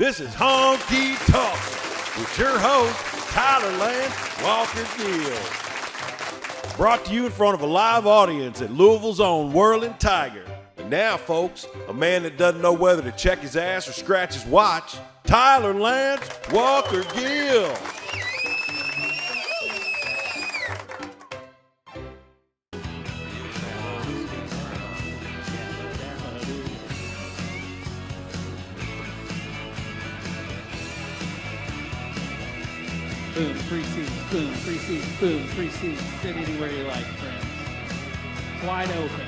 This is Honky Talkin with your host, Tyler Lance Walker Gill. Brought to you in front of a live audience at Louisville's own Whirling Tiger. And now, folks, a man that doesn't know whether to check his ass or scratch his watch, Tyler Lance Walker Gill. Boom, free seats, boom, free seats, boom, free seats. Sit anywhere you like, friends. It's wide open.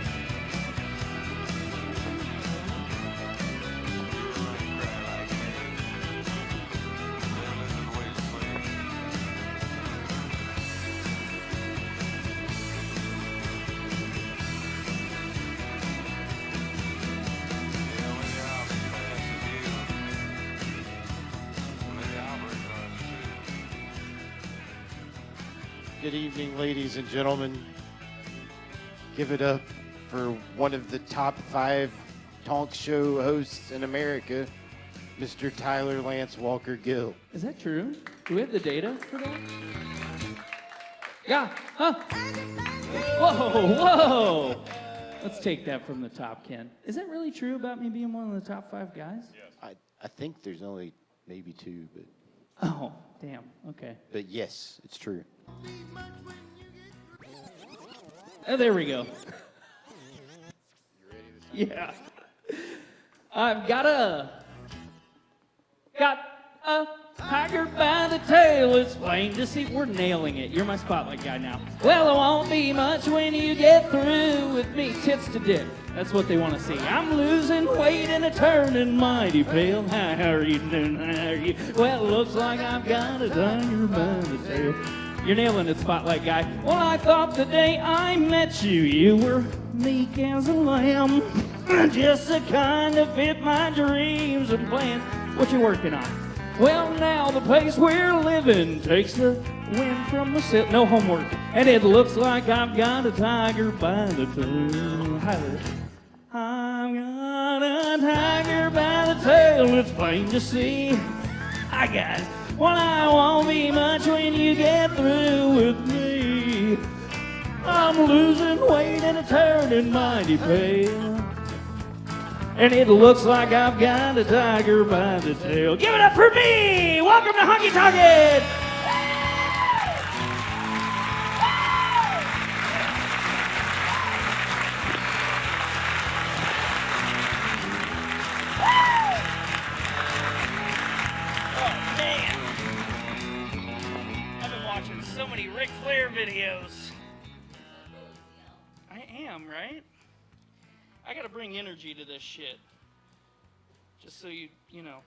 Good evening, ladies and gentlemen. Give it up for one of the top 5 talk show hosts in America, Mr. Tyler Lance Walker Gill. Is that true? Do we have the data for that? Yeah, huh? Whoa, whoa! Let's take that from the top, Ken. Is that really true about me being one of the top 5 guys? Yes. I think there's only maybe 2, but... Oh, damn, okay. But yes, it's true. Oh, there we go. Yeah. I've got a tiger by the tail. It's plain to see. We're nailing it. You're my spotlight guy now. Well, it won't be much when you get through with me. Tits to dick. That's what they want to see. I'm losing weight and it's turning mighty pale. How are you doing? How are you? Well, it looks like I've got a tiger by the tail. You're nailing it, spotlight guy. Well, I thought the day I met you, you were meek as a lamb. Just the kind that fit my dreams and plans. What you working on? Well, now the place we're living takes the wind from the sail. No homework. And it looks like I've got a tiger by the tail. I've got a tiger by the tail. It's plain to see. Hi, guys. Well, I won't be much when you get through with me. I'm losing weight and it's turning mighty pale. And it looks like I've got a tiger by the tail. Give it up for me! Welcome to Honky Talkin! Ric Flair videos. I am, right? I gotta bring energy to this shit. Just so you know.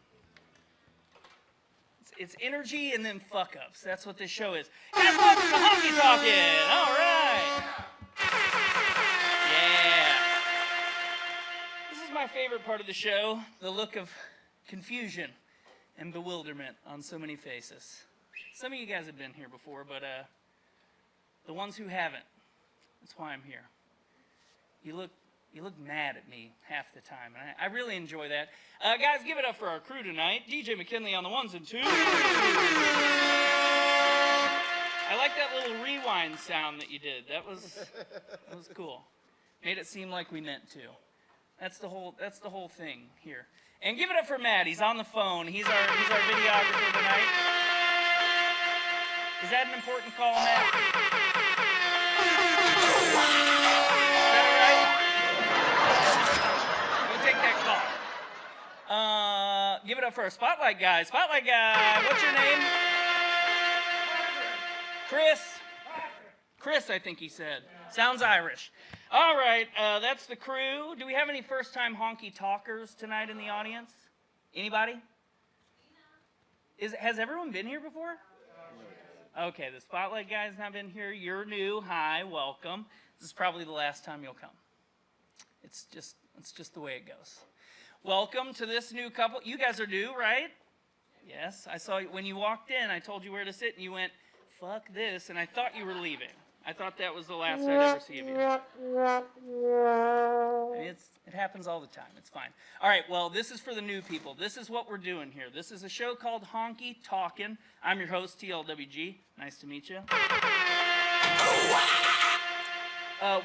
It's energy and then fuck ups. That's what this show is. Guys, welcome to Honky Talkin! Alright! Yeah! This is my favorite part of the show. The look of confusion and bewilderment on so many faces. Some of you guys have been here before, but the ones who haven't, that's why I'm here. You look mad at me half the time, and I really enjoy that. Guys, give it up for our crew tonight. DJ McKinley on the 1s and 2s. I like that little rewind sound that you did. That was cool. Made it seem like we meant to. That's the whole thing here. And give it up for Matt. He's on the phone. He's our videographer tonight. Is that an important call, Matt? Is that all right? We'll take that call. Give it up for our spotlight guy. Spotlight guy, what's your name? Chris. Chris, I think he said. Sounds Irish. All right, that's the crew. Do we have any first-time honky talkers tonight in the audience? Anybody? Has everyone been here before? Okay, the spotlight guy's not been here. You're new. Hi, welcome. This is probably the last time you'll come. It's just the way it goes. Welcome to this new couple. You guys are new, right? Yes. I saw you when you walked in. I told you where to sit, and you went, "Fuck this," and I thought you were leaving. I thought that was the last I'd ever see of you. I mean, it happens all the time. It's fine. All right, well, this is for the new people. This is what we're doing here. This is a show called Honky Talkin. I'm your host, TLWG. Nice to meet you.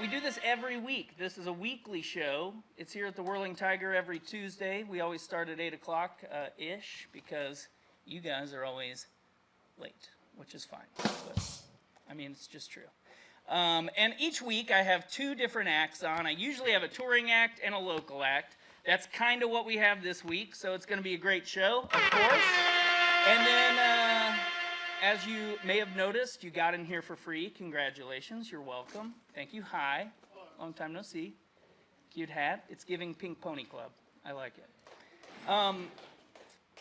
We do this every week. This is a weekly show. It's here at the Whirling Tiger every Tuesday. We always start at 8 o'clock ish because you guys are always late, which is fine. But, I mean, it's just true. And each week I have 2 different acts on. I usually have a touring act and a local act. That's kind of what we have this week, so it's going to be a great show, of course. And then, as you may have noticed, you got in here for free. Congratulations. You're welcome. Thank you. Hi. Long time no see. Cute hat. It's giving Pink Pony Club. I like it.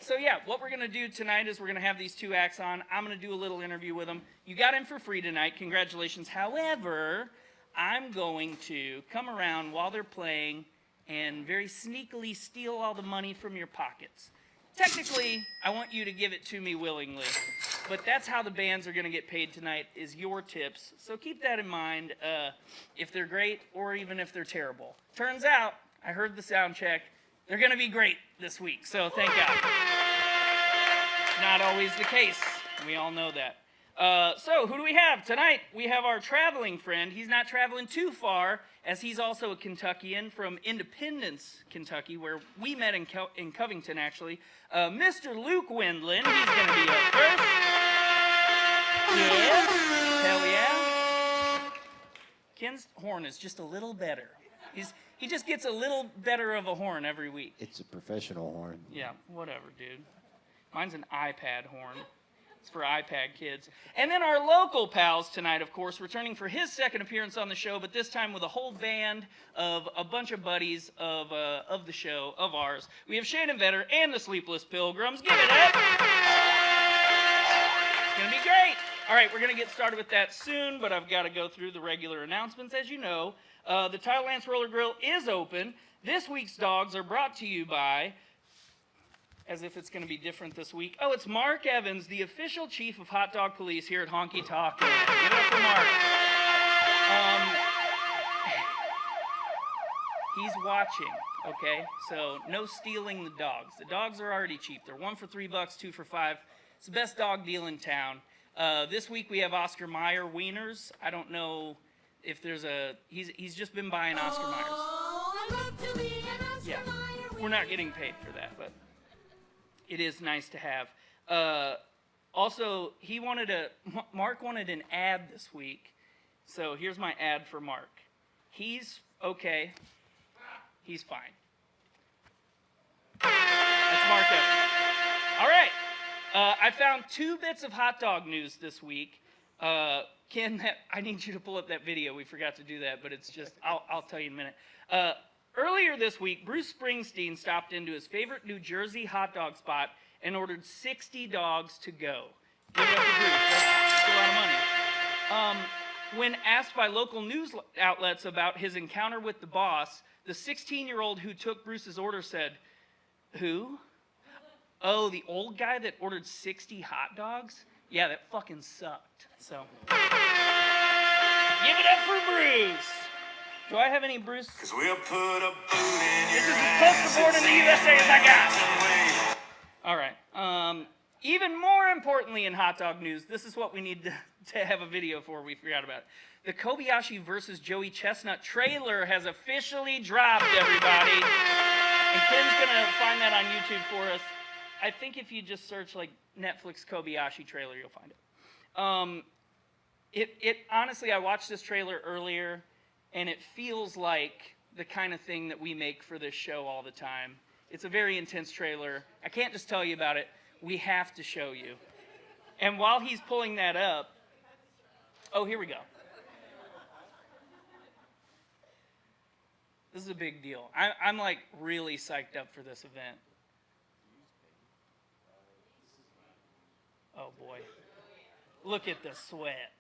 So yeah, what we're going to do tonight is we're going to have these 2 acts on. I'm going to do a little interview with them. You got in for free tonight. Congratulations. However, I'm going to come around while they're playing and very sneakily steal all the money from your pockets. Technically, I want you to give it to me willingly, but that's how the bands are going to get paid tonight, is your tips. So keep that in mind if they're great or even if they're terrible. Turns out, I heard the sound check, they're going to be great this week, so thank God. It's not always the case. We all know that. So who do we have? Tonight, we have our traveling friend. He's not traveling too far, as he's also a Kentuckian from Independence, Kentucky, where we met in Covington, actually. Mr. Luke Windland. He's going to be up first. Yeah. Hell yeah. Ken's horn is just a little better. He just gets a little better of a horn every week. It's a professional horn. Yeah, whatever, dude. Mine's an iPad horn. It's for iPad kids. And then our local pals tonight, of course, returning for his second appearance on the show, but this time with a whole band of a bunch of buddies of the show, of ours. We have Shannon and the Sleepless Pilgrams. Give it up. It's going to be great. All right, we're going to get started with that soon, but I've got to go through the regular announcements. As you know, the Tyler Lance Roller Grill is open. This week's dogs are brought to you by, as if it's going to be different this week. Oh, it's Mark Evans, the official chief of hot dog police here at Honky Talkin. Give it up for Mark. He's watching, okay? So no stealing the dogs. The dogs are already cheap. They're 1 for $3, 2 for $5. It's the best dog deal in town. This week we have Oscar Mayer wieners. I don't know if there's he's just been buying Oscar Mayers. I love to be an Oscar Yeah, Mayer we're not getting paid for that, but it is nice to have. Also, Mark wanted an ad this week, so here's my ad for Mark. He's okay. He's fine. That's Mark Evans. All right. I found 2 bits of hot dog news this week. Ken, I need you to pull up that video. We forgot to do that, but it's just, I'll tell you in a minute. Earlier this week, Bruce Springsteen stopped into his favorite New Jersey hot dog spot and ordered 60 dogs to go. Give it up for Bruce. That's a lot of money. When asked by local news outlets about his encounter with the boss, the 16-year-old who took Bruce's order said, "Who? Oh, the old guy that ordered 60 hot dogs? Yeah, that fucking sucked." So, give it up for Bruce. Do I have any Bruce? 'Cause we'll put a boot in this is as close to born in the USA as I got. All right. Even more importantly in hot dog news, this is what we need to have a video for. We forgot about it. The Kobayashi versus Joey Chestnut trailer has officially dropped, everybody. And Ken's going to find that on YouTube for us. I think if you just search like Netflix Kobayashi trailer, you'll find it. It honestly, I watched this trailer earlier, and it feels like the kind of thing that we make for this show all the time. It's a very intense trailer. I can't just tell you about it. We have to show you. And while he's pulling that up, oh, here we go. This is a big deal. I'm like really psyched up for this event. Oh boy. Look at the sweat.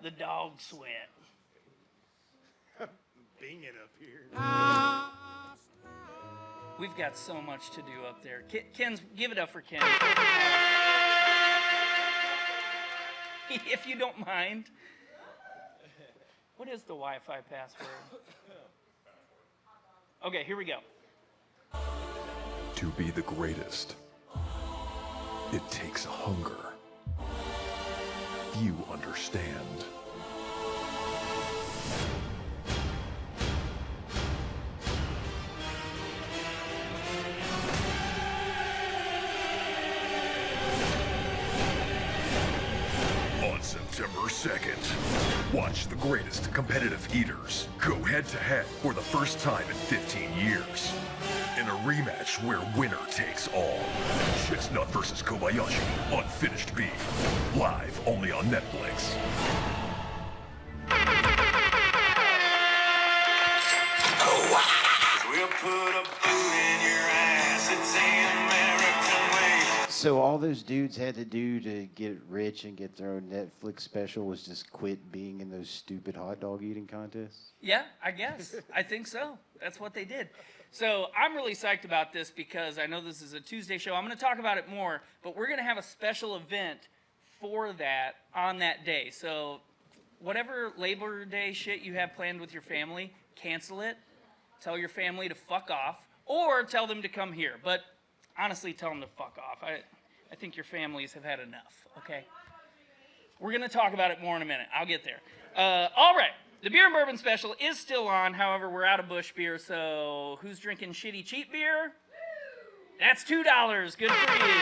The dog sweat. Bing it up here. We've got so much to do up there. Ken's, give it up for Ken. If you don't mind. What is the Wi-Fi password? Okay, here we go. To be the greatest, it takes hunger. You understand. On September 2nd, watch the greatest competitive eaters go head-to-head for the first time in 15 years. In a rematch where winner takes all. Chestnut versus Kobayashi, Unfinished Beef. Live only on Netflix. We'll put a boot in your ass. It's the American way. So all those dudes had to do to get rich and get their own Netflix special was just quit being in those stupid hot dog eating contests? Yeah, I guess. I think so. That's what they did. So I'm really psyched about this because I know this is a Tuesday show. I'm going to talk about it more, but we're going to have a special event for that on that day. So whatever Labor Day shit you have planned with your family, cancel it. Tell your family to fuck off, or tell them to come here. But honestly, tell them to fuck off. I think your families have had enough, okay? We're going to talk about it more in a minute. I'll get there. All right. The beer and bourbon special is still on. However, we're out of Busch beer, so who's drinking shitty cheap beer? That's $2. Good for you.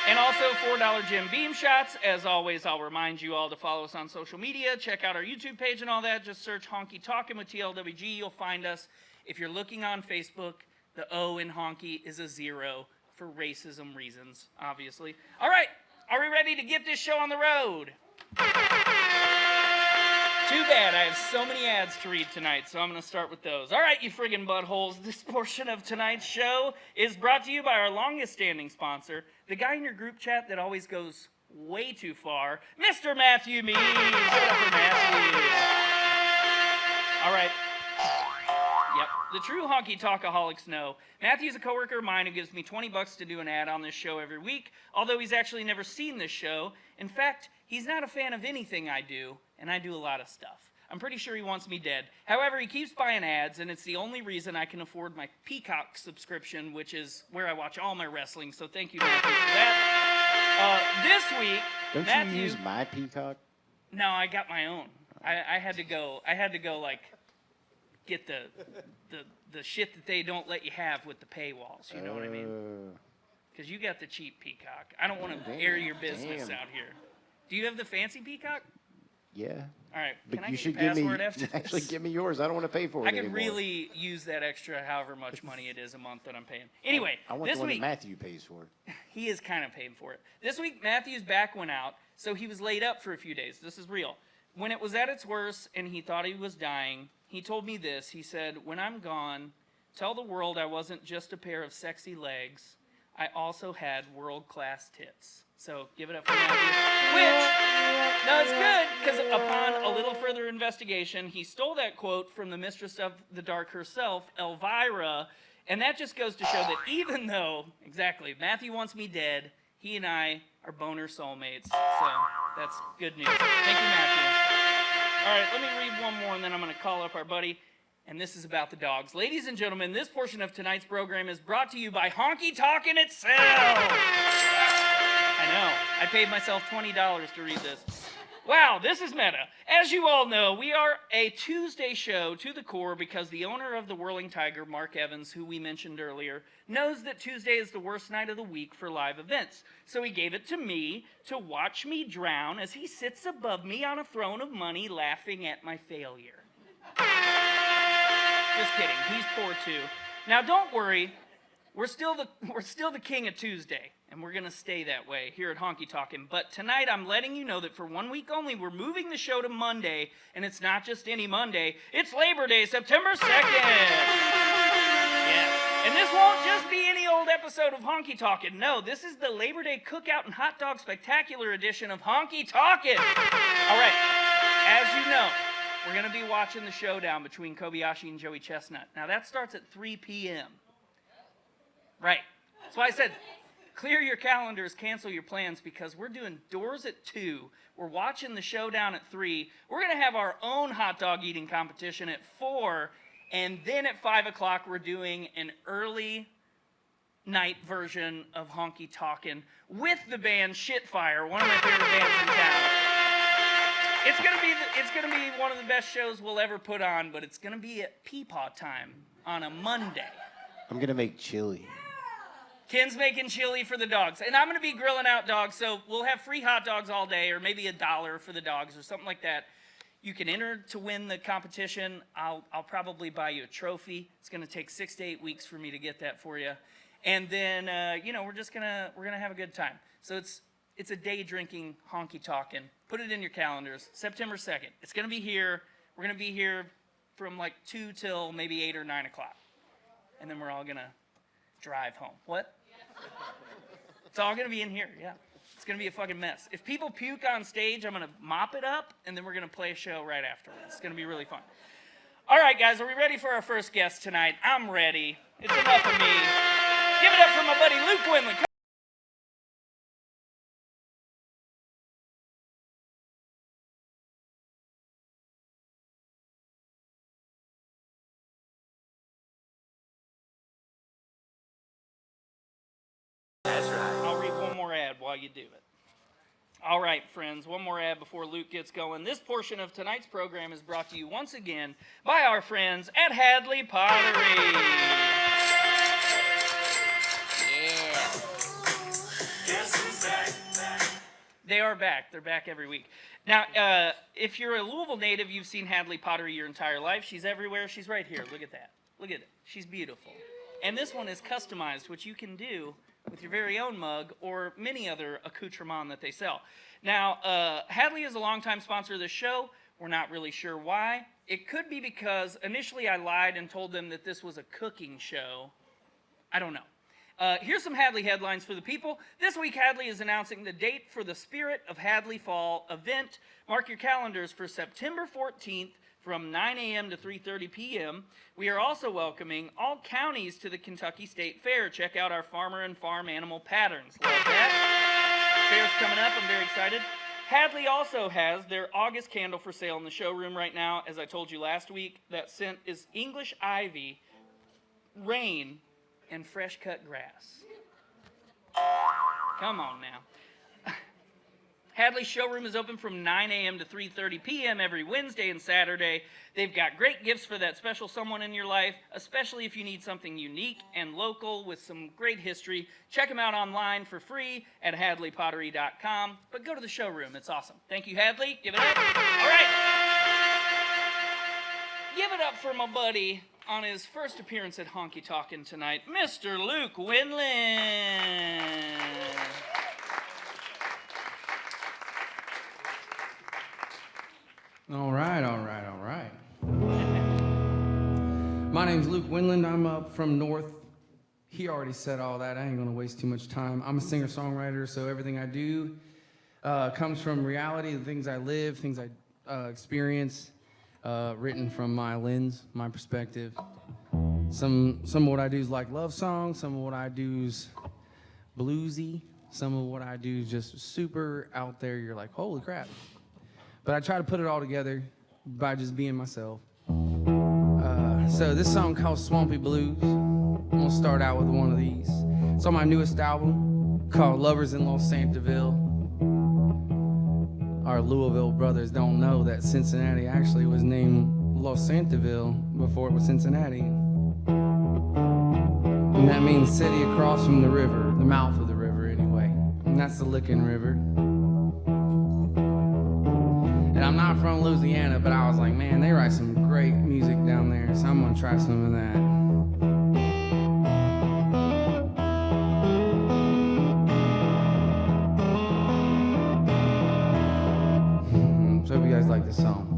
And also $4 Jim Beam shots. As always, I'll remind you all to follow us on social media. Check out our YouTube page and all that. Just search Honky Talkin with TLWG. You'll find us. If you're looking on Facebook, the O in honky is a 0 for racism reasons, obviously. All right. Are we ready to get this show on the road? Too bad, I have so many ads to read tonight, so I'm going to start with those. All right, you friggin' buttholes, this portion of tonight's show is brought to you by our longest-standing sponsor, the guy in your group chat that always goes way too far, Mr. Matthew Mead. Give it up for Matthew. All right. Yep, the true honky talkaholics know. Matthew's a coworker of mine who gives me $20 to do an ad on this show every week, although he's actually never seen this show. In fact, he's not a fan of anything I do, and I do a lot of stuff. I'm pretty sure he wants me dead. However, he keeps buying ads, and it's the only reason I can afford my Peacock subscription, which is where I watch all my wrestling, so thank you, Matthew, for that. This week, Don't Matthew... you use my Peacock? No, I got my own. I had to go, like, get the shit that they don't let you have with the paywalls, you know what I mean? Because you got the cheap Peacock. I don't want to air your business out here. Do you have the fancy Peacock? Yeah. All right. But Can I you get should your give me password after this? actually give me yours. I don't want to pay for it I could anymore. really use that extra however much money it is a month that I'm paying. Anyway, I want this the one week that Matthew pays for. he is kind of paying for it. This week Matthew's back went out, so he was laid up for a few days. This is real. When it was at its worst and he thought he was dying, he told me this. He said, "When I'm gone, tell the world I wasn't just a pair of sexy legs. I also had world-class tits." So give it up for Matthew. Which, no, it's good, because upon a little further investigation, he stole that quote from the mistress of the dark herself, Elvira, and that just goes to show that even though, exactly, Matthew wants me dead, he and I are boner soulmates. So that's good news. Thank you, Matthew. All right, let me read one more, and then I'm going to call up our buddy. And this is about the dogs. Ladies and gentlemen, this portion of tonight's program is brought to you by Honky Talkin itself. I know. I paid myself $20 to read this. Wow, this is meta. As you all know, we are a Tuesday show to the core because the owner of the Whirling Tiger, Mark Evans, who we mentioned earlier, knows that Tuesday is the worst night of the week for live events. So he gave it to me to watch me drown as he sits above me on a throne of money laughing at my failure. Just kidding. He's poor too. Now don't worry. We're still the king of Tuesday, and we're gonna stay that way here at Honky Talkin'. But tonight I'm letting you know that for 1 week only, we're moving the show to Monday, and it's not just any Monday. It's Labor Day, September 2nd. Yes. And this won't just be any old episode of Honky Talkin'. No, this is the Labor Day Cookout and Hot Dog Spectacular edition of Honky Talkin'. All right. As you know, we're going to be watching the showdown between Kobayashi and Joey Chestnut. Now, that starts at 3 p.m. Right. That's why I said clear your calendars, cancel your plans, because we're doing doors at 2. We're watching the showdown at 3. We're going to have our own hot dog eating competition at 4. And then at 5 o'clock, we're doing an early night version of Honky Talkin' with the band Shitfire, one of my favorite bands in town. It's gonna be one of the best shows we'll ever put on, but it's gonna be at Peepaw time on a Monday. I'm gonna make chili. Ken's making chili for the dogs, and I'm gonna be grilling out dogs, so we'll have free hot dogs all day, or maybe $1 for the dogs, or something like that. You can enter to win the competition. I'll probably buy you a trophy. It's gonna take 6 to 8 weeks for me to get that for you. And then, we're gonna have a good time. So it's a day drinking Honky Talkin'. Put it in your calendars. September 2nd. It's gonna be here. We're gonna be here from like 2 till maybe 8 or 9 o'clock. And then we're all gonna drive home. What? It's all gonna be in here, yeah. It's gonna be a fucking mess. If people puke on stage, I'm gonna mop it up, and then we're gonna play a show right afterwards. It's gonna be really fun. All right, guys, are we ready for our first guest tonight? I'm ready. It's enough of me. Give it up for my buddy Luke Windland. That's right. I'll read one more ad while you do it. All right, friends, one more ad before Luke gets going. This portion of tonight's program is brought to you once again by our friends at Hadley Pottery. Guess who's back? They are back. They're back every week. Now, if you're a Louisville native, you've seen Hadley Pottery your entire life. She's everywhere. She's right here. Look at that. Look at it. She's beautiful. And this one is customized, which you can do with your very own mug or many other accoutrements that they sell. Now, Hadley is a longtime sponsor of this show. We're not really sure why. It could be because initially I lied and told them that this was a cooking show. I don't know. Here's some Hadley headlines for the people. This week, Hadley is announcing the date for the Spirit of Hadley Fall event. Mark your calendars for September 14th from 9 a.m. to 3:30 p.m. We are also welcoming all counties to the Kentucky State Fair. Check out our farmer and farm animal patterns. Love that. Fair's coming up. I'm very excited. Hadley also has their August candle for sale in the showroom right now. As I told you last week, that scent is English ivy, rain, and fresh cut grass. Come on now. Hadley's showroom is open from 9 a.m. to 3:30 p.m. every Wednesday and Saturday. They've got great gifts for that special someone in your life, especially if you need something unique and local with some great history. Check them out online for free at hadleypottery.com. But go to the showroom. It's awesome. Thank you, Hadley. Give it up. All right. Give it up for my buddy on his first appearance at Honky Talkin' tonight, Mr. Luke Windland. All right. My name's Luke Windland. I'm up from North. He already said all that. I ain't gonna waste too much time. I'm a singer-songwriter, so everything I do comes from reality, the things I live, things I experience, written from my lens, my perspective. Some of what I do is like love songs. Some of what I do is bluesy. Some of what I do is just super out there. You're like, holy crap. But I try to put it all together by just being myself. So this song called Swampy Blues. I'm gonna start out with one of these. It's on my newest album called Lovers in Los Santiville. Our Louisville brothers don't know that Cincinnati actually was named Los Santiville before it was Cincinnati. And that means city across from the river, the mouth of the river anyway. And that's the Licking River. And I'm not from Louisiana, but I was like, man, they write some great music down there, so I'm gonna try some of that. So I hope you guys like this song.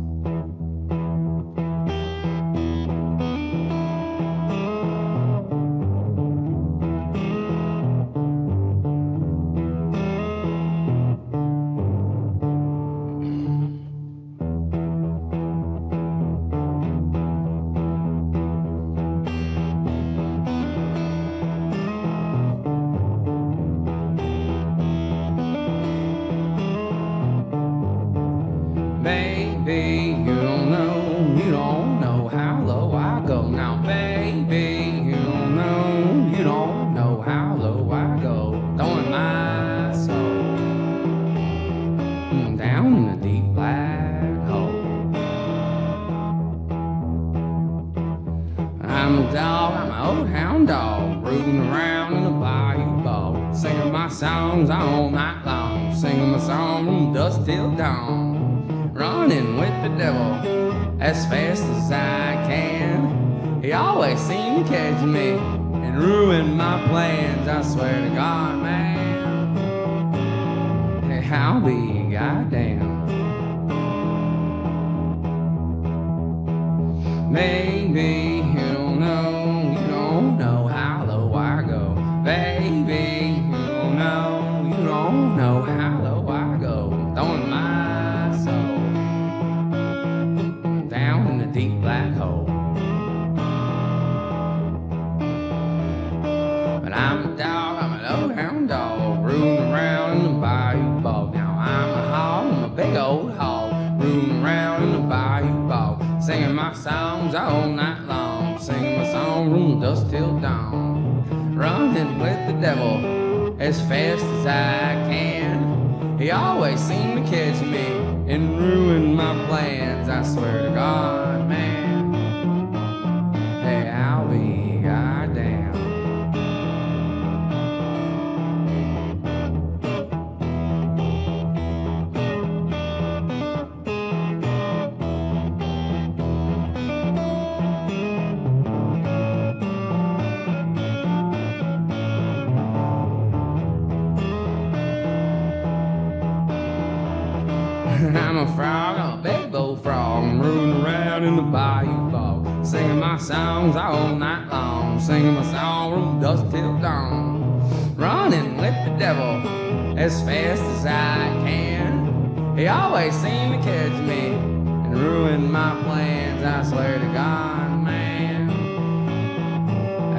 Baby, you don't know how low I go. Now, baby, you don't know how low I go. Throwing my soul down in a deep black hole. I'm a dog, I'm an old hound dog, rooting around in a bayou bog, singing my songs all night long, singing my song from dusk till dawn, running with the devil as fast as I can. He always seemed to catch me and ruin my plans, I swear to God, man. Hey, I'll be goddamn. Maybe you don't know how low I go. Baby, you don't know how low I go. Throwing my soul down in a deep black hole. But I'm a dog, I'm an old hound dog, rooting around in the bayou bog. Now I'm a hog, I'm a big old hog, rooting around in the bayou bog, singing my songs all night long, singing my song from dusk till dawn, running with the devil as fast as I can. He always seemed to catch me and ruin my plans, I swear to God, man. Hey, I'll be goddamn. I'm a frog, I'm a big bullfrog, I'm rooting around in the bayou bog, singing my songs all night long, singing my song from dusk till dawn, running with the devil as fast as I can. He always seemed to catch me and ruin my plans, I swear to God, man.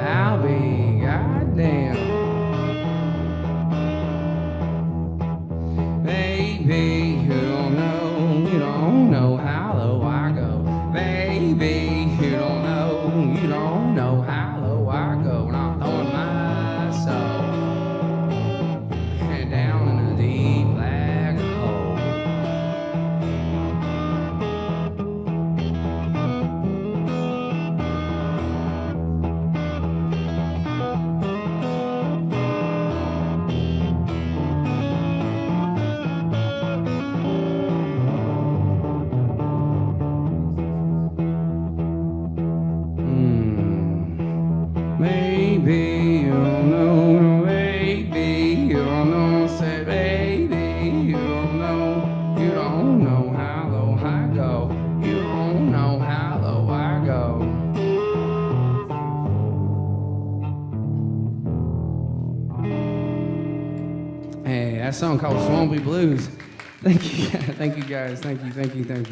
I'll be goddamn. Baby, you don't know how low I go. Baby, you don't know how low I go. And I'm throwing my soul down in a deep black hole. Baby, you don't know, baby, you don't know, say, baby, you don't know how low I go, you don't know how low I go. Hey, that song called Swampy Blues. Thank you guys, thank you.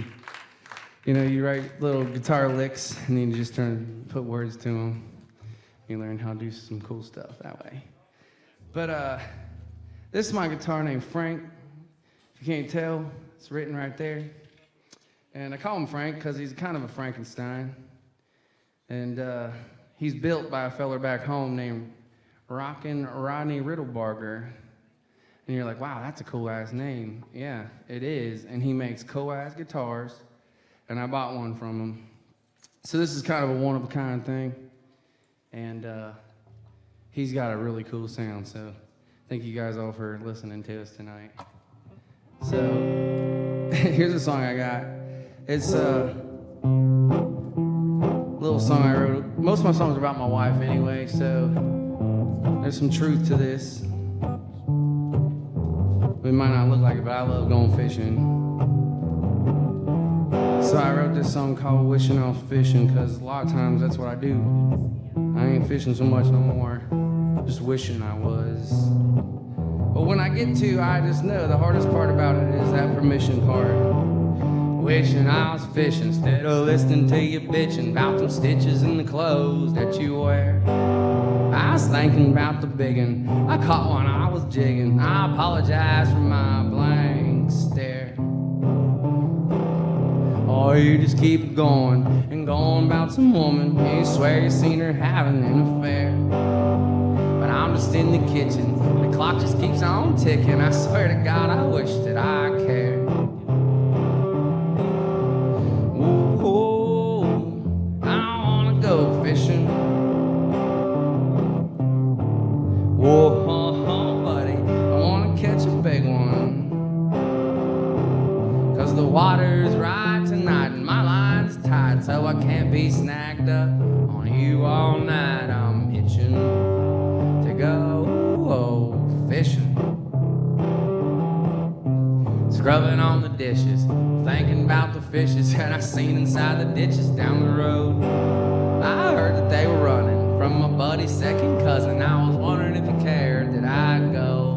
You know, you write little guitar licks and then you just put words to them. You learn how to do some cool stuff that way. But this is my guitar named Frank. If you can't tell, it's written right there. And I call him Frank because he's kind of a Frankenstein. And he's built by a feller back home named Rockin' Rodney Riddlebarger. And you're like, wow, that's a cool-ass name. Yeah, it is. And he makes cool-ass guitars. And I bought one from him. So this is kind of a one-of-a-kind thing. And he's got a really cool sound, so thank you guys all for listening to us tonight. So here's a song I got. It's a little song I wrote. Most of my songs are about my wife anyway, so there's some truth to this. It might not look like it, but I love going fishing. So I wrote this song called Wishing I Was Fishing, because a lot of times that's what I do. I ain't fishing so much no more, just wishing I was. But when I get to, I just know the hardest part about it is that permission part. Wishing I was fishing instead of listening to you bitching about them stitches in the clothes that you wear. I was thinking about the biggin', I caught one I was jigging. I apologize for my blank stare. or you just keep going and going about some woman. You swear you seen her having an affair. But I'm just in the kitchen, the clock just keeps on ticking. I swear to God, I wish that I cared. Ooh, I wanna go fishing. Whoa, buddy, I wanna catch a big one. 'Cause the water's right tonight and my line's tight, so I can't be snagged up on you all night. I'm itching to go fishing. Scrubbing on the dishes, thinking about the fishes that I seen inside the ditches down the road. I heard that they were running from my buddy's second cousin. I was wondering if he cared that I'd go.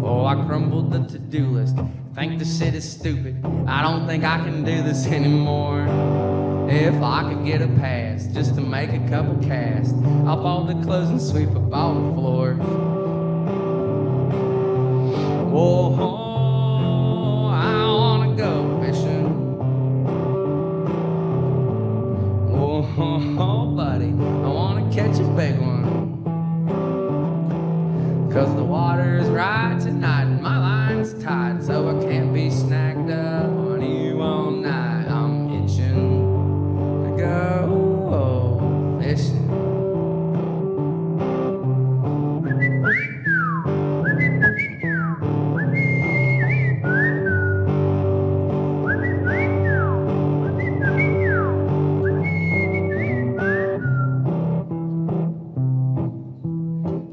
Oh, I crumbled the to-do list. Think the shit is stupid. I don't think I can do this anymore. If I could get a pass just to make a couple casts, I'll fold the clothes and sweep up all the floors. Whoa, I wanna go fishing. Whoa, buddy, I wanna catch a big one. 'Cause the water's right tonight and my line's tight, so I can't be snagged up on you all night. I'm itching to go fishing.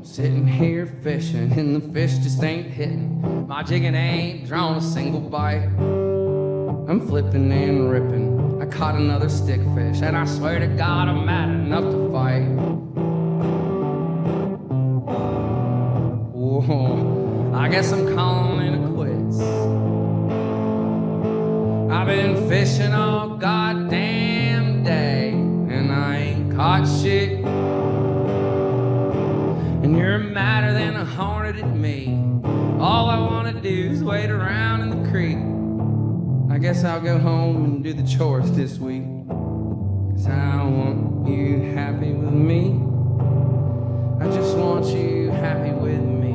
Sitting here fishing and the fish just ain't hitting. My jigging ain't drawn a single bite. I'm flipping and ripping. I caught another stickfish and I swear to God I'm mad enough to fight. Whoa, I guess I'm calling it quits. I've been fishing all goddamn day and I ain't caught shit. And you're madder than a hornet at me. All I wanna do is wait around in the creek. I guess I'll go home and do the chores this week. 'Cause I want you happy with me. I just want you happy with me.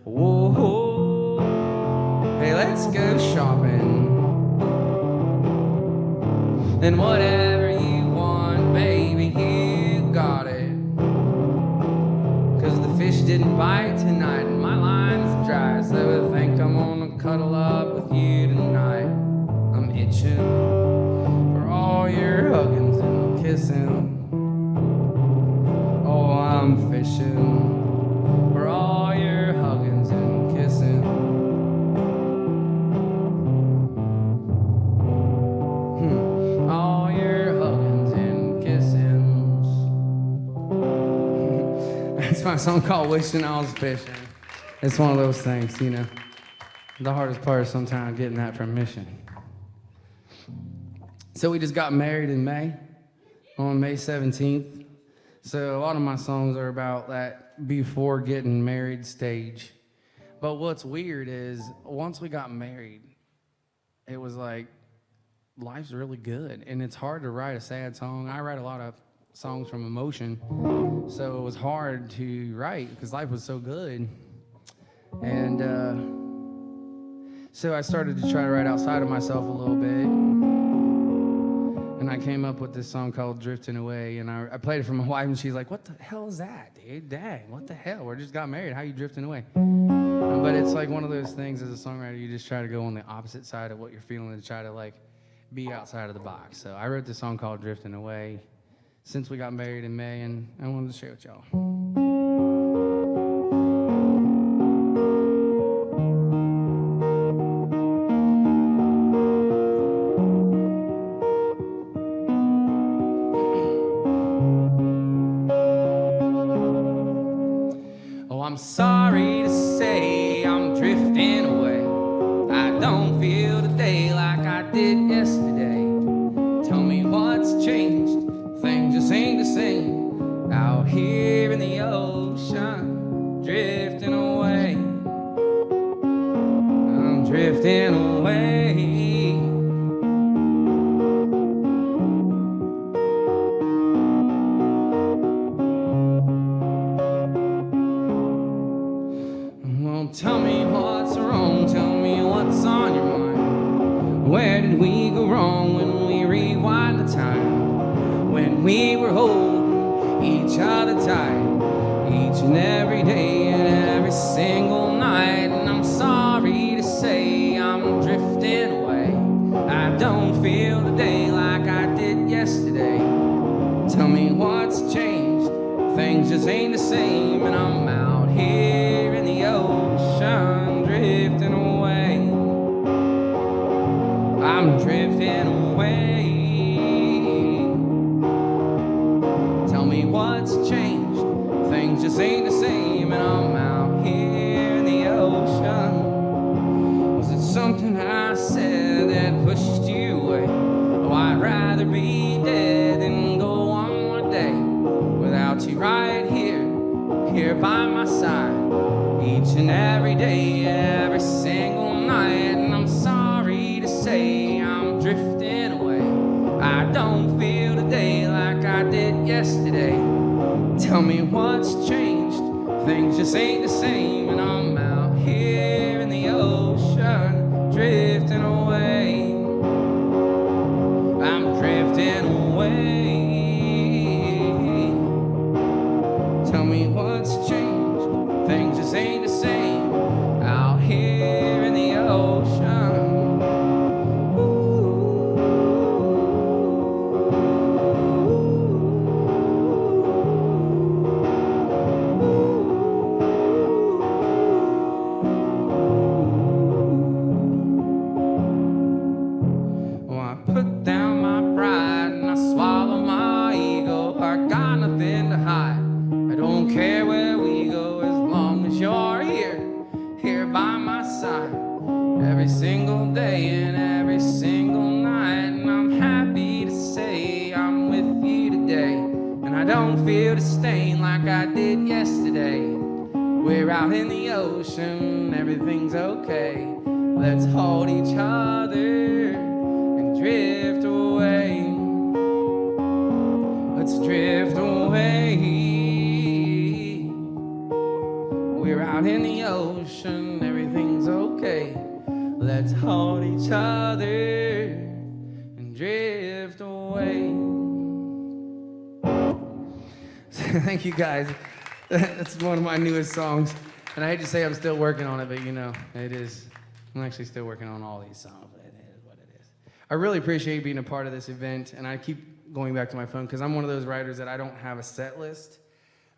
Whoa, hey, let's go shopping. And whatever you want, baby, you got it. 'Cause the fish didn't bite tonight and my line's dry, so I think I'm gonna cuddle up with you tonight. I'm itching for all your huggings and kissing. Oh, I'm fishing for all your huggings and kissing. All your huggings and kissings. That's my song called Wishing I Was Fishing. It's one of those things, you know. The hardest part is sometimes getting that permission. So we just got married in May, on May 17th. So a lot of my songs are about that before getting married stage. But what's weird is once we got married, it was like, life's really good. And it's hard to write a sad song. I write a lot of songs from emotion. So it was hard to write because life was so good. And so I started to try to write outside of myself a little bit. And I came up with this song called Drifting Away. And I played it for my wife, and she's like, what the hell is that, dude? Dang, what the hell? We just got married. How you drifting away? But it's like one of those things as a songwriter, you just try to go on the opposite side of what you're feeling and try to like be outside of the box. So I wrote this song called Drifting Away since we got married in May, and I wanted to share it with y'all. I'm sorry to say I'm drifting away. I don't feel today like I did yesterday. Tell me what's changed. Things just ain't the same out here in the ocean. drifting away. Well, tell me what's wrong, tell me what's on your mind. Where did we go wrong when we rewind the time? When we were holding each other tight, each and every day and every single night. And I'm sorry to say I'm drifting away. I don't feel today like I did yesterday. Tell me what's changed, things just ain't the same. And I'm out here in the ocean drifting away. I'm drifting away. Tell me what's changed, things just ain't the same. And I'm out here in the ocean. Was it something I said that pushed you away? Oh, I'd rather be dead than go one more day without you right here, here by my side, each and every day, every single night. And I'm sorry to say I'm drifting away. I don't feel today like I did yesterday. Tell me what's changed, things just ain't the same. And I'm out here in the ocean drifting away. I'm drifting away. Tell me what's changed, things just ain't the same. Out here in the ocean. Oh, I put down my pride and I swallow my ego. I got nothing to hide. I don't care where we go as long as you're here, here by my side, every single day and every single night. And I'm happy to say I'm with you today. And I don't feel the stain like I did yesterday. We're out in the ocean, everything's okay. Let's hold each other and drift away. Let's drift away. We're out in the ocean, everything's okay. Let's hold each other and drift away. Thank you guys. That's one of my newest songs. And I hate to say I'm still working on it, but you know, it is. I'm actually still working on all these songs, but it is what it is. I really appreciate being a part of this event, and I keep going back to my phone because I'm one of those writers that I don't have a set list.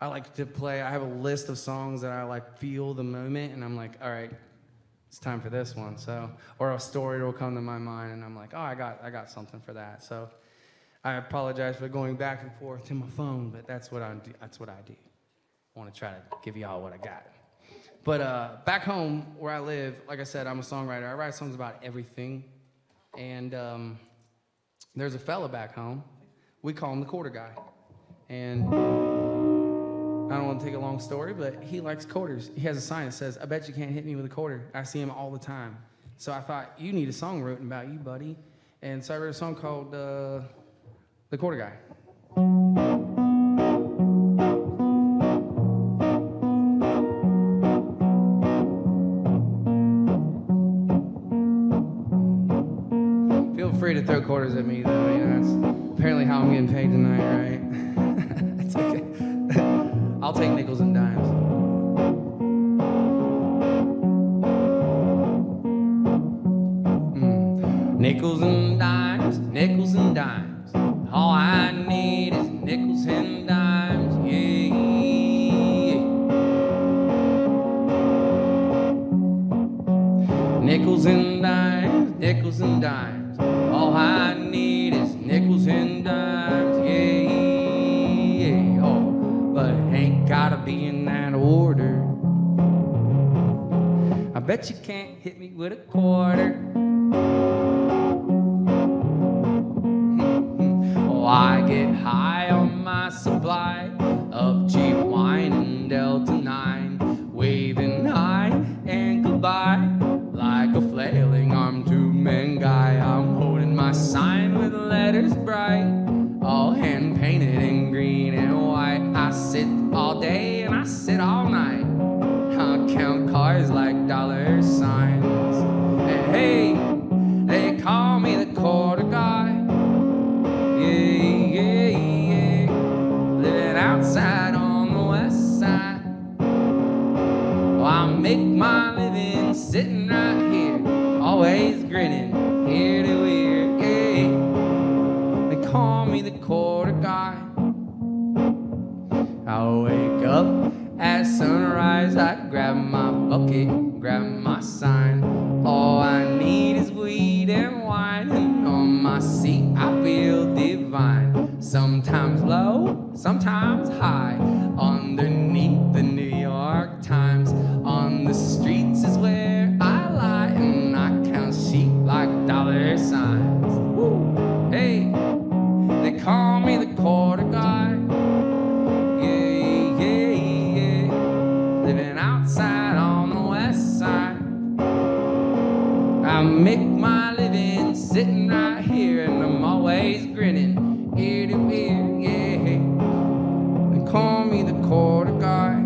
I like to play, I have a list of songs that I like feel the moment, and I'm like, all right, it's time for this one. So, or a story will come to my mind, and I'm like, oh, I got something for that. So I apologize for going back and forth to my phone, but that's what I do. That's what I do. I want to try to give y'all what I got. But back home where I live, like I said, I'm a songwriter. I write songs about everything. And there's a fella back home. We call him the quarter guy. And I don't want to take a long story, but he likes quarters. He has a sign that says, I bet you can't hit me with a quarter. I see him all the time. So I thought, you need a song written about you, buddy. And so I wrote a song called The Quarter Guy. Feel free to throw quarters at me, though. You know, that's apparently how I'm getting paid tonight, right? It's okay. I'll take nickels and dimes. Nickels and dimes, nickels and dimes. All I need is nickels and dimes, yeah. Nickels and dimes, nickels and dimes. All I need is nickels and dimes, yeah. Oh, but it ain't gotta be in that order. I bet you can't hit me with a quarter. I get high on my supply of cheap wine and Delta 9, waving high and goodbye like a flailing arm two-man guy. I'm holding my sign with letters bright, all hand painted in green and white. I sit all day and I sit all night. I count cars like dollar signs. And hey, they call me the quarter guy. Yeah, yeah, yeah. Living outside on the west side. Well, I make my living sitting right here, always grinning ear to ear. Yeah. They call me the quarter guy. I wake up at sunrise, I grab my bucket, grab my sign. All I need is weed and wine, and on my seat I feel divine. Sometimes low, sometimes high, underneath the New York Times. On the streets is where I lie, and I count sheep like dollar signs. Woo. Hey, they call me the quarter guy. Yeah, yeah, yeah. Living outside on the west side. I make my living sitting right here, and I'm always grinning ear to ear. Yeah, they call me the quarter guy.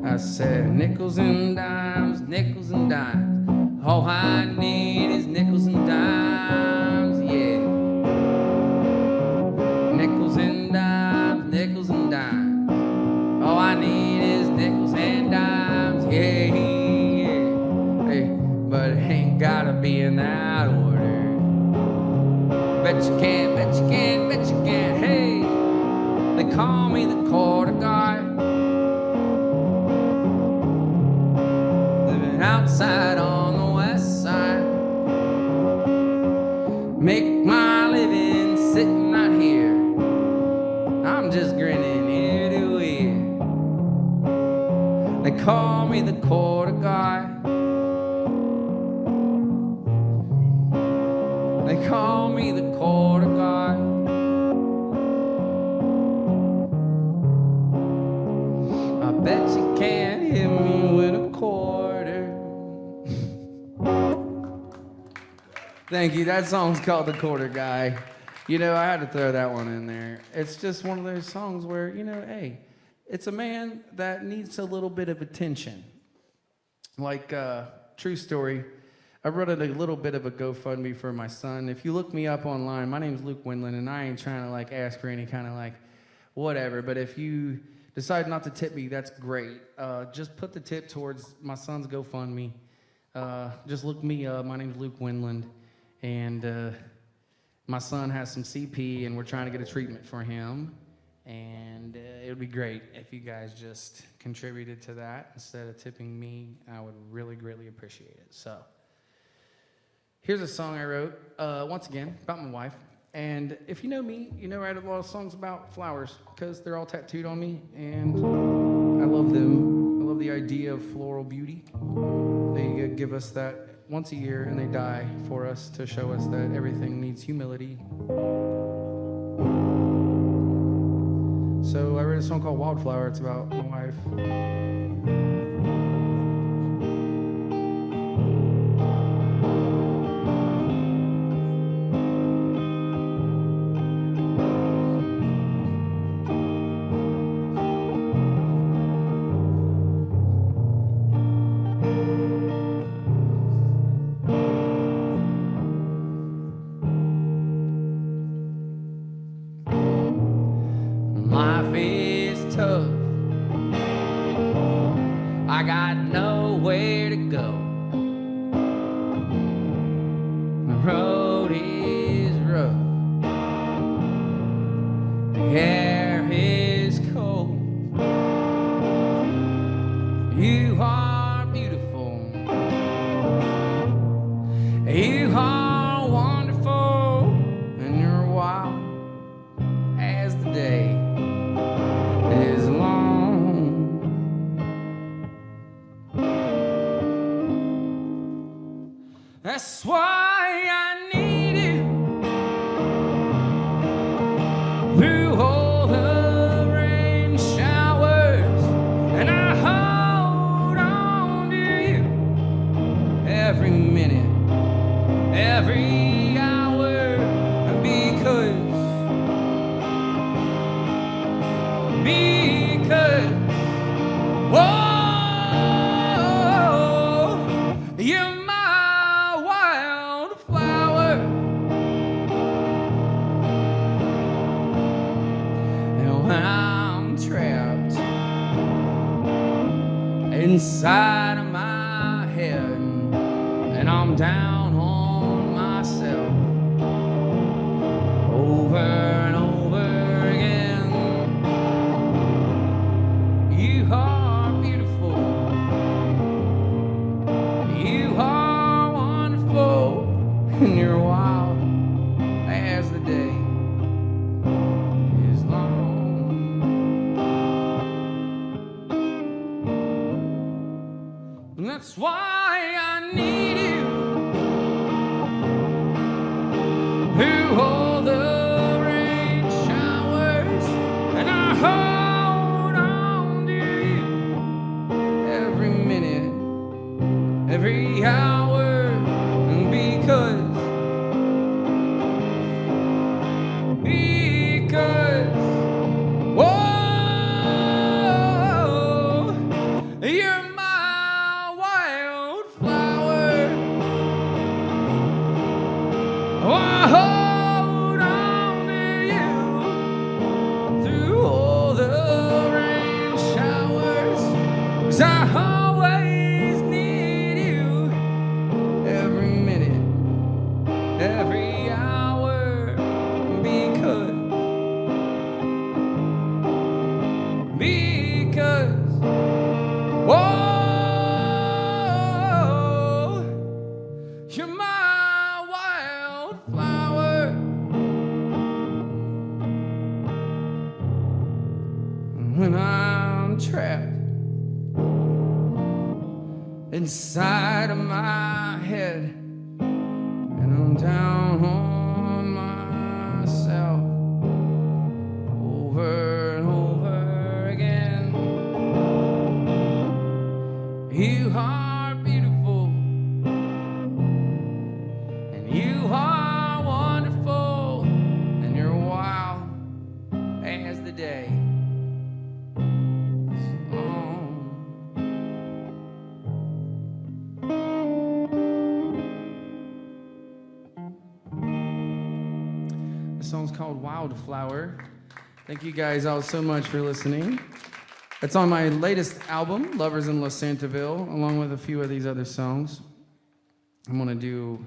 I said nickels and dimes, nickels and dimes. All I need is nickels and dimes, yeah. Nickels and dimes, nickels and dimes. All I need is nickels and dimes, yeah, yeah. Hey, but it ain't gotta be in that order. Bet you can, bet you can, bet you can. Hey, they call me the quarter guy. Outside on the west side. Make my living sitting right here. I'm just grinning ear to ear. They call me the quarter guy. They call me the quarter guy. I bet you can't hit me with a quarter. Thank you. That song's called The Quarter Guy. You know, I had to throw that one in there. It's just one of those songs where, you know, hey, it's a man that needs a little bit of attention. Like, true story, I wrote a little bit of a GoFundMe for my son. If you look me up online, my name's Luke Windland, and I ain't trying to, like, ask for any kind of, like, whatever. But if you decide not to tip me, that's great. Just put the tip towards my son's GoFundMe. Just look me up. My name's Luke Windland. And my son has some CP, and we're trying to get a treatment for him. And it would be great if you guys just contributed to that instead of tipping me. I would really greatly appreciate it. So here's a song I wrote, once again, about my wife. And if you know me, you know I write a lot of songs about flowers because they're all tattooed on me, and I love them. I love the idea of floral beauty. They give us that once a year, and they die for us to show us that everything needs humility. So I wrote a song called Wildflower. It's about my wife. Life is tough. I got nowhere to go. The road is rough. The air is cold. You are beautiful. You are wonderful. And you're wild. through all the rain showers, and I hold on to you every minute, every hour, because, whoa, you're my wildflower. And when I'm trapped inside of my head, and I'm down on myself over and over again, you are beautiful, you are wonderful, and you're wild as the day is long. And that's why I need you through all the rain showers, and I hold on to you every minute, every hour, because whoa, you're my wildflower. Oh, I hold on to you through all the rain showers, 'cause I always need you every minute, every hour, because, whoa, you're my wildflower. When I'm trapped inside of my head, and I'm down on myself over and over again, you are beautiful, and you are wonderful, and you're wild as the day is long. This song's called Wildflower. Thank you guys all so much for listening. It's on my latest album, Lovers in La Santaville, along with a few of these other songs. I'm gonna do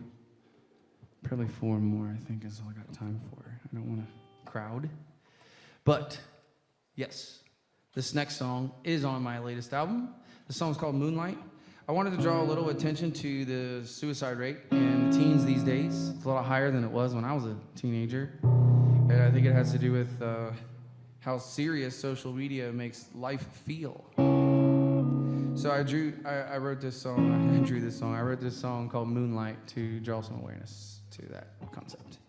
probably 4 more, I think is all I got time for. I don't wanna crowd. But, yes, this next song is on my latest album. The song's called Moonlight. I wanted to draw a little attention to the suicide rate in the teens these days. It's a lot higher than it was when I was a teenager. And I think it has to do with how serious social media makes life feel. So I wrote this song, I wrote this song called Moonlight to draw some awareness to that concept.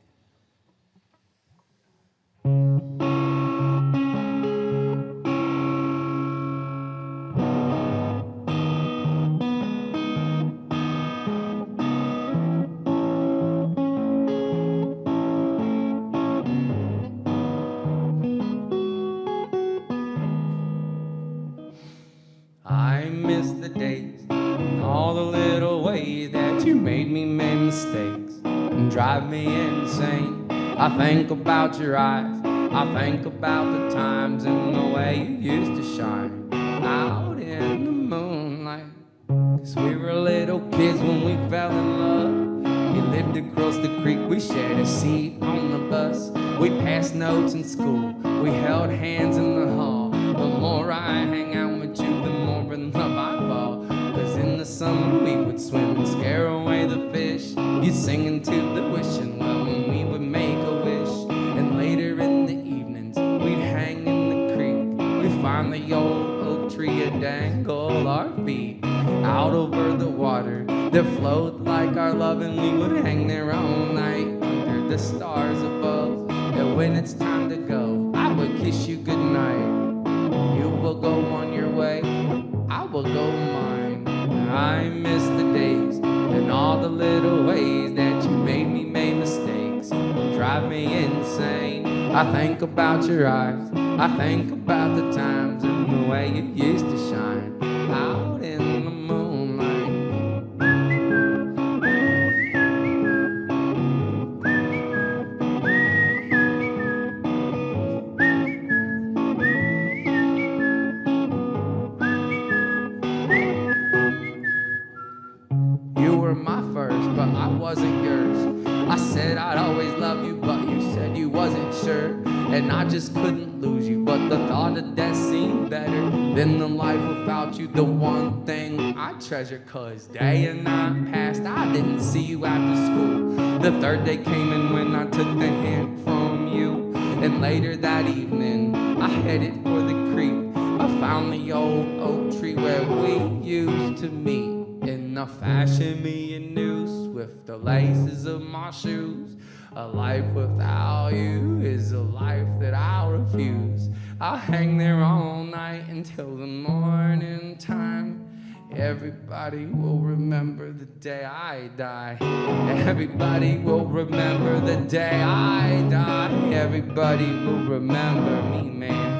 I miss the days and all the little ways that you made me make mistakes and drive me insane. I think about your eyes, I think about the times and the way you used to shine out in the moonlight. 'Cause we were little kids when we fell in love. You lived across the creek, we shared a seat on the bus. We passed notes in school, we held hands in the hall. The more I hang out with you, the more in love I fall. 'Cause in the summer we would swim and scare away the fish. You'd sing into the wishing well and we would make a wish. And later in the evenings we'd hang in the creek. We'd find the old oak tree and dangle our feet out over the water that flowed like our love. And we would hang there all night under the stars above. And when it's time to go, would kiss you goodnight. You will go on your way, I will go mine. I miss the days and all the little ways that you made me make mistakes, drive me insane. I think about your eyes, I think about the times and the way you used to shine out in the moonlight. You were my first, but I wasn't yours. I said I'd always love you, but you said you wasn't sure. And I just couldn't lose you, but the thought of death seemed better than the life without you. The one thing I treasure, 'cause day and night passed, I didn't see you after school. The third day came in when I took the hint from you. And later that evening, I headed for the creek. I found the old oak tree where we used to meet. In the fashion me anew with the laces of my shoes. A life without you is a life that I'll refuse. I'll hang there all night until the morning time. Everybody will remember the day I die. Everybody will remember the day I die. Everybody will remember me, man.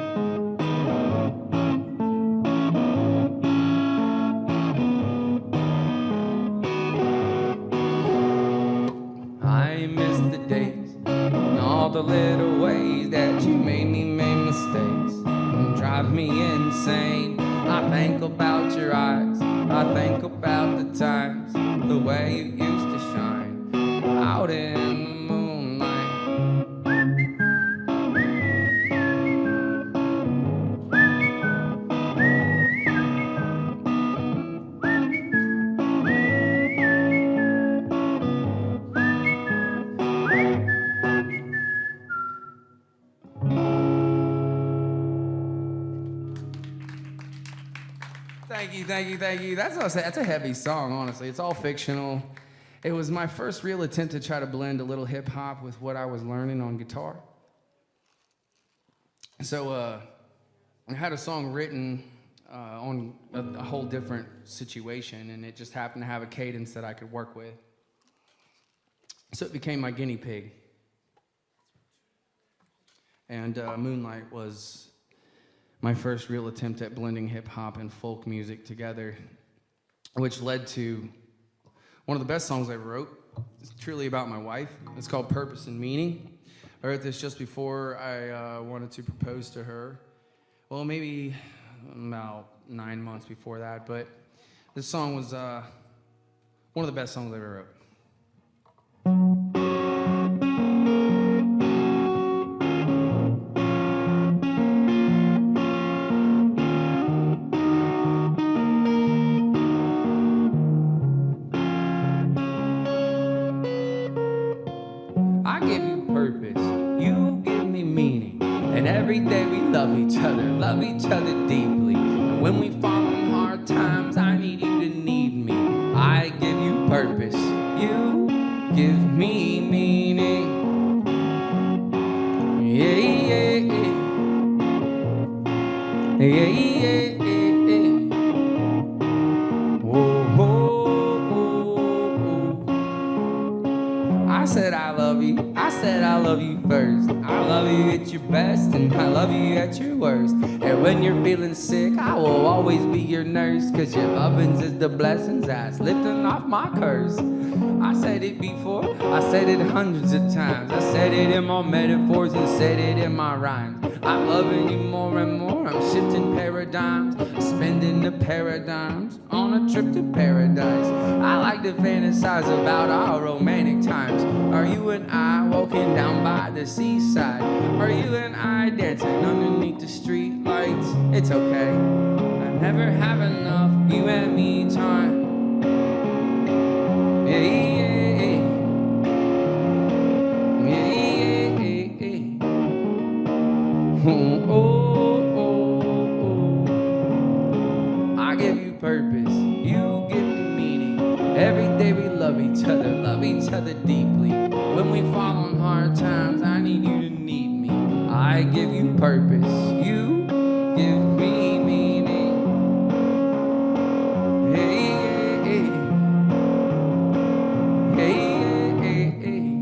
I miss the days and all the little ways that you made me make mistakes and drive me insane. I think about your eyes, I think about the times, the way you used to shine out in the moonlight. Thank you. That's a heavy song, honestly. It's all fictional. It was my first real attempt to try to blend a little hip hop with what I was learning on guitar. So I had a song written on a whole different situation, and it just happened to have a cadence that I could work with. So it became my guinea pig. And Moonlight was my first real attempt at blending hip-hop and folk music together, which led to one of the best songs I wrote. It's truly about my wife. It's called Purpose and Meaning. I wrote this just before I wanted to propose to her. Well, maybe about 9 months before that, but this song was one of the best songs I ever wrote. Love each other deeply. And when we fall in hard times, I need you to need me. I give you purpose, you give me meaning. Yeah, yeah, yeah. Yeah, yeah, yeah. Whoa, whoa, whoa. I said I love you. I said I love you first. I love you at your best, and I love you at your worst. And when you're feeling sick, I will always be your nurse, 'cause your lovins is the blessings that's lifting off my curse. I said it before, I said it hundreds of times. I said it in my metaphors and said it in my rhymes. I'm loving you more and more, I'm shifting paradigms, spending the paradigms on a trip to paradise. I like to fantasize about our romantic times. Are you and I walking down by the seaside? Are you and I dancing underneath the street lights? It's okay, I never have enough you and me time. Yeah, yeah, yeah. Yeah, yeah, yeah. Oh, oh, oh, oh. I give you purpose, you give me meaning. Every day we love each other deeply. When we fall on hard times, I need you to need me. I I give you purpose. You give me meaning. Hey, hey, hey, hey, hey, hey.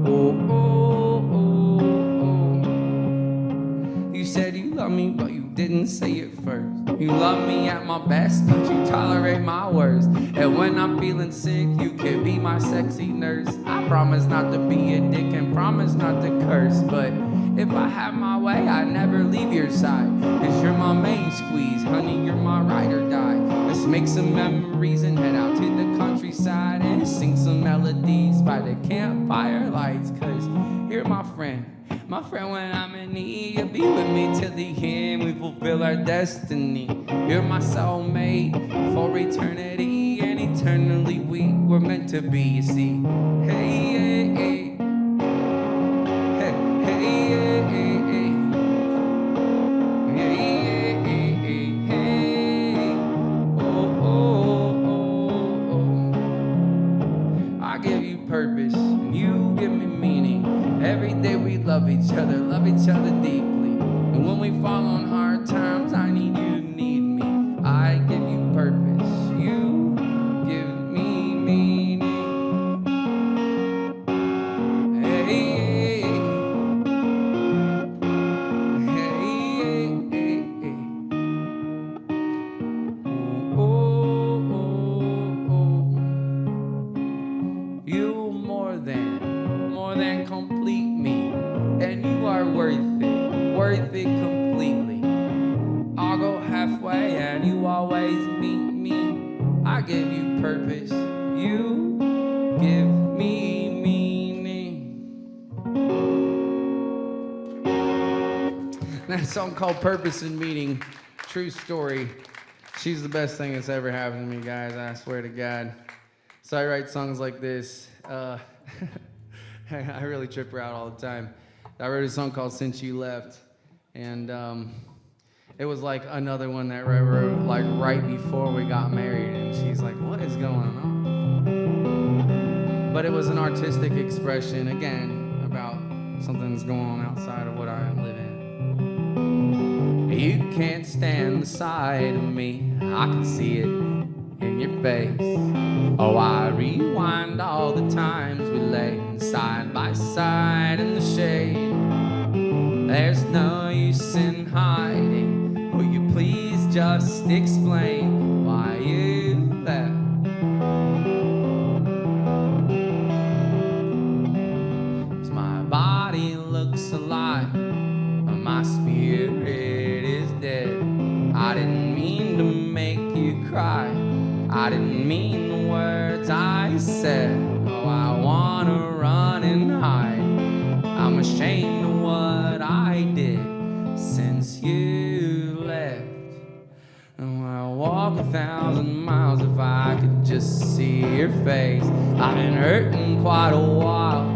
Oh, oh, oh, oh. You said you love me, but you didn't say it first. You love me at my best, but you tolerate my worst. And when I'm feeling sick, you can be my sexy nurse. I promise not to be a dick and promise not to curse. But if I have my way, I never leave your side. 'Cause you're my main squeeze, honey, you're my ride or die. Let's make some memories and head out to the countryside and sing some melodies by the campfire lights. 'Cause you're my friend, when I'm in need. You'll be with me till the end, we fulfill our destiny. You're my soulmate for eternity, and eternally we were meant to be, you see. Hey, hey, hey. Hey, hey, hey, hey, hey. Hey, hey, hey, hey. Oh, oh, oh, oh. I give you purpose, and you give me meaning. Every day we love each other deeply. And when we fall on hard times, I need you to need me. I give you purpose, you give me meaning. Hey, hey, hey, hey, hey. Oh, oh, oh. You more than complete me, and you are worth it completely. I'll go halfway and you always meet me. I give you purpose, you give me meaning. That song called Purpose and Meaning, true story. She's the best thing that's ever happened to me, guys, I swear to God. So I write songs like this. I really trip her out all the time. I wrote a song called Since You Left, and it was like another one that I wrote like right before we got married, and she's like, what is going on? But it was an artistic expression, again, about something that's going on outside of what I live in. You can't stand the sight of me, I can see it in your face. Oh, I rewind all the times we lay side by side in the shade. There's no use in hiding. Will you please just explain why you left? 'Cause my body looks alive, but my spirit is dead. I didn't mean to make you cry, I didn't mean the words I said. Oh, I wanna run and hide. I'm ashamed of what I did since you left. Oh, I'll walk 1,000 miles if I could just see your face. I've been hurting quite a while,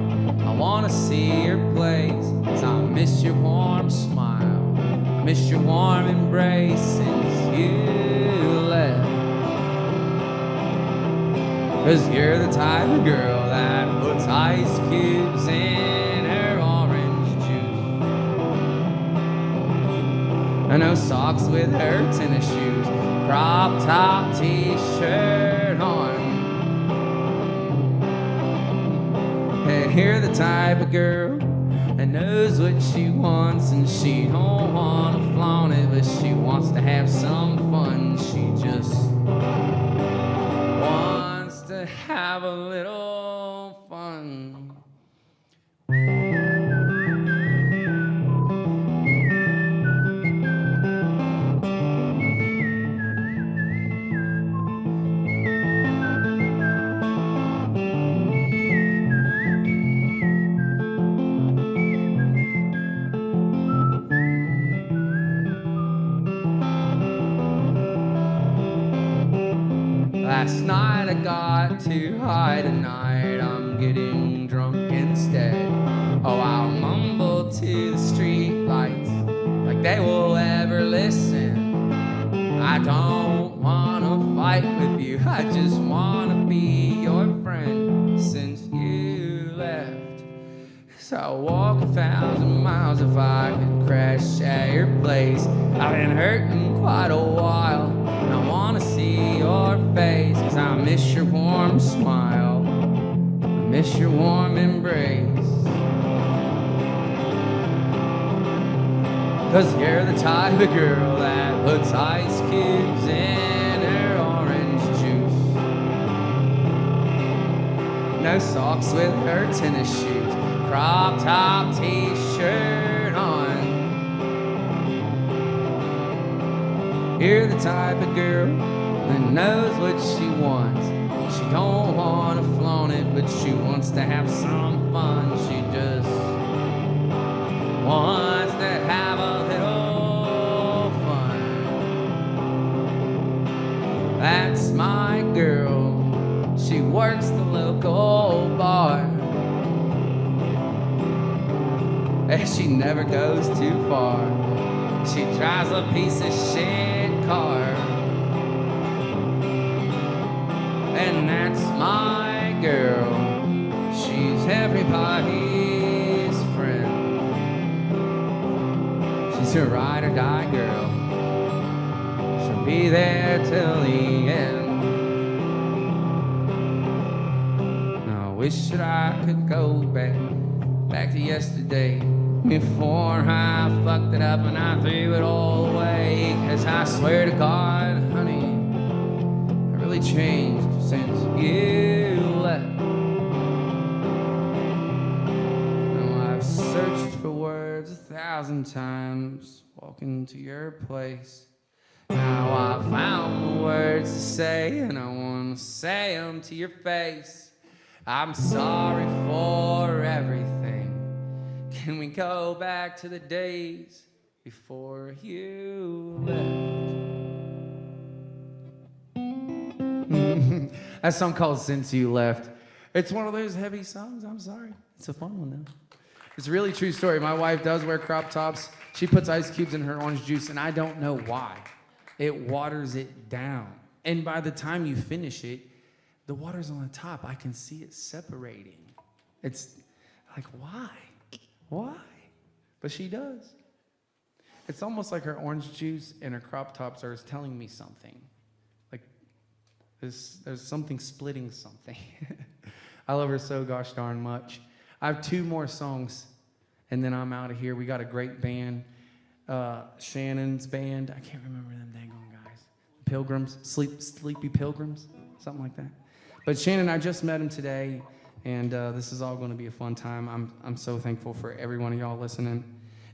I wanna see your place. 'Cause I miss your warm smile, I miss your warm embrace since you left. 'Cause you're the type of girl that puts ice cubes in her orange juice, and no socks with her tennis shoes, crop top t-shirt on. Hey, you're the type of girl that knows what she wants, and she don't wanna flaunt it, but she wants to have some fun. She just wants to have a little fun. Last night I got too high, tonight I'm getting drunk instead. Oh, I'll mumble to the street lights like they will ever listen. I don't wanna fight with you, I just wanna be your friend since you left. 'Cause place. I'll walk 1,000 miles if I could crash at your place. I've been hurting quite a while, and I wanna see your face, 'cause I miss your warm smile, I miss your warm embrace. 'Cause you're the type of girl that puts ice cubes in her orange juice. No socks with her tennis shoes, crop top t-shirt on. You're the type of girl that knows what she wants. She don't want to flaunt it, but she wants to have some fun. She just wants to have a little fun. That's my girl. She works the local bar, and she never goes too far. She drives a piece of shit car, and that's my girl. She's everybody's friend. She's a ride or die girl. She'll be there till the end. I wish that I could go back to yesterday, before I fucked it up and I threw it all away. 'Cause I swear to God, honey, I really changed since you left. Now I've searched for words 1,000 times, walking to your place. Now I found the words to say, and I want to say them to your face. I'm sorry for everything. Can we go back to the days before you left? That song called Since You Left. It's one of those heavy songs. I'm sorry. It's a fun one, though. It's a really true story. My wife does wear crop tops. She puts ice cubes in her orange juice, and I don't know why. It waters it down. And by the time you finish it, the water's on the top. I can see it separating. It's like, why? Why? But she does. It's almost like her orange juice and her crop tops are telling me something. Like, there's something splitting something. I love her so gosh darn much. I have 2 more songs, and then I'm out of here. We got a great band. Shannon's band. I can't remember them dang on guys. Pilgrims. Sleepy Pilgrams. Something like that. But Shannon, I just met him today, and this is all going to be a fun time. I'm so thankful for every one of y'all listening.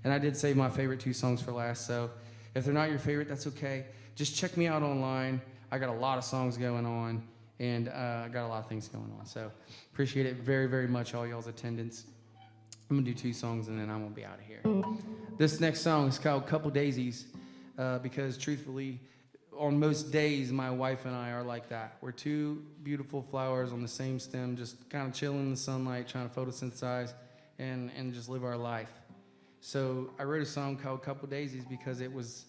And I did save my favorite 2 songs for last, so if they're not your favorite, that's okay. Just check me out online. I got a lot of songs going on, and I got a lot of things going on. So appreciate it very, very much, all y'all's attendance. I'm going to do 2 songs, and then I'm going to be out of here. This next song is called Couple Daisies, because truthfully, on most days, my wife and I are like that. We're 2 beautiful flowers on the same stem, just kind of chilling in the sunlight, trying to photosynthesize and just live our life. So I wrote a song called Couple Daisies because it was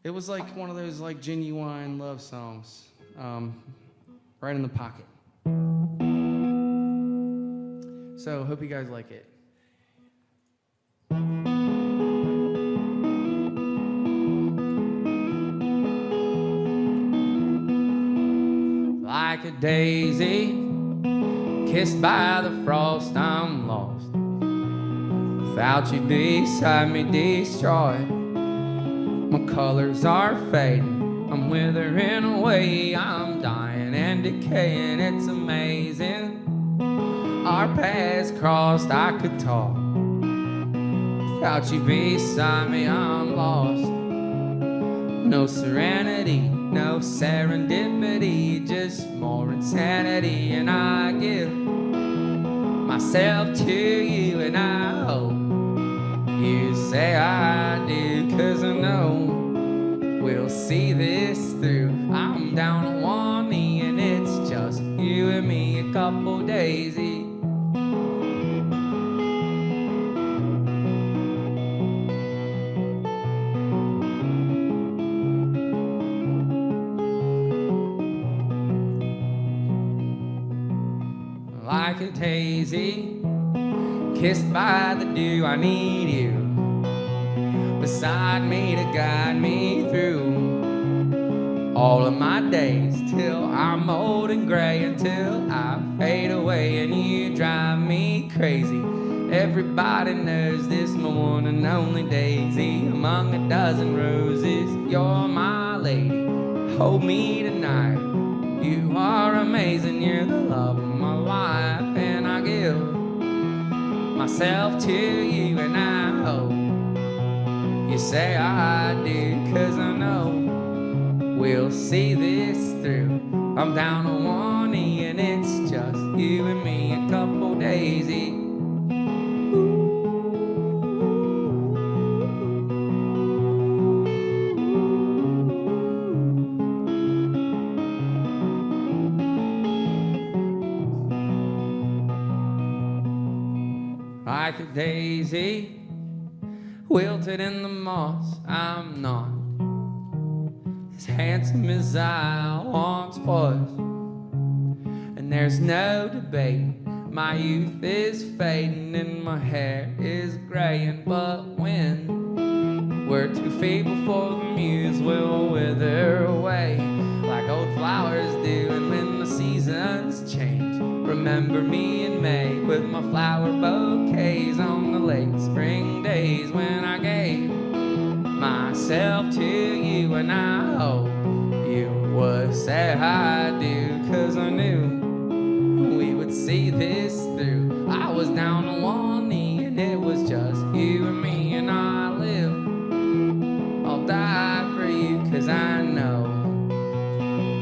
like one of those like genuine love songs, right in the pocket. So hope you guys like it. Like a daisy, kissed by the frost, I'm lost. Without you beside me, destroyed. My colors are fading, I'm withering away. I'm dying and decaying, it's amazing. Our paths crossed, I could talk. Without you beside me, I'm lost. No serenity, no serendipity, just more insanity. And I give myself to you, and I hope you say I do, 'cause I know we'll see this through. I'm down on one knee, and it's just you and me, a couple daisies. Like a daisy, kissed by the dew. I need you beside me to guide me through all of my days till I'm old and gray, until I fade away and you drive me crazy. Everybody knows this, my one and only daisy among a dozen roses. You're my lady, hold me tonight. You are amazing, you're the love of my life, and I give myself to you, and I hope you say I do, 'cause I know we'll see this through. I'm down on one knee and it's just you and me, a couple daisies. Like a daisy wilted in the moss, I'm not as handsome as I once was, and there's no debate, my youth is fading and my hair is graying, but when we're too feeble for the muse, we'll wither away like old flowers do. And when the seasons change, remember me in May with my flower bouquets on the late spring days when I gave myself to you, and I hope you would say I do, 'cause I knew we would see this through. I was down on one knee and it was just you and me, and I live, I'll die for you, 'cause I know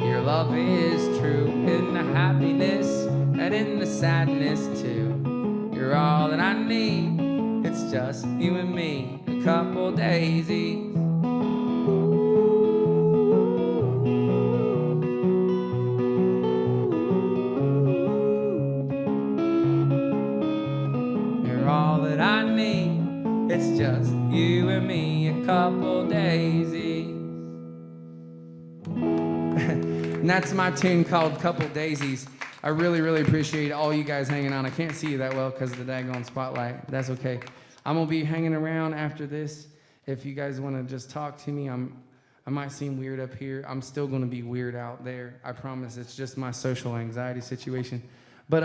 your love is true, in the happiness and in the sadness too. You're all that I need, it's just you and me, a couple daisies. You're all that I need, it's just you and me, a couple daisies. And that's my tune called Couple Daisies. I really, really appreciate all you guys hanging on. I can't see you that well because of the daggone spotlight. That's okay. I'm going to be hanging around after this. If you guys want to just talk to me, I might seem weird up here. I'm still going to be weird out there. I promise. It's just my social anxiety situation. But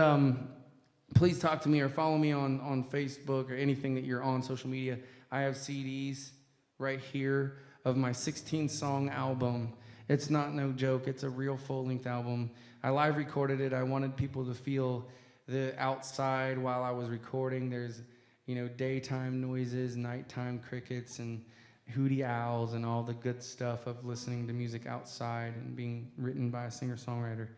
please talk to me or follow me on Facebook or anything that you're on social media. I have CDs right here of my 16-song album. It's not no joke. It's a real full-length album. I live recorded it. I wanted people to feel the outside while I was recording. There's, daytime noises, nighttime crickets, and hooty owls, and all the good stuff of listening to music outside and being written by a singer-songwriter.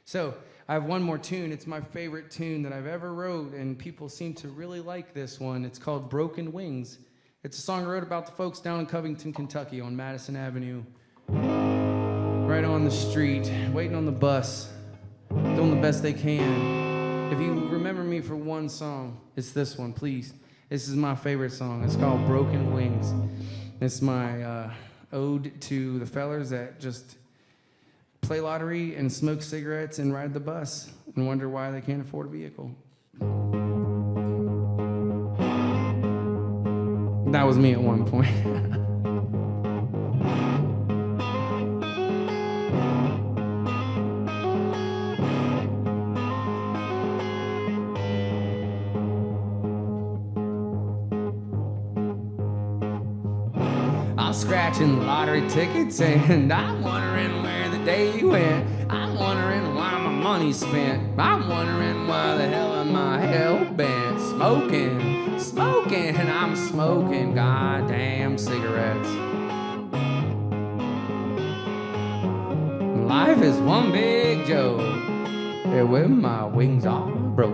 So I have one more tune. It's my favorite tune that I've ever wrote, and people seem to really like this one. It's called Broken Wings. It's a song I wrote about the folks down in Covington, Kentucky on Madison Avenue. Right on the street, waiting on the bus, doing the best they can. If you remember me for one song, it's this one, please. This is my favorite song. It's called Broken Wings. It's my ode to the fellers that just play lottery and smoke cigarettes and ride the bus and wonder why they can't afford a vehicle. That was me at one point. I'm scratching lottery tickets and I'm wondering where the day went. I'm wondering why my money's spent. I'm wondering why the hell am I hell-bent. Smoking, I'm smoking goddamn cigarettes. Life is one big joke, and when my wings are broke.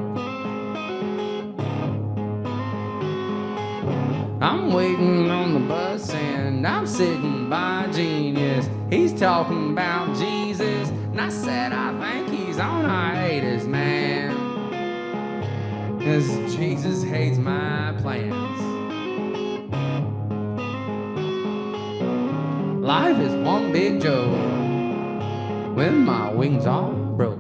I'm waiting on the bus and I'm sitting by a genius. He's talking about Jesus, and I said I think he's on hiatus, man, 'cause Jesus hates my plans. Life is one big joke when my wings are broke.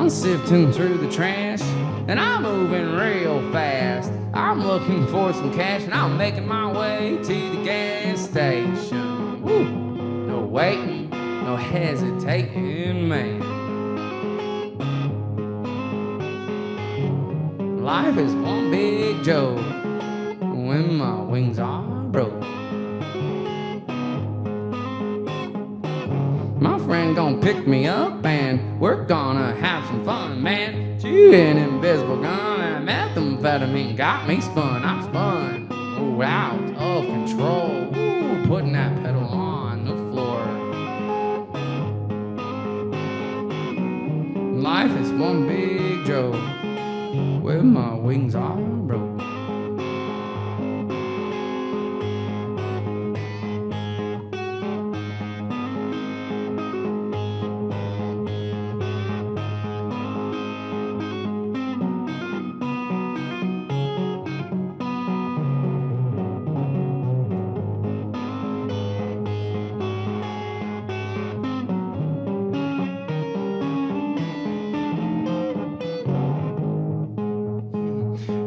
I'm sifting through the trash, and I'm moving real fast. I'm looking for some cash, and I'm making my way to the gas station. Woo! No waiting, no hesitating, man. Life is one big joke when my wings are broke. My friend gon' pick me up and we're gonna have some fun, man. Chewing invisible gun and methamphetamine got me spun. I'm spun, ooh, out of control. Ooh, putting that pedal on the floor. Life is one big joke when my wings are broke.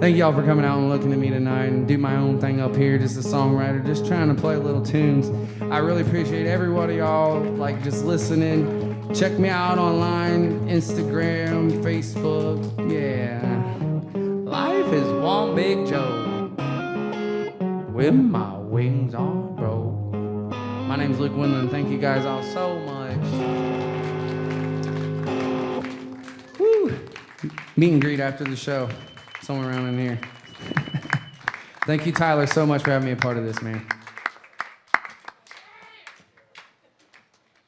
Thank y'all for coming out and looking at me tonight and do my own thing up here, just a songwriter, just trying to play little tunes. I really appreciate every one of y'all, like, just listening. Check me out online, Instagram, Facebook, yeah. Life is one big joke when my wings are broke. My name's Luke Windland. Thank you guys all so much. Woo! Meet and greet after the show. Somewhere around in here. Thank you, Tyler, so much for having me a part of this, man.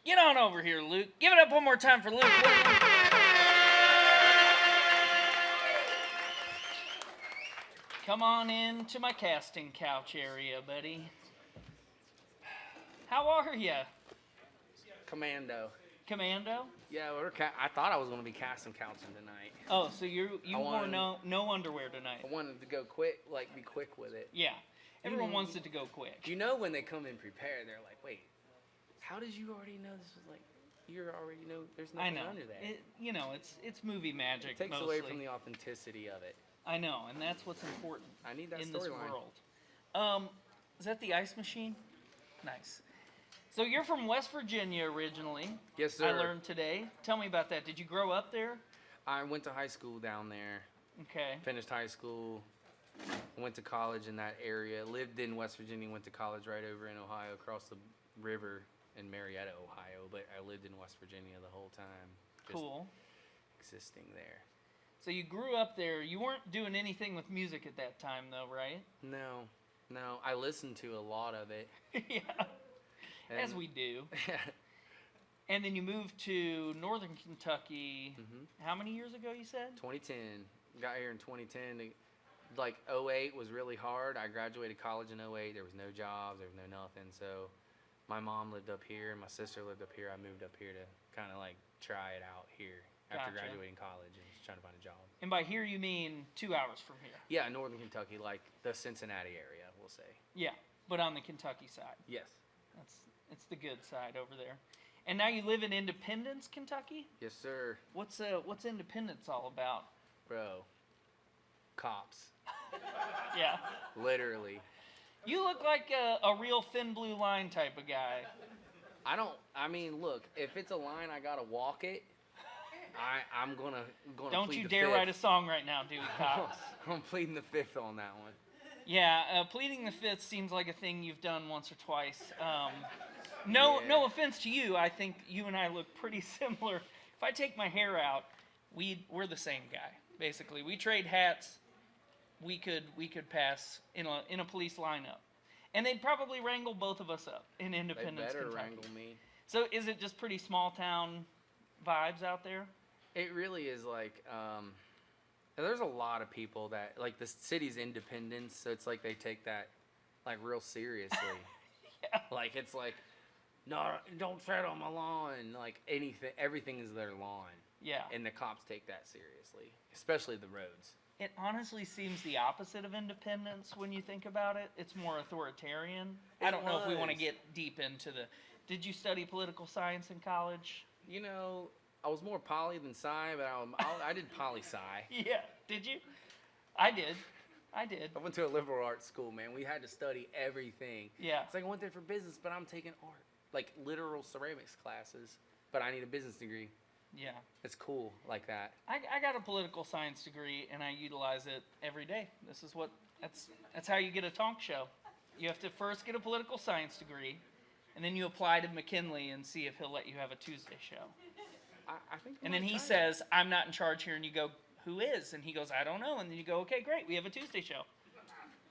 Get on over here, Luke. Give it up one more time for Luke. Come on in to my casting couch area, buddy. How are you? Commando. Commando? Yeah, I thought I was going to be casting couching tonight. Oh, so you wore no underwear tonight? I wanted to go quick, like be quick with it. Yeah. Everyone wants it to go quick. You know when they come in prepared, they're like, wait, how did you already know this was like, you already know there's nothing under that. It's movie magic. It takes mostly. away from the authenticity of it. I know, and that's what's important. I need that in this storyline. world. Is that the ice machine? Nice. So you're from West Virginia originally. Yes, sir. I learned today. Tell me about that. Did you grow up there? I went to high school down there. Okay. Finished high school. Went to college in that area. Lived in West Virginia. Went to college right over in Ohio, across the river in Marietta, Ohio. But I lived in West Virginia the whole time. Just cool. Existing there. So you grew up there. You weren't doing anything with music at that time, though, right? No. I listened to a lot of it. Yeah. As we do. And then you moved to Northern Kentucky. How many years ago, you said? 2010. Got here in 2010. Like, 08 was really hard. I graduated college in 08. There was no jobs. There was no nothing. So my mom lived up here. My sister lived up here. I moved up here to kind of, like, try it out here after graduating college and just trying to find a job. And by here, you mean 2 hours from here? Yeah, Northern Kentucky, like the Cincinnati area, we'll say. Yeah, but on the Kentucky side. Yes. It's the good side over there. And now you live in Independence, Kentucky? Yes, sir. What's Independence all about? Bro, cops. Yeah. Literally. You look like a real thin blue line type of guy. Look, if it's a line, I gotta walk it. I'm gonna Don't plead you the dare fifth. Write a song right now, dude, cops. I'm pleading the fifth on that one. Yeah, pleading the fifth seems like a thing you've done once or twice. No offense to you. I think you and I look pretty similar. If I take my hair out, we're the same guy. Basically, we trade hats. We could pass in a police lineup, and they'd probably wrangle both of us up in Independence, They better Kentucky. wrangle me. So is it just pretty small town vibes out there? It really is like. There's a lot of people that, like, the city's independence, so it's like they take that, like, real seriously. Yeah. Like, it's like, no, don't tread on my lawn. Like, everything is their lawn. Yeah. And the cops take that seriously, especially the roads. It honestly seems the opposite of independence when you think about it. It's more authoritarian. I don't know if we want to get deep into the... Did you study political science in college? You know, I was more poly than sci, but I did poli-sci. Yeah. Did you? I did. I went to a liberal arts school, man. We had to study everything. Yeah. It's like I went there for business, but I'm taking art, like literal ceramics classes, but I need a business degree. Yeah. It's cool like that. I got a political science degree, and I utilize it every day. That's how you get a talk show. You have to first get a political science degree, and then you apply to McKinley and see if he'll let you have a Tuesday show. I think. And then he says, "I'm not in charge here," and you go, "Who is?" And he goes, "I don't know." And then you go, "Okay, great, we have a Tuesday show."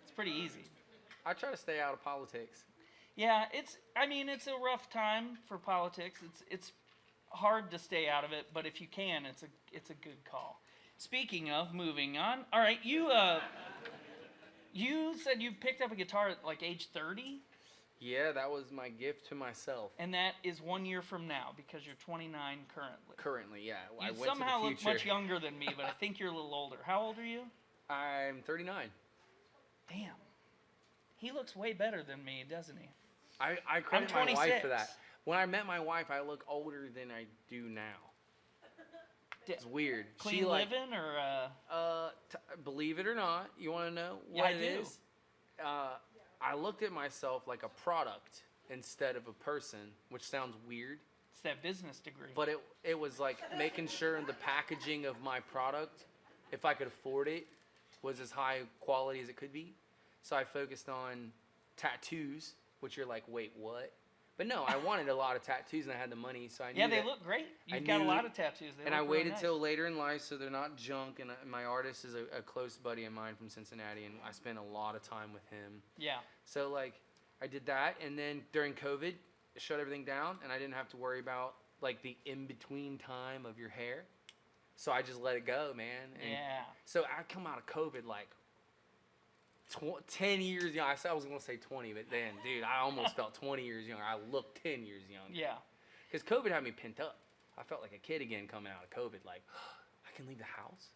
It's pretty easy. I try to stay out of politics. Yeah, it's a rough time for politics. It's hard to stay out of it, but if you can, it's a good call. Speaking of moving on, all right, you said you picked up a guitar at like age 30? Yeah, that was my gift to myself. And that is 1 year from now because you're 29 currently. Currently, yeah. I You went somehow to the look future. much younger than me, but I think you're a little older. How old are you? I'm 39. Damn. He looks way better than me, doesn't he? I credit my wife 26. for that. When I met my wife, I look older than I do now. It's weird. Clean living or? Believe it or not, you want to know what I it do. is? I looked at myself like a product instead of a person, which sounds weird. It's that business degree. But it was like making sure the packaging of my product, if I could afford it, was as high quality as it could be. So I focused on tattoos, which you're like, wait, what? But no, I wanted a lot of tattoos and I had the money, so I knew Yeah, they that- look great. I You've got a knew- lot of tattoos. They and I look real waited nice. till later in life so they're not junk. And my artist is a close buddy of mine from Cincinnati, and I spent a lot of time with him. Yeah. So, like, I did that, and then during COVID, it shut everything down, and I didn't have to worry about, like, the in-between time of your hair. So I just let it go, man. And Yeah. so I come out of COVID, like, 10 years young. I said I was going to say 20, but then, dude, I almost felt 20 years younger. I looked 10 years younger. Yeah. Because COVID had me pent up. I felt like a kid again coming out of COVID, like, I can leave the house.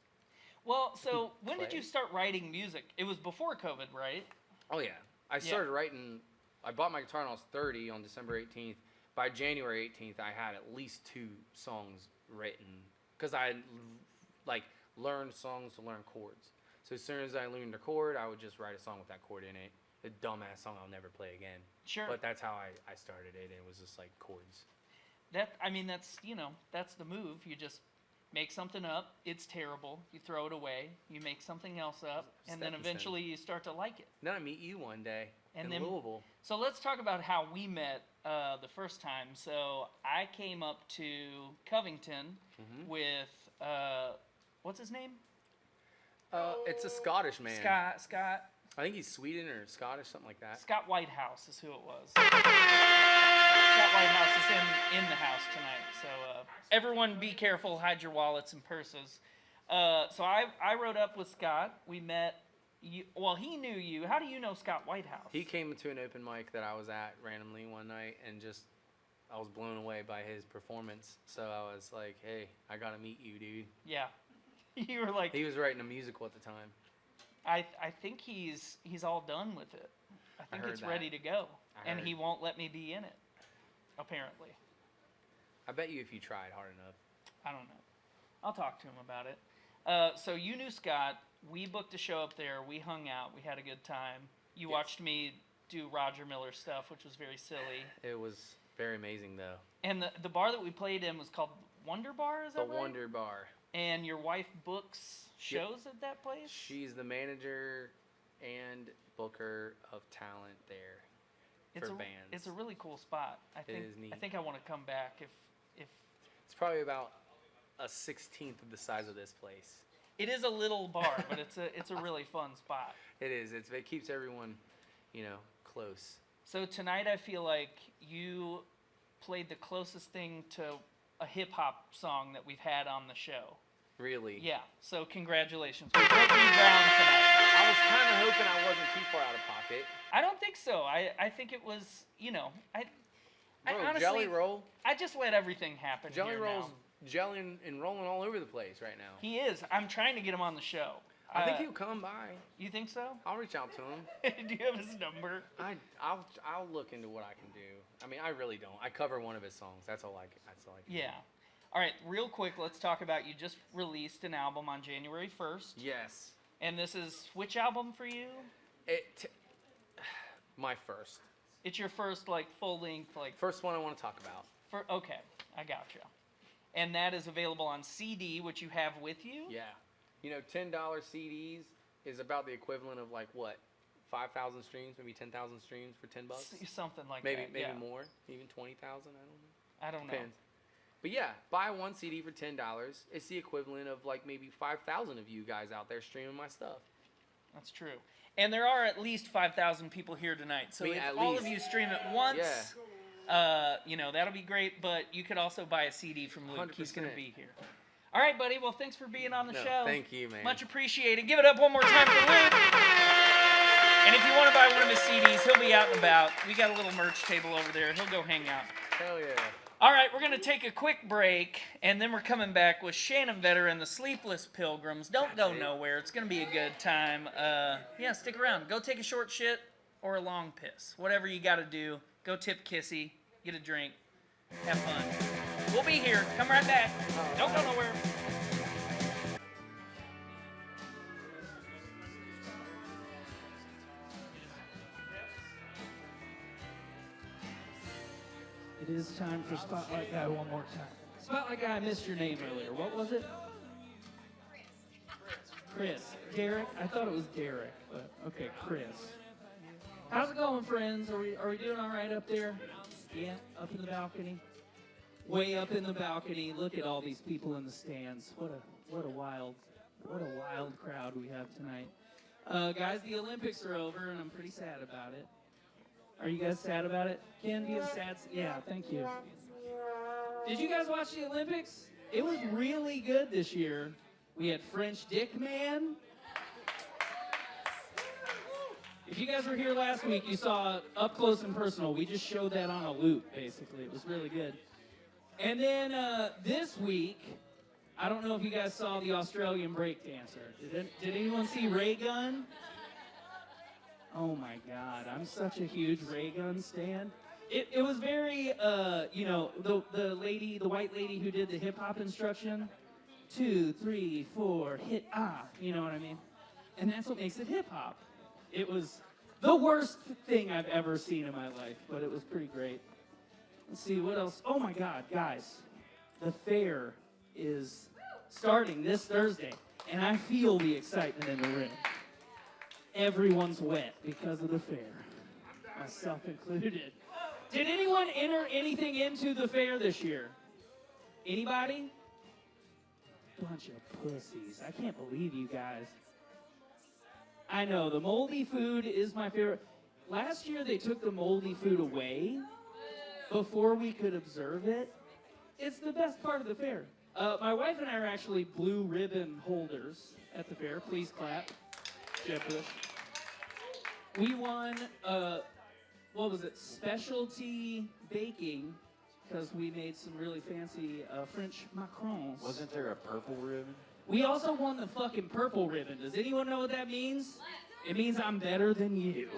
Well, so when did Play. you start writing music? It was before COVID, right? Oh, yeah. I started writing. I bought my guitar when I was 30 on December 18th. By January 18th, I had at least 2 songs written. Because I, like, learned songs to learn chords. So as soon as I learned a chord, I would just write a song with that chord in it. A dumbass song I'll never play again. Sure. But that's how I started it. It was just like chords. That's the move. You just make something up. It's terrible. You throw it away. You make something else up, and then Stepping eventually you start to like it. Then I meet you one day And in then- Louisville. So let's talk about how we met the first time. So I came up to Covington Mm-hmm. with what's his name? It's a Scottish man. Scott I think he's Sweden or Scottish, something like that. Scott Whitehouse is who it was. Scott Whitehouse is in the house tonight. So everyone be careful, hide your wallets and purses. So I rode up with Scott. We met. Well, he knew you. How do you know Scott Whitehouse? He came to an open mic that I was at randomly one night, and I was blown away by his performance. So I was like, hey, I got to meet you, dude. Yeah. You were like, He was writing a musical at the time. I think he's all done with it. I think heard it's that. ready to go. I And heard. he won't let me be in it, apparently. I bet you if you tried hard enough. I don't know. I'll talk to him about it. So you knew Scott. We booked a show up there. We hung out. We had a good time. You watched me do Roger Miller stuff, which was very silly. It was very amazing, though. And the bar that we played in was called Wonder Bar, is The that right? Wonder Bar. And your wife books shows at that place? She's the manager and booker of talent there for bands. It's a really cool spot. I think is neat. I think I want to come back if It's probably about a 16th of the size of this place. it is a little bar, but it's a really fun spot. It is. It keeps everyone, close. So tonight I feel like you played the closest thing to a hip hop song that we've had on the show. Really. Yeah. So congratulations. We broke new ground tonight. I was kind of hoping I wasn't too far out of pocket. I don't think so. I think it was, I Bro, honestly, Jelly Roll. I just let everything happen. Jelly here Roll's now. jellying and rolling all over the place right now. He is. I'm trying to get him on the show. I think he'll come by. You think so? I'll reach out to him. Do you have his number? I'll look into what I can do. I mean, I really don't. I cover one of his songs. That's all I can. Yeah. All right, real quick, let's talk about you just released an album on January 1st. Yes. And this is which album for you? My first. It's your first, like, full-length, like... First one I want to talk about. Okay, I gotcha. And that is available on CD, which you have with you? Yeah. You know, $10 CDs is about the equivalent of, like, what? 5,000 streams, maybe 10,000 streams for $10? Something like maybe, that, Maybe yeah. more, even 20,000, I don't know. Depends. But yeah, buy one CD for $10. It's the equivalent of, like, maybe 5,000 of you guys out there streaming my stuff. That's true. And there are at least 5,000 people here tonight. So if all of you stream at once, you know, that'll be great. But you could also buy a CD from Luke. 100%. He's going to be here. All right, buddy. Well, thanks for being on the show. Thank you, man. Much appreciated. Give it up one more time for Luke. And if you want to buy one of his CDs, he'll be out and about. We got a little merch table over there. He'll go hang out. Hell yeah. All right, we're going to take a quick break, and then we're coming back with Shannon Vetter and the Sleepless Pilgrams. Don't go nowhere. It's going to be a good time. Yeah, stick around. Go take a short shit or a long piss. Whatever you got to do. Go tip Kissy. Get a drink. Have fun. We'll be here. Come right back. Don't go nowhere. It is time for Spotlight Guy one more time. Spotlight Guy, I missed your name earlier. What was it? Chris. Derek? I thought it was Derek, but okay, Chris. How's it going, friends? Are we doing all right up there? Yeah, up in the balcony. Way up in the balcony. Look at all these people in the stands. What a wild crowd we have tonight. Guys, the Olympics are over, and I'm pretty sad about it. Are you guys sad about it? Ken, do you have sad? Yeah, thank you. Did you guys watch the Olympics? It was really good this year. We had French Dick Man. If you guys were here last week, you saw Up Close and Personal. We just showed that on a loop, basically. It was really good. And then this week, I don't know if you guys saw the Australian breakdancer. Did anyone see Ray Gun? Oh my God, I'm such a huge Ray Gun stan. It was very, you know, the white lady who did the hip hop instruction. 2, 3, 4, hit you know what I mean? And that's what makes it hip hop. It was the worst thing I've ever seen in my life, but it was pretty great. Let's see, what else? Oh my God, guys, the fair is starting this Thursday, and I feel the excitement in the room. Everyone's wet because of the fair, myself included. Did anyone enter anything into the fair this year? Anybody? Bunch of pussies. I can't believe you guys. I know, the moldy food is my favorite. Last year they took the moldy food away before we could observe it. It's the best part of the fair. My wife and I are actually blue ribbon holders at the fair. Please clap. Jeff Bush. We won, what was it, specialty baking, because we made some really fancy French macarons. Wasn't there a purple ribbon? We also won the fucking purple ribbon. Does anyone know what that means? It means I'm better than you.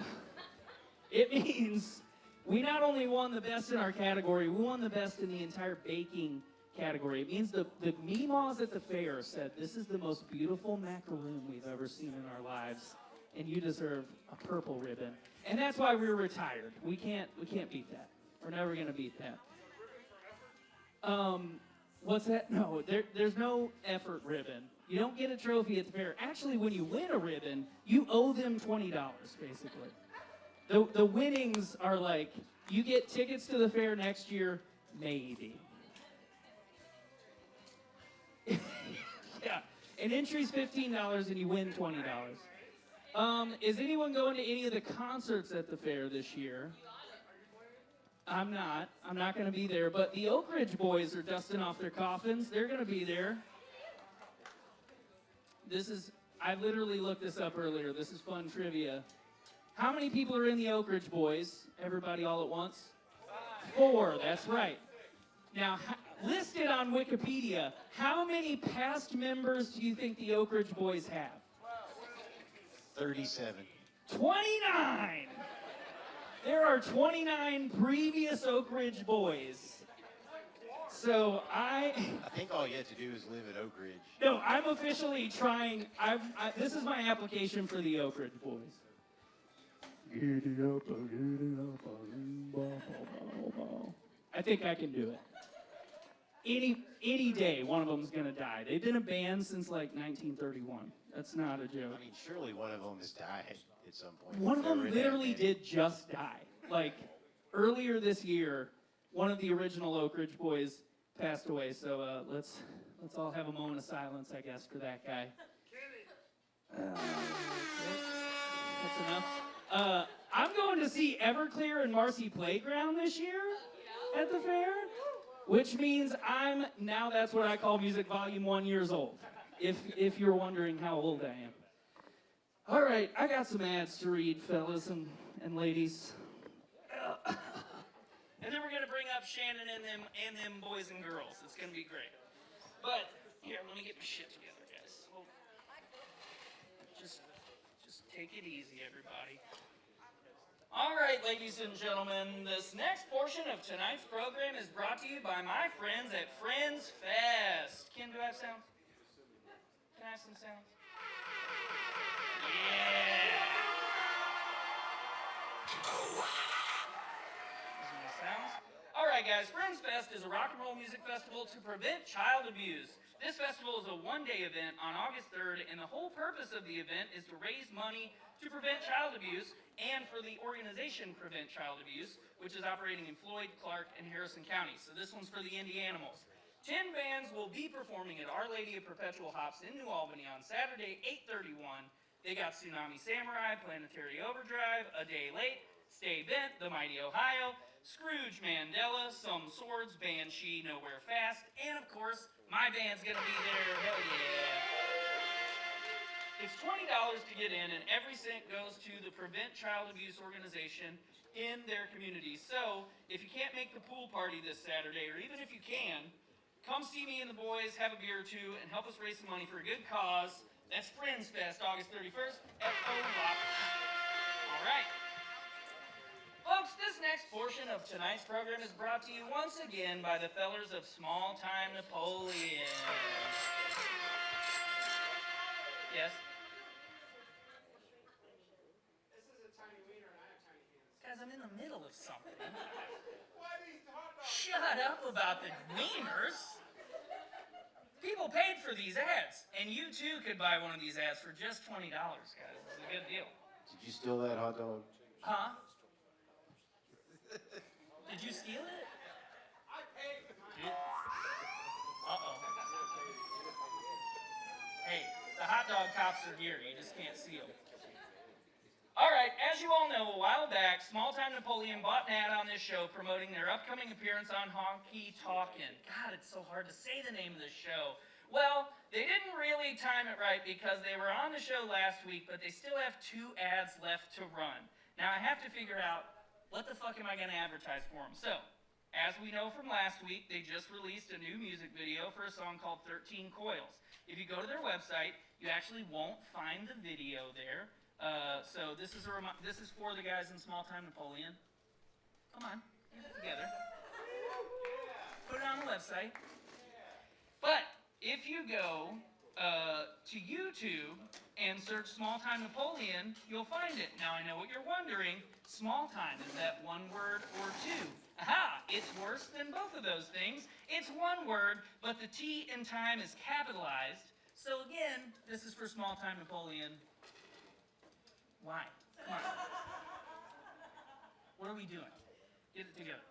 It means we not only won the best in our category, we won the best in the entire baking category. It means the Meemaws at the fair said, this is the most beautiful macaroon we've ever seen in our lives, and you deserve a purple ribbon. And that's why we're retired. We can't beat that. We're never gonna beat that. What's that? No, there's no effort ribbon. You don't get a trophy at the fair. Actually, when you win a ribbon, you owe them $20, basically. The winnings are like, you get tickets to the fair next year, maybe. Yeah, an entry's $15 and you win $20. Is anyone going to any of the concerts at the fair this year? I'm not. I'm not going to be there. But the Oak Ridge Boys are dusting off their coffins. They're going to be there. I literally looked this up earlier. This is fun trivia. How many people are in the Oak Ridge Boys? Everybody all at once? 4, that's right. Now, listed on Wikipedia, how many past members do you think the Oak Ridge Boys have? 37. 29! There are 29 previous Oak Ridge Boys So I think all you have to do is live at Oak Ridge. No, I'm officially trying. This is my application for the Oak Ridge Boys. Giddy up, I think I can do it. Any day, one of them's gonna die. They've been a band since like 1931. That's not a joke. I mean, surely one of them has died at some point. One of They were them in that literally band. did just die. Like earlier this year, one of the original Oak Ridge Boys passed away. So let's all have a moment of silence, I guess, for that guy. That's enough. I'm going to see Everclear and Marcy Playground this year at the fair, which means that's what I call Music Volume 1 years old, if you're wondering how old I am. All right, I got some ads to read, fellas and ladies. And then we're going to bring up Shannon and them boys and girls. It's going to be great. But, here, let me get my shit together, guys. Hold on. Just take it easy, everybody. All right, ladies and gentlemen, this next portion of tonight's program is brought to you by my friends at Friends Fest. Kim, do I have sounds? Can I have some sounds? Yeah. Those are my sounds. All right, guys, Friends Fest is a rock and roll music festival to prevent child abuse. This festival is a one-day event on August 3rd, and the whole purpose of the event is to raise money to prevent child abuse and for the organization Prevent Child Abuse, which is operating in Floyd, Clark, and Harrison counties. So this one's for the indie animals. 10 bands will be performing at Our Lady of Perpetual Hops in New Albany on Saturday, 8/31. They got Tsunami Samurai, Planetary Overdrive, A Day Late, Stay Bent, The Mighty Ohio, Scrooge Mandela, Some Swords, Banshee, Nowhere Fast, and of course, my band's gonna be there. Hell yeah. It's $20 to get in, and every cent goes to the Prevent Child Abuse organization in their community. So, if you can't make the pool party this Saturday, or even if you can, come see me and the boys, have a beer or two, and help us raise some money for a good cause. That's Friends Fest, August 31st at O-Rock. All right. Folks, this next portion of tonight's program is brought to you once again by the fellers of Small Time Napoleon. Yes? Guys, I'm in the middle of something. Shut up about the wieners. People paid for these ads, and you too could buy one of these ads for just $20, guys. This is a good deal. Did you steal that hot dog? Huh? Did you steal it? I paid for mine. Uh-oh. Hey, the hot dog cops are here. You just can't see them. All right, as you all know, a while back, Small Time Napoleon bought an ad on this show promoting their upcoming appearance on Honky Talkin. God, it's so hard to say the name of this show. Well, they didn't really time it right because they were on the show last week, but they still have 2 ads left to run. Now, I have to figure out, what the fuck am I going to advertise for them? So, as we know from last week, they just released a new music video for a song called 13 Coils. If you go to their website, you actually won't find the video there. So this is for the guys in Small Time Napoleon. Come on, get it together. Put it on the website. But if you go to YouTube and search Small Time Napoleon, you'll find it. Now I know what you're wondering. Small time, is that one word or 2? Aha! It's worse than both of those things. It's one word, but the T in time is capitalized. So again, this is for Small Time Napoleon. Why? Come on. What are we doing? Get it together.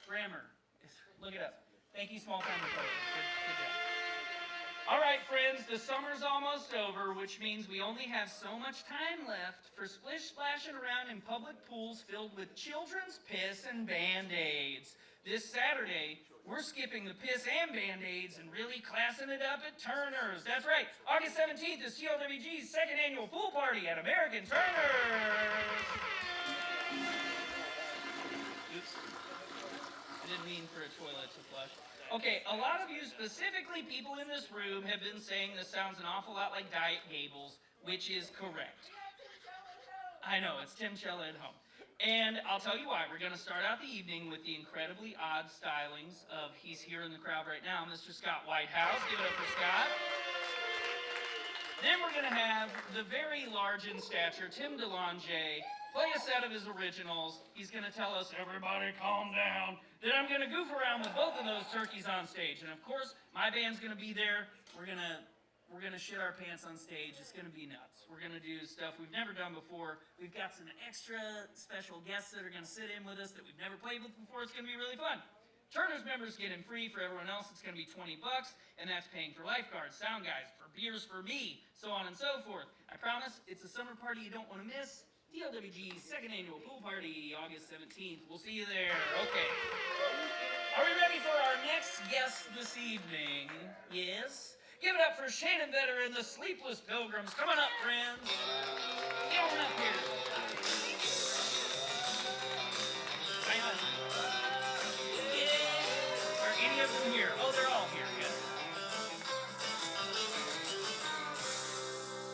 Grammar. Look it up. Thank you, Small Time Napoleon. Good job. All right, friends, the summer's almost over, which means we only have so much time left for splish-splashing around in public pools filled with children's piss and Band-Aids. This Saturday, we're skipping the piss and Band-Aids and really classing it up at Turner's. That's right, August 17th is TLWG's 2nd annual pool party at American Turner's. Oops. I didn't mean for a toilet to flush. Okay, a lot of you, specifically people in this room, have been saying this sounds an awful lot like Diet Gables, which is correct. I know, it's Tim Chella at home. And I'll tell you why. We're going to start out the evening with the incredibly odd stylings of, he's here in the crowd right now, Mr. Scott Whitehouse. Give it up for Scott. Then we're going to have the very large in stature, Tim DeLonge, play a set of his originals. He's going to tell us, everybody calm down. Then I'm going to goof around with both of those turkeys on stage. And of course, my band's going to be there. We're going to shit our pants on stage. It's going to be nuts. We're going to do stuff we've never done before. We've got some extra special guests that are going to sit in with us that we've never played with before. It's going to be really fun. Turner's members get in free. For everyone else, it's going to be $20, and that's paying for lifeguards, sound guys, for beers for me, so on and so forth. I promise it's a summer party you don't want to miss. DLWG's second annual pool party, August 17th. We'll see you there. Okay. Are we ready for our next guest this evening? Yes? Give it up for Shannon Vetter and the Sleepless Pilgrams. Come on up, friends. Get on up here. Hang on. Yeah. Are any of them here? Oh, they're all here. Good.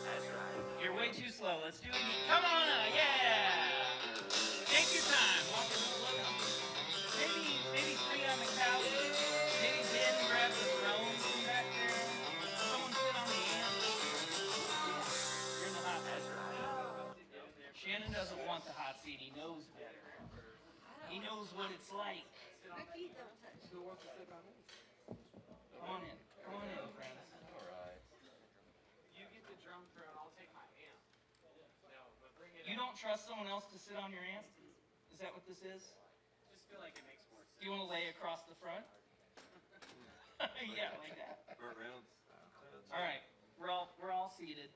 That's right. You're way too slow. Let's do it again. Come on up. Yeah. Take your time. Walk in the look. Maybe three on the couch. Maybe Ben grab the throne from back there. Someone sit on the end. You're in the hot seat. Shannon doesn't want the hot seat. He knows better. He knows what it's like. My feet don't touch. Come on in. Come on in, friends. You get the drum throne, I'll take my amp. No, but bring it You don't trust someone else to sit on your amp? Is that what this is? Just feel like it makes more sense. Do you want to lay across the front? Yeah, like that. All right, we're all seated.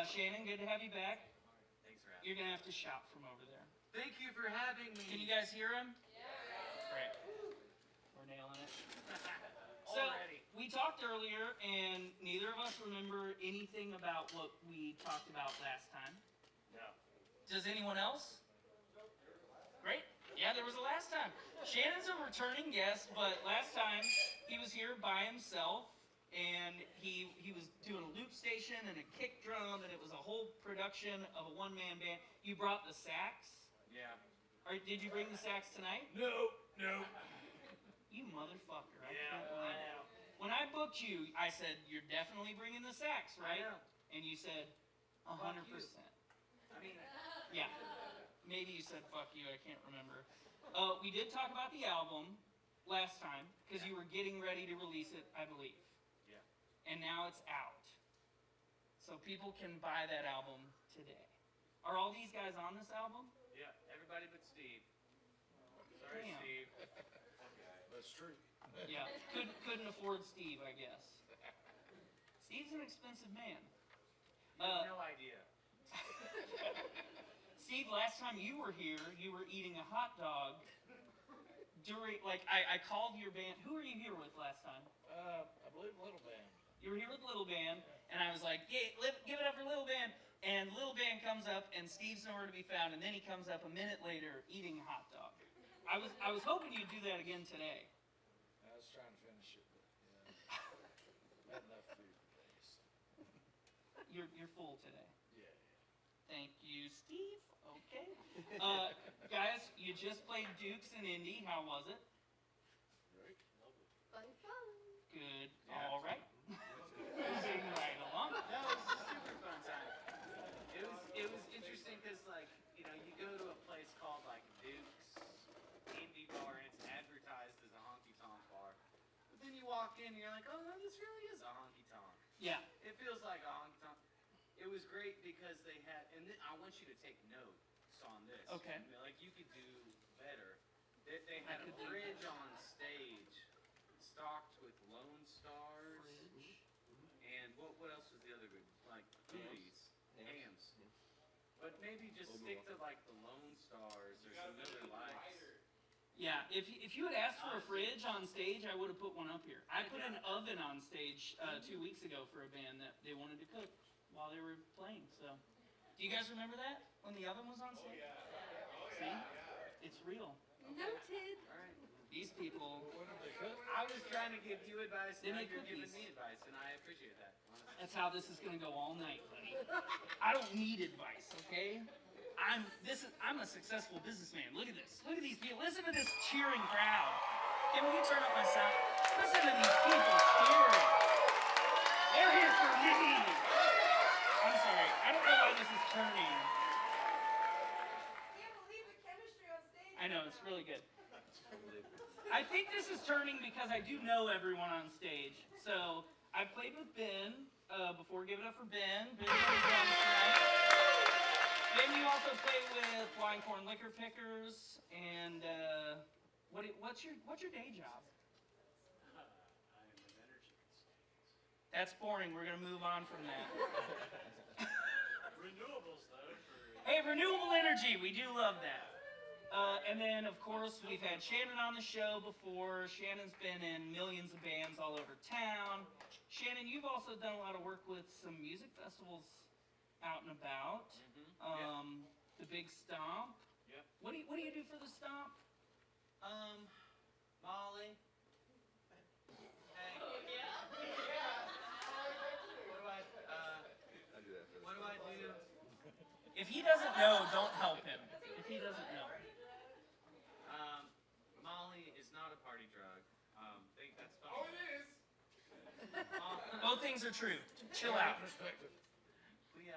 Shannon, good to have you back. Thanks for having You're gonna have to shout from over there. me. Thank you for having me. Can you guys hear him? Yeah. Great. We're nailing it. So Already. we talked earlier, and neither of us remember anything about what we talked about last time. No. Does anyone else? Great. Yeah, there was a last time. Shannon's a returning guest, but last time he was here by himself, and he was doing a loop station and a kick drum, and it was a whole production of a one-man band. You brought the sax? Yeah. Or did you bring the sax tonight? No. You motherfucker. I Yeah, can't believe I it. know. When I booked you, I said, you're definitely bringing the sax, right? know. And you said, 100%. I mean, Yeah. Maybe you said fuck you, I can't remember. We did talk about the album last time, because you were getting ready to release it, I believe. yeah. And now it's out. So people can buy that album today. Are all these guys on this album? Yeah, everybody but Steve. Sorry, Damn. Steve. That's true. Yeah, couldn't afford Steve, I guess. Steve's an expensive man. You have no idea. Steve, last time you were here, you were eating a hot dog during, I called your band. Who were you here with last time? I believe Little Band. You were here with Little Band, and I was like, yeah, give it up for Little Band. And Little Band comes up, and Steve's nowhere to be found, and then he comes up a minute later eating a hot dog. I was hoping you'd do that again today. I was trying to finish it, but yeah. Not enough food. You're full today. Yeah. Thank you, Steve. Okay. Guys, you just played Dukes in Indy. How was it? Fun, fun. Good. All right. Moving right along. No, it was a super fun time. It was interesting because, you go to a place called, Duke's Indie Bar, and it's advertised as a honky tonk bar. But then you walk in, and you're like, oh, no, this really is a honky tonk. Yeah. It feels like a honky tonk. It was great because they had, and I want you to take notes on this. Okay. You could do better. They had a fridge on stage stocked with Lone Stars. And what else was the other good? Cookies. Hams. But maybe just stick to the Lone Stars or some Miller Lights. Yeah, if you had asked for a fridge on stage, I would have put one up here. I put an oven on stage 2 weeks ago for a band that they wanted to cook while they were playing. So, do you guys remember that when the oven was on stage? See, it's real. Noted. All right. These people. I was trying to give you advice, They and now make you're giving cookies. me advice, and I appreciate that. Honestly. That's how this is gonna go all night, buddy. I don't need advice, okay? I'm a successful businessman. Look at this. Look at these people. Listen to this cheering crowd. Can we turn up my sound? Listen to these people cheering. They're here for me. I'm sorry. I don't know why this is turning. Can't believe the chemistry on stage. I know, it's really good. I think this is turning because I do know everyone on stage. So I played with Ben before. Give it up for Ben. Ben on the drums tonight. Ben, you also play with Blind Corn Liquor Pickers. And what's your day job? I am an energy consultant. That's boring. We're gonna move on from that. Renewables, though. Hey, renewable energy. We do love that. And then, of course, we've had Shannon on the show before. Shannon's been in millions of bands all over town. Shannon, you've also done a lot of work with some music festivals out and about. The Big Stomp. Yep. What do you do for the Stomp? Molly. Hey. What do I do? If he doesn't know, don't help him. If he doesn't know. Molly is not a party drug. Think that's fine. Oh, it is. Both things are true. Chill out. We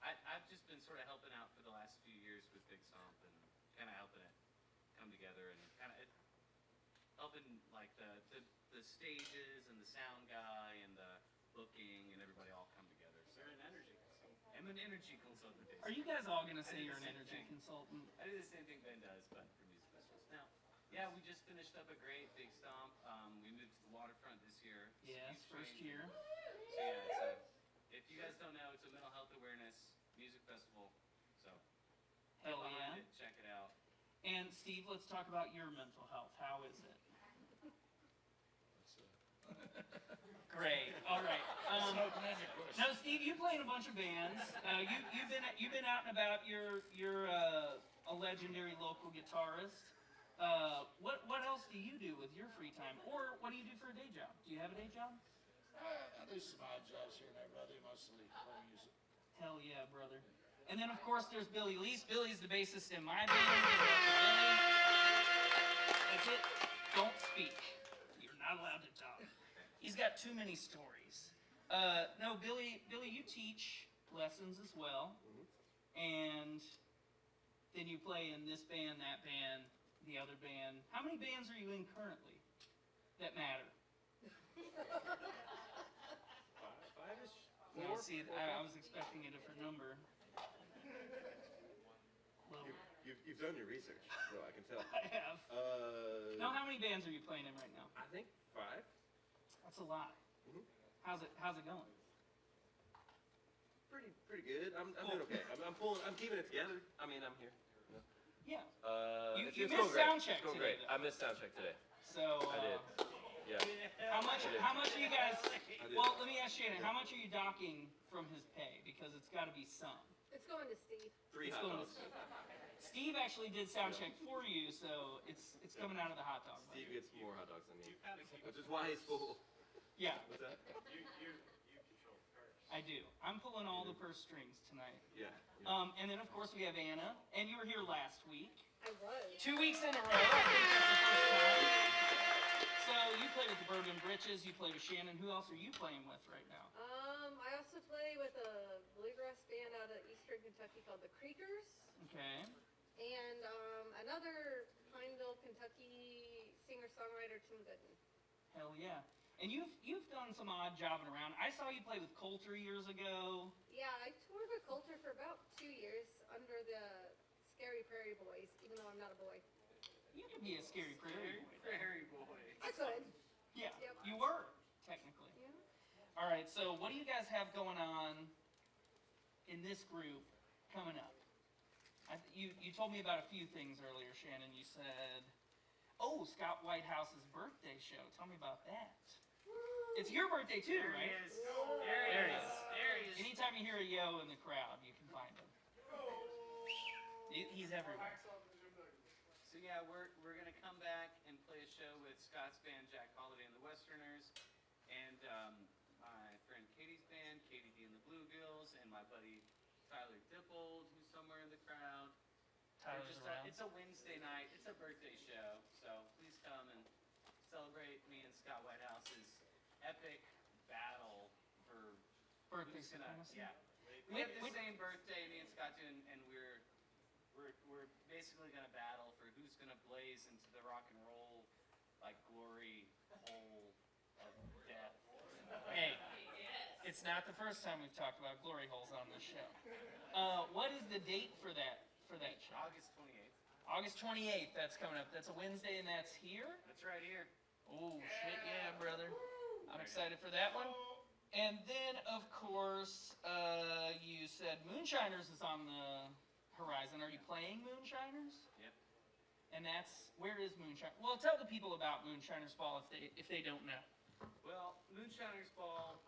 I've just been sort of helping out for the last few years with Big Stomp and kind of helping it come together and kind of helping like the stages and the sound guy and the booking and everybody all come together. So you're an energy consultant. I'm an energy consultant. Basically. Are you guys all gonna say you're an energy consultant? I do the same thing Ben does, but for music festivals. Now, yeah, we just finished up a great Big Stomp. We moved to the waterfront this year. It's a Yes, huge first change. year. So yeah, if you guys don't know, it's a mental health awareness music festival. So Hell get behind yeah. it, check it out. And Steve, let's talk about your mental health. How is it? Great. All right. No, Steve, you play in a bunch of bands. You've been out and about. You're a legendary local guitarist. What else do you do with your free time, or what do you do for a day job? Do you have a day job? I do some odd jobs here and there, but I do mostly play music. Hell yeah, brother. And then of course there's Billy Lease. Billy's the bassist in my band. Give it up for Billy. That's it. Don't speak. You're not allowed to talk. He's got too many stories. No, Billy, you teach lessons as well. And then you play in this band, that band, the other band. How many bands are you in currently that matter? Five-ish? No, see, I was expecting a different number. Well, You've done your research, no, I can tell. I have. Now, how many bands are you playing in right now? I think 5. That's a lot. How's it going? Pretty good. I'm doing okay. I'm keeping it together. I mean, I'm here. Yeah. You It's missed going great. sound check It's going today, great. though. I missed sound check today. So, I did. Yeah. how much are you guys, did. well, let me ask Shannon, how much are you docking from his pay? Because it's gotta be some. It's going to Steve. 3 It's hot going to dogs. Steve actually did sound check for you, so it's coming out of the hot dog Steve budget. gets more hot dogs than me, which is why he's full. Yeah, What's that? You control the purse. I do. I'm pulling all the purse strings tonight. Yeah. And then of course we have Anna, and you were here last week. I was. 2 weeks in a row, I think that's the first time. So you play with the Bourbon Britches, you play with Shannon. Who else are you playing with right now? I also play with a bluegrass band out of Eastern Kentucky called the Creekers. Okay. And another Pineville, Kentucky singer-songwriter, Tim Gooden. Hell yeah. And you've done some odd jobbing around. I saw you play with Coulter years ago. Yeah, I toured with Coulter for about 2 years under the Scary Prairie Boys, even though I'm not a boy. You could be a Scary Prairie boy. Prairie boy. I could. Yeah, Yep. you were, technically. Yeah. All right, so what do you guys have going on in this group coming up? You told me about a few things earlier, Shannon. You said, oh, Scott Whitehouse's birthday show. Tell me about that. It's your birthday too, There right? he is. There he is. There he is. Anytime you hear a yo in the crowd, you can find him. He's everywhere. So yeah, we're gonna come back and play a show with Scott's band, Jack Holiday and the Westerners, and my friend Katie's band, Katie D and the Bluegills, and my buddy Tyler Dippold, who's somewhere in crowd. Tyler's around. It's a Wednesday night. It's a birthday show, so please come and celebrate me and Scott Whitehouse's epic battle for Birthday who's gonna. supremacy? Yeah, we have the same birthday, me and Scott do, and we're basically gonna battle for who's gonna blaze into the rock and roll like glory hole of death. Hey, it's not the first time we've talked about glory holes on this show. What is the date for that show? August 28th. August 28th, that's coming up. That's a Wednesday, and that's here? That's right here. Oh, shit, yeah, brother. I'm excited for that one. And then, of course, you said Moonshiners is on the horizon. Are you playing Moonshiners? Yep. And where is Moonshine? Well, tell the people about Moonshiners Ball if they don't know. Well, Moonshiners Ball,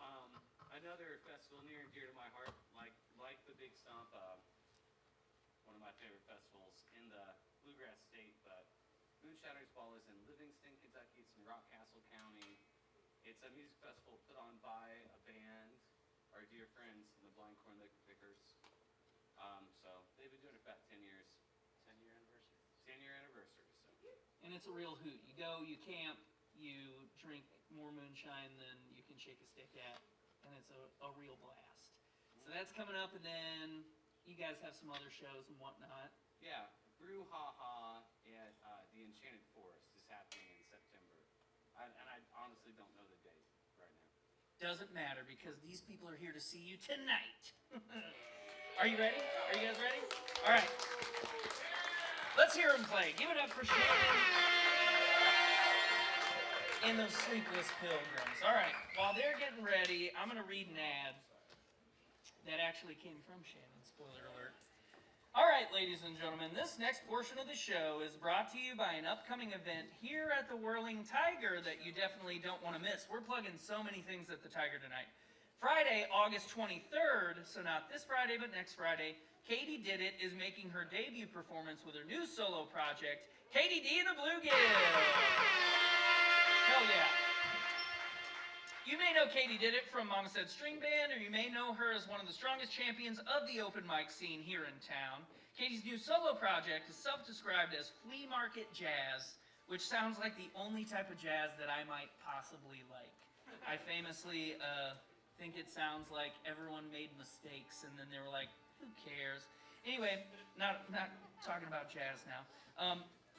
another festival near and dear to my heart, like the Big Stomp, one of my favorite festivals in the Bluegrass State, but Moonshiners Ball is in Livingston, Kentucky. It's in Rockcastle County. It's a music festival put on by a band, our dear friends in the Blind Corn Liquor Pickers. So they've been doing it for about 10 years. 10-year anniversary. 10-year anniversary. So. And it's a real hoot. You go, you camp, you drink more moonshine than you can shake a stick at, and it's a real blast. So that's coming up, and then you guys have some other shows and whatnot. Yeah, Brouhaha at the Enchanted Forest is happening in September. And I honestly don't know the date right now. Doesn't matter because these people are here to see you tonight. Are you ready? Are you guys ready? All right. Let's hear them play. Give it up for Shannon and those Sleepless Pilgrams. All right. While they're getting ready, I'm going to read an ad that actually came from Shannon. Spoiler alert. All right, ladies and gentlemen, this next portion of the show is brought to you by an upcoming event here at the Whirling Tiger that you definitely don't want to miss. We're plugging so many things at the Tiger tonight. Friday, August 23rd, so not this Friday, but next Friday, Katie Did It is making her debut performance with her new solo project, Katie D and the Bluegill. Hell yeah. You may know Katie Did It from Mama Said String Band, or you may know her as one of the strongest champions of the open mic scene here in town. Katie's new solo project is self-described as flea market jazz, which sounds like the only type of jazz that I might possibly like. I famously think it sounds like everyone made mistakes, and then they were like, who cares? Anyway, not talking about jazz now.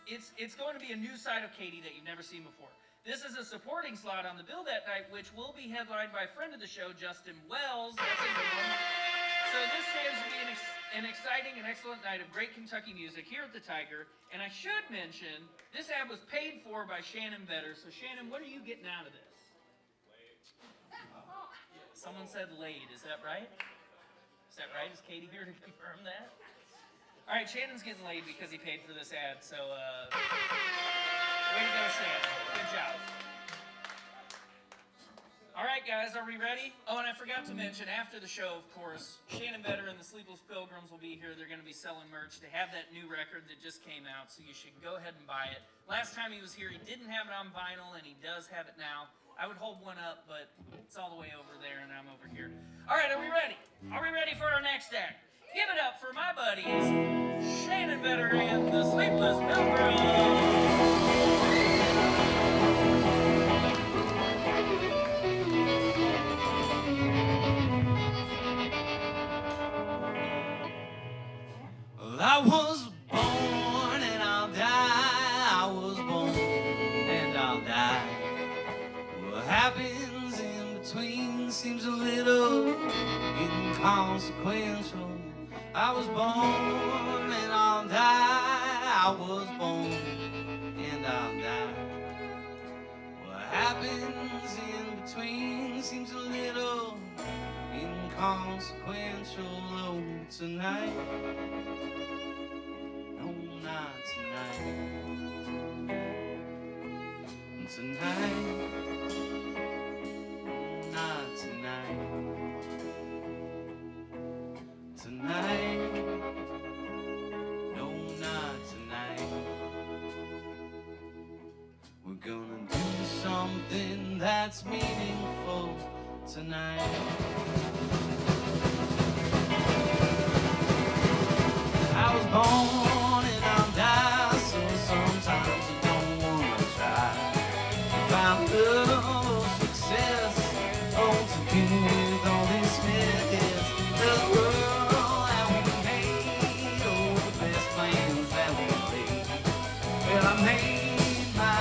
It's going to be a new side of Katie that you've never seen before. This is a supporting slot on the bill that night, which will be headlined by a friend of the show, Justin Wells. That's a good one. So this stands to be an exciting and excellent night of great Kentucky music here at the Tiger. And I should mention, this ad was paid for by Shannon Vetter. So Shannon, what are you getting out of this? Someone said laid. Is that right? Is that right? Is Katie here to confirm that? All right, Shannon's getting laid because he paid for this ad. So way to go, Shannon. Good job. All right, guys, are we ready? Oh, and I forgot to mention, after the show, of course, Shannon Vetter and the Sleepless Pilgrams will be here. They're going to be selling merch. They have that new record that just came out, so you should go ahead and buy it. Last time he was here, he didn't have it on vinyl, and he does have it now. I would hold one up, but it's all the way over there, and I'm over here. All right, are we ready? Are we ready for our next act? Give it up for my buddies, Shannon Vetter and the Sleepless Pilgrams. I was born and I'll die. I was born and I'll die. What happens in between seems a little inconsequential. I was born and I'll die. I was born and I'll die. What happens in between seems a little inconsequential. Oh, tonight. Not tonight. Tonight. Not tonight. Tonight. No, not tonight. We're gonna do something that's meaningful tonight. I was born and I'll die, so sometimes I don't wanna try to find love or success. Oh, to do with all this mess, the world that we made, oh, the best plans that we made. Well, I made my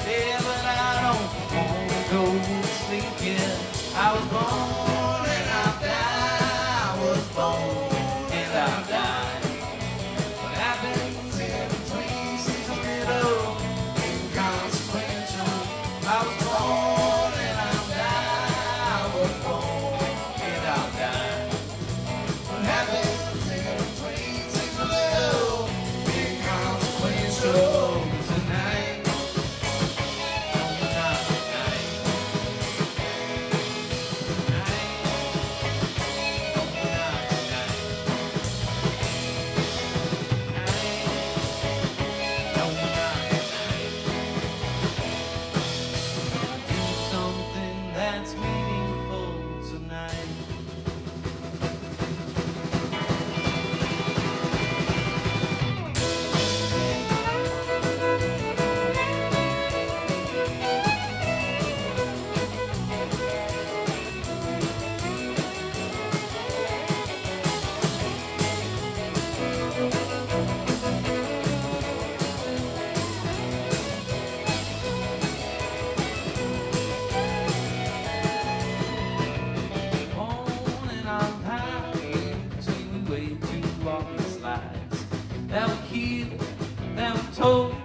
bed, but I don't wanna go to sleep yet. I was born and I'll die. I was born and I'll die. What happens in between seems a little inconsequential. I was born and I'll die. I was born and I'll die. What happens in between seems a little inconsequential. Tonight, no, not tonight. Something that's meaningful tonight. And I'm hiding between way too long slides that were healed, that were told,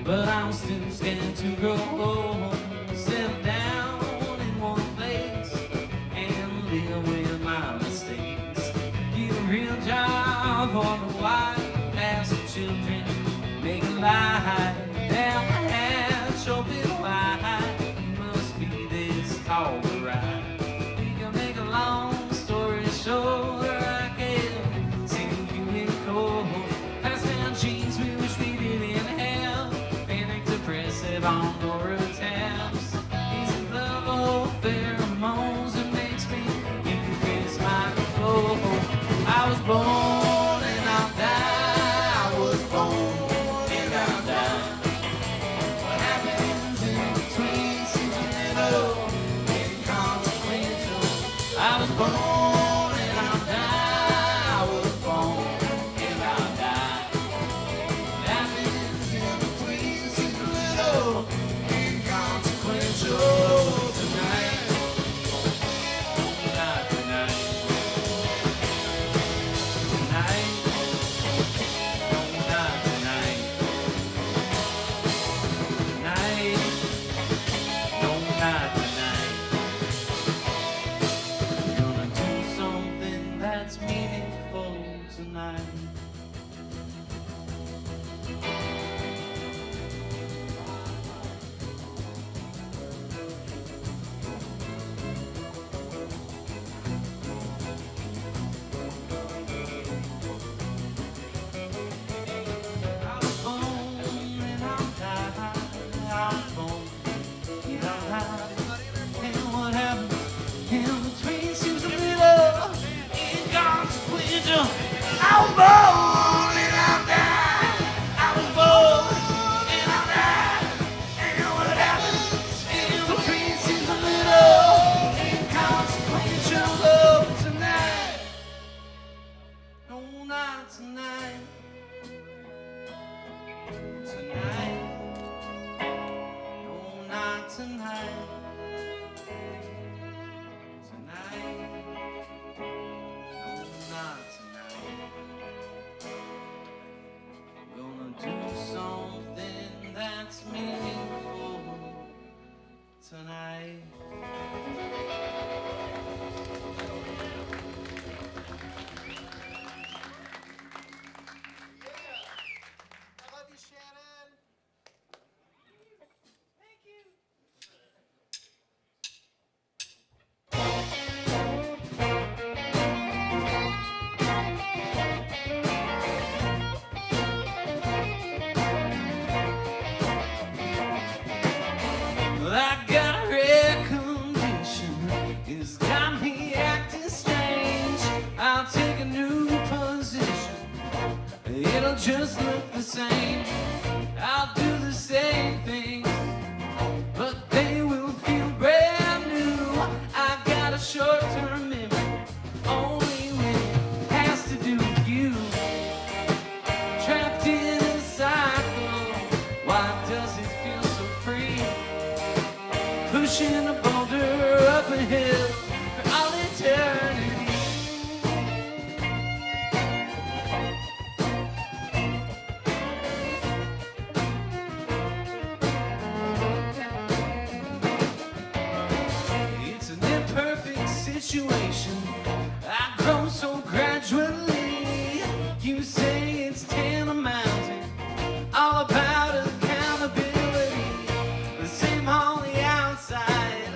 but I'm still scared to go home. Settle down in one place and live with my mistakes. Get a real job on the wife, have some children, make a life down the hatch, show bit wide. Must be this tall ride. We can make a long story short. I can see you in cold. Pass down jeans we wish we didn't have. Panic depressive on Loretaps. Easy love, oh, pheromones. It makes me increase my flow. I was born and I'll die. I was born and I'll die. What happens in between seems a little inconsequential. I was born and I'll die. I was born and I'll die. What happens in between seems a little inconsequential. Tonight, not tonight. Tonight, not tonight. Tonight, no, not tonight. Gonna do something that's meaningful tonight. I was born and I'll die. I was born and I'll die. And what happens in between seems a little inconsequential. I was born and I'll die. I was born and I'll die. And what happens in between seems a little inconsequential. Oh, tonight, no, not tonight. Tonight, no, not tonight. Tonight, no, not tonight. Gonna do something that's meaningful tonight. I love you, Shannon. Thank you. just look the same. I'll do the same things, but they will feel brand new. I got a short-term memory, only when it has to do with you. Trapped in a cycle, why does it feel so free? Pushing a boulder up a hill for all eternity. It's an imperfect situation. I grow so gradually. You say it's tantamount, all about accountability. The same on the outside,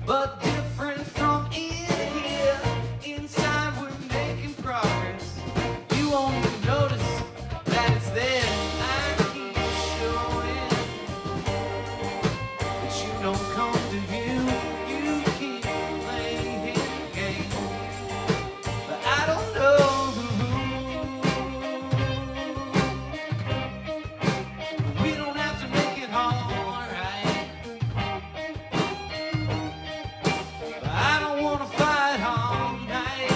but different from in here. Inside we're making progress. You won't even notice that it's there. I keep showing, but you don't come to view. You keep playing games, but I don't know the rules. We don't have to make it all right, but I don't want to fight all night.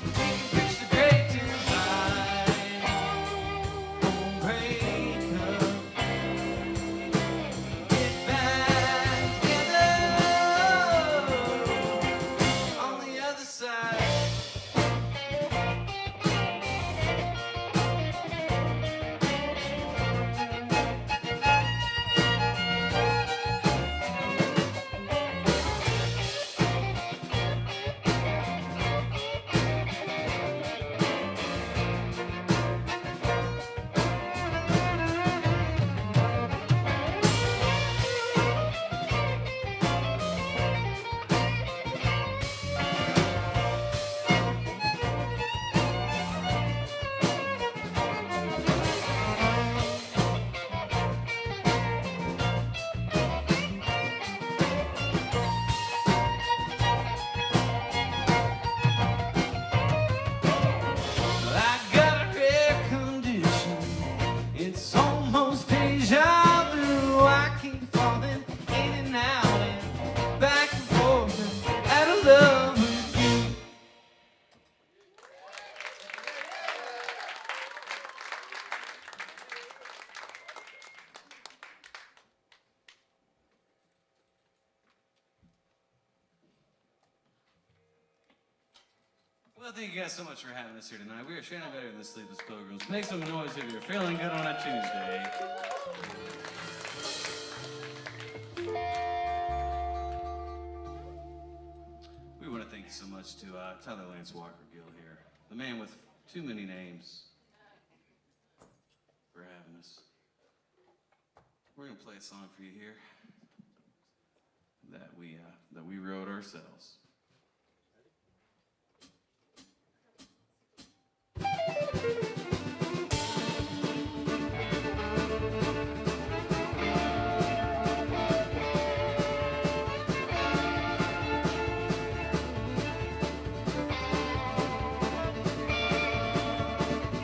We can reach the great divide, don't break up, get back together on the other side. I got a rare condition. It's almost deja vu. I keep falling in and out and back and forth and out of love with you. Well, thank you guys so much for having us here tonight. We are Shannon better than the Sleepless Pilgrams. Make some noise if you're feeling good on a Tuesday. We want to thank you so much to Tyler Lance Walker Gill here, the man with too many names, for having us. We're gonna play a song for you here that we wrote ourselves.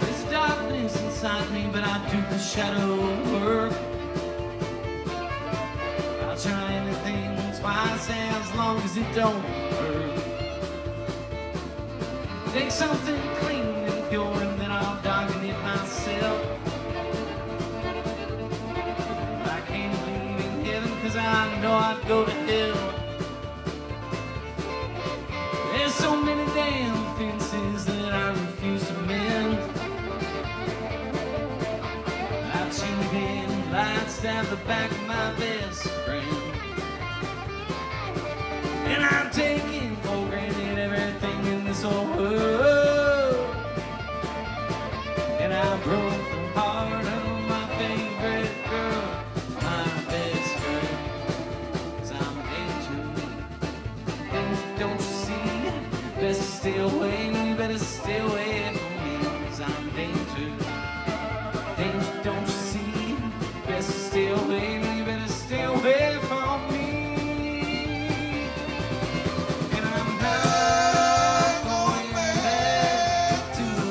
There's darkness inside me, but I do the shadow work. I'll try anything twice as long as it don't hurt. Take something clean and pure and then I'll darken it myself. I can't believe in heaven cause I know I'd go to hell. There's so many damn fences that I refuse to mend. I've tuned in lights down the back of my best friend, and I'm taking for granted everything in this whole world. And I broke the heart of my favorite girl, my best friend. 'Cause I'm dangerous, don't you see? Best to stay away, you better stay away from me. 'Cause I'm dangerous, don't you see? Best to stay away, you better stay away from me. And I'm not going back to the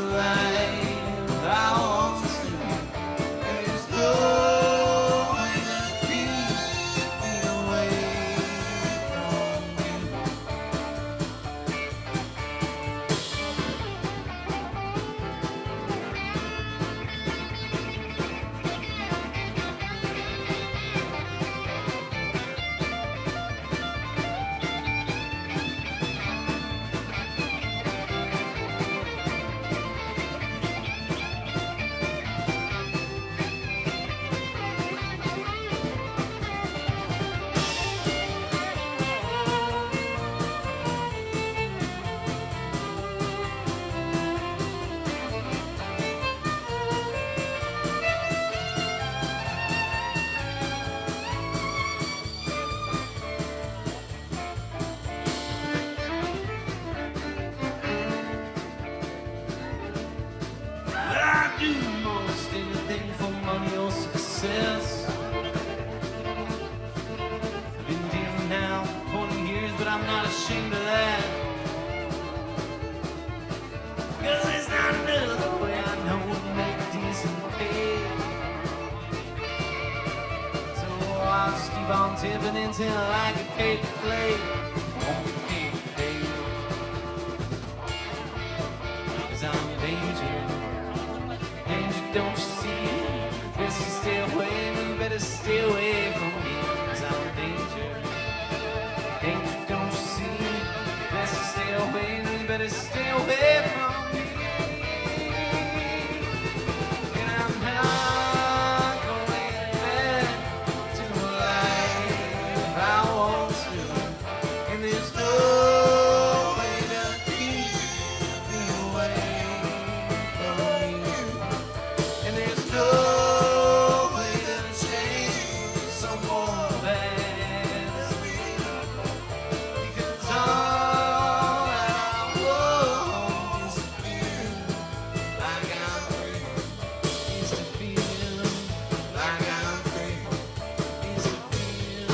tipping until I get paid to play. Won't get paid today. 'Cause I'm in danger. Danger, don't you see? Best to stay away, you better stay away from me. 'Cause I'm in danger. Danger, don't you see? Best to stay away, you better stay away from me. And I'm not going back to life I once knew. And there's no way to keep me away from you. And there's no way to change someone that's me. Because all I want is to feel like I'm free. Is to feel like I'm free. Is to feel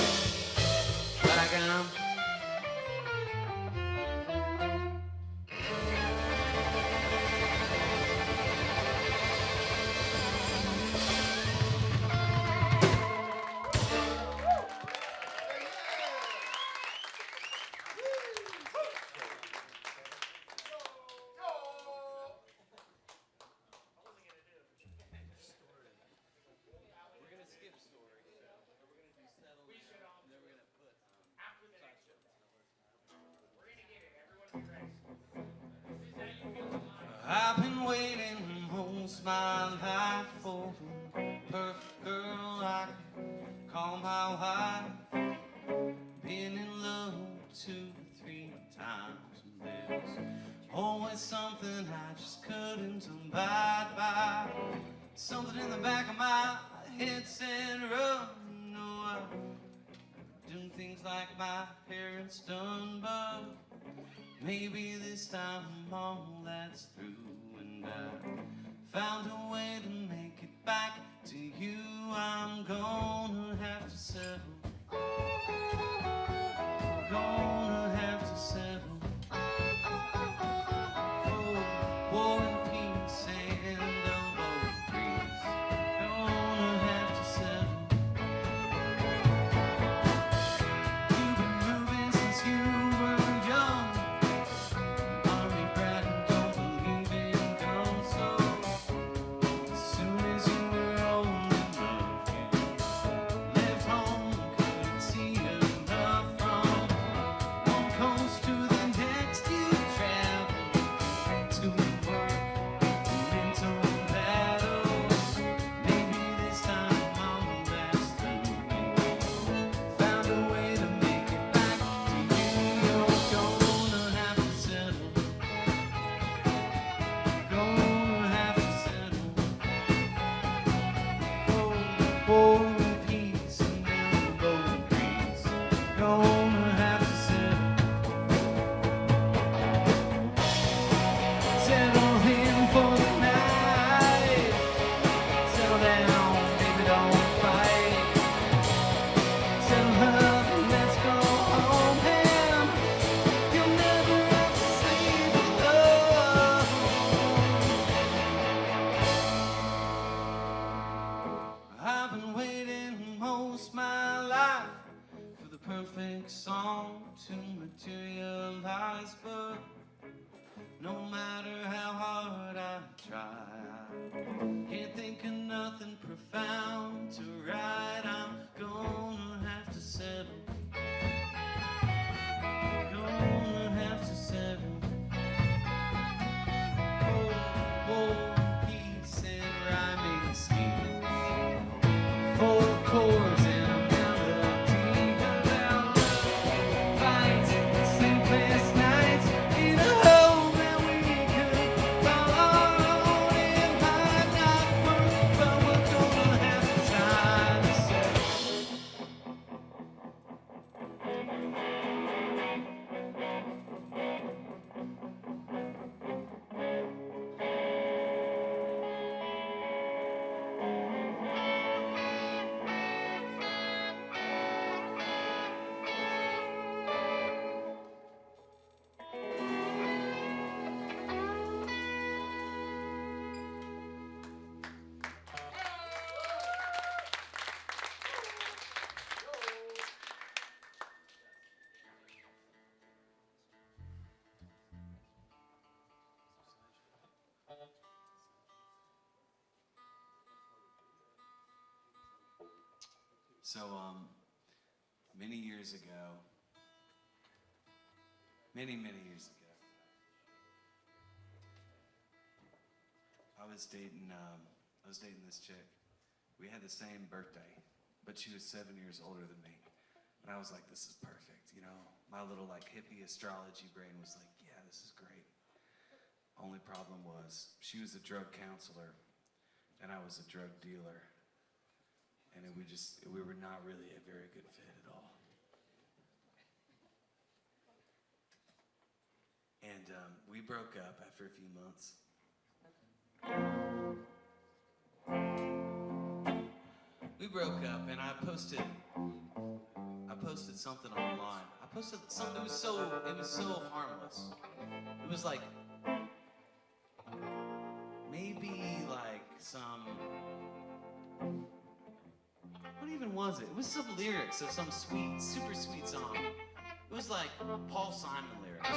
like I'm I've been waiting most my life for the perfect girl I can call my wife. Been in love 2 or 3 times, and there's always something I just couldn't abide by. Something in the back of my head said, run, no, I'm doing things like my parents done, but maybe this time all that's through, and I found a way to make it back to you. I'm gonna have to settle. Gonna have to settle for war and peace and elbow grease. Gonna have to settle. You've been moving since you were young. Army brat and don't believe in guns. So as soon as you were old enough, you left home and couldn't see enough. From one coast to the next you traveled, to work and mental battles. Maybe this time all that's through. Found a way to make it back to you. You're gonna have to settle. Gonna have to settle. For peace and elbow grease. Gonna have to settle. Settle in for the night. Settle down, baby, don't fight. Settle up and let's go home, and you'll never have to sleep alone. I've been waiting most my life for the perfect song to materialize, but no matter how hard I try, I can't think of nothing profound to write. I'm gonna have to settle. Gonna have to settle for war, peace, and rhyming schemes. For chords and a melody about fights and sleepless nights in a hope that we could follow. It might not work, but we're gonna have So, many years ago, many years ago, I was dating this chick. We had the same birthday, but she was 7 years older than me. And I was like, this is perfect, you know? My little like hippie astrology brain was like, yeah, this is great. Only problem was, she was a drug counselor, and I was a drug dealer. And we were not really a very good fit at all. And we broke up after a few months. We broke up, and I posted something online. I posted something. It was so harmless. It was like maybe like some. What even was it? It was some lyrics of some sweet, super sweet song. It was like Paul Simon lyrics.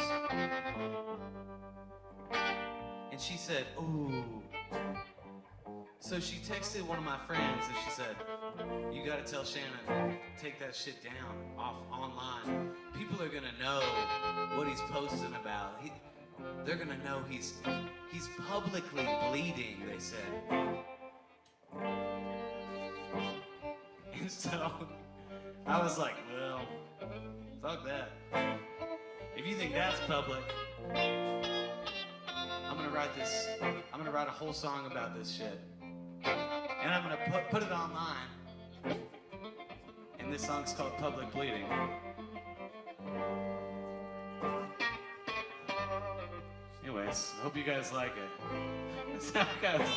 And she said, ooh. So she texted one of my friends and she said, you gotta tell Shannon, take that shit down off online. People are gonna know what he's posting about. They're gonna know he's publicly bleeding, they said. And so I was like, well, fuck that. If you think that's public, I'm gonna write a whole song about this shit. And I'm gonna put it online. And this song's called Public Bleeding. Anyways, hope you guys like it. That's how it goes.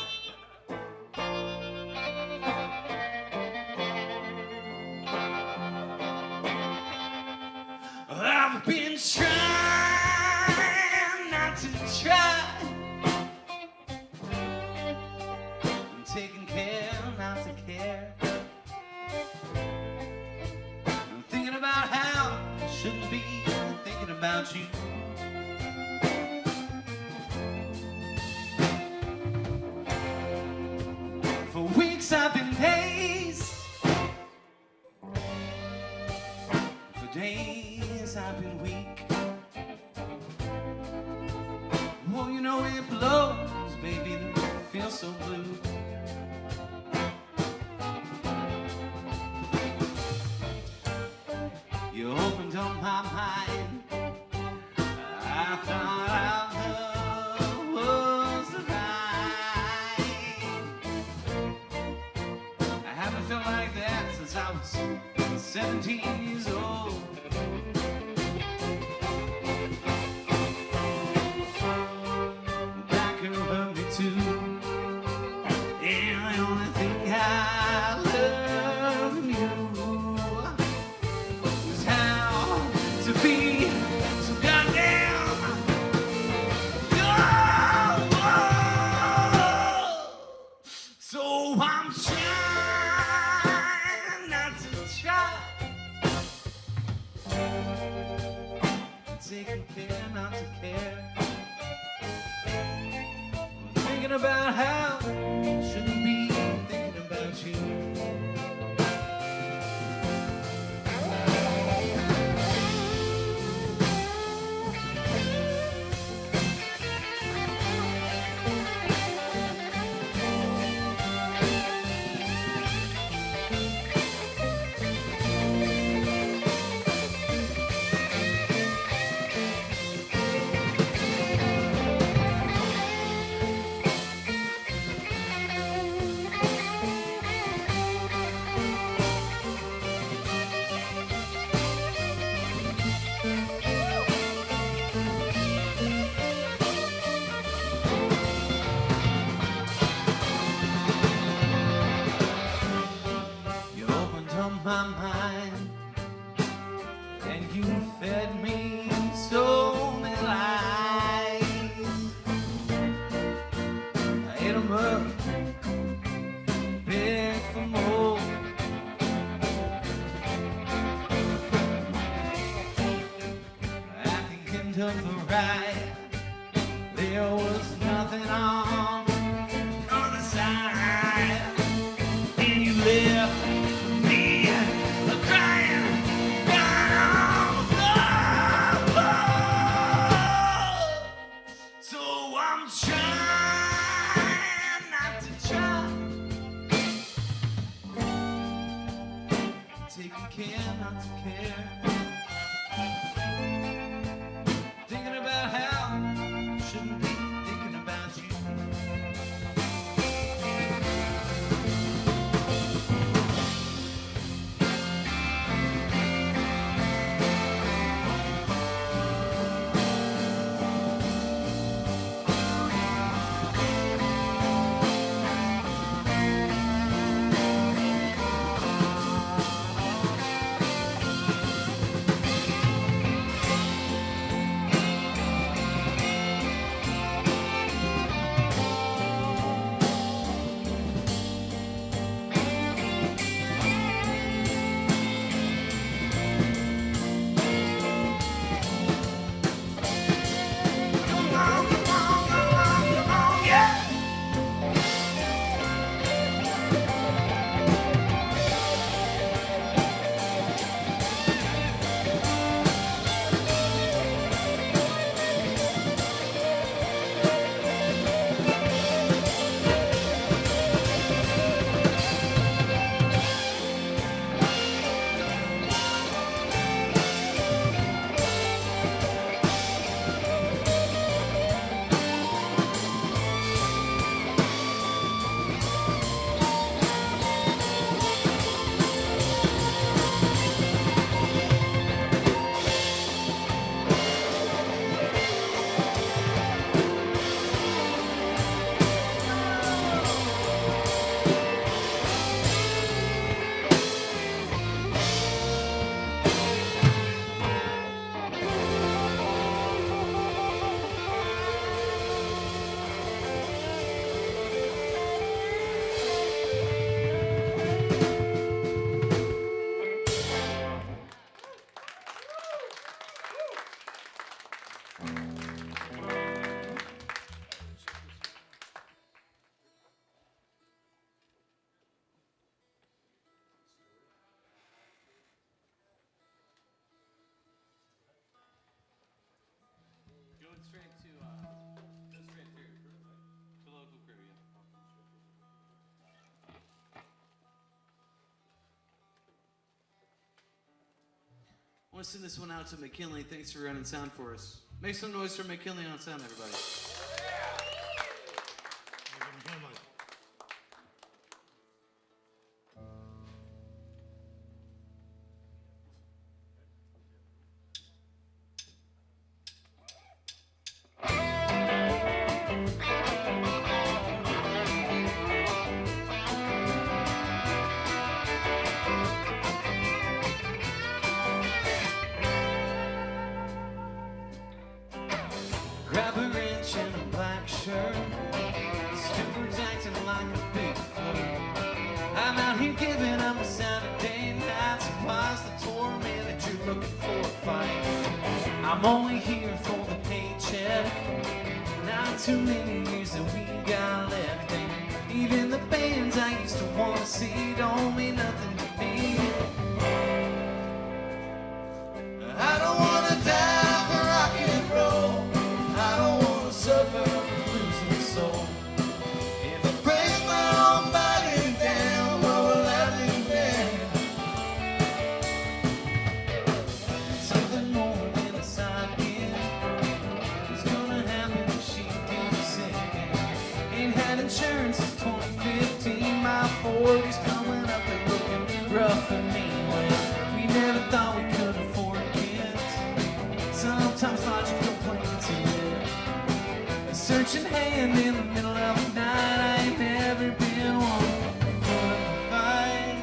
I've been trying not to try. I'm taking care not to care. I'm thinking about how I shouldn't be thinking about you. For weeks I've been days. For days I've been weak. Oh, you know it blows, baby, it feels so blue. You opened up my mind. I thought our love was divine. I haven't felt like that since I was 17 years old. Back her hurt me too. And the only thing I love from you was how to be so goddamn. So I'm trying not to try. Taking care not to care. I'm thinking about how I shouldn't be thinking about you. You opened up my mind, and you fed me so many lies. I ate 'em up, begged for more. At the end of the ride, there was nothing on the other side. And you left me to send this one out to McKinley. Thanks for running sound for us. Make some noise for McKinley on sound, everybody. Grab a wrench and a black shirt. Steward's acting like a big flirt. I'm out here giving up a Saturday night supplies the torment that you're looking for a fight. I'm only here for the paycheck. Not too many years that we got left. And even the bands I used to want to see don't mean nothing to me. I don't want to die for rock and roll. I don't want to suffer from losing soul. If I break my own body down, what will I do then? Something more than a side gig. What's gonna happen if she gets sick? Ain't had insurance since 2015. My 40's coming up and looking rough for me. Well, we never thought we could afford kids. Sometimes thought you complain too much. A searching hand in the middle of the night. I ain't never been one for a fight.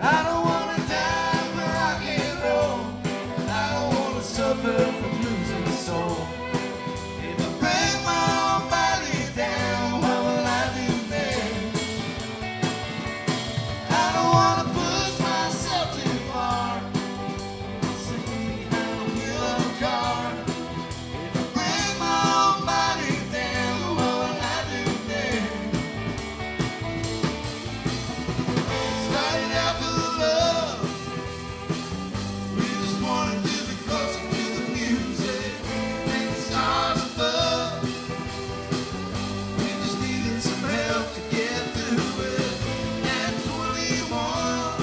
I don't wanna die for rock and roll. I don't wanna suffer from losing a soul. If I break my own body down, what will I do then? I don't wanna push myself too far. Sitting behind the wheel of a car. If I break my own body down, what will I do then? Started out for the love. We just wanted to be closer to the music. Make the stars above. We just needed some help to get through it. At 21,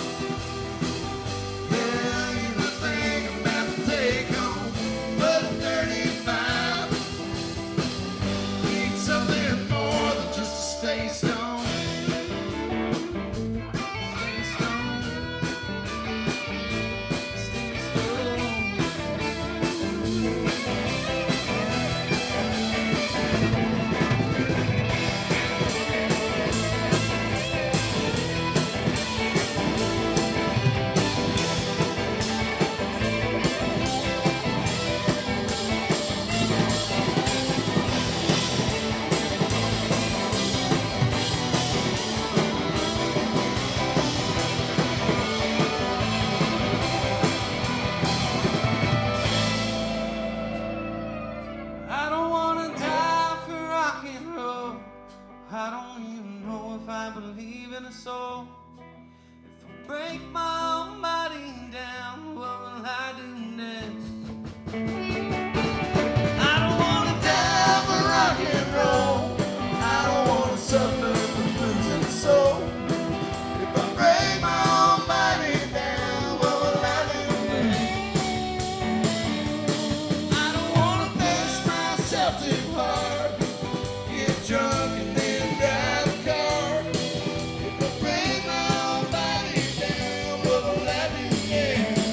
there ain't nothing about to take home. But at 35, need something more than just to stay stoned. Stay stoned. Stay stoned. I don't wanna die for rock and roll. I don't even know if I believe in a soul. If I break my own body down, what will I do next? I don't wanna die for rock and roll. I don't wanna suffer from losing a soul. If I break my own body down, what will I do next? I don't wanna push myself too hard. Get drunk and then drive a car. If I break my own body down, what will I do next?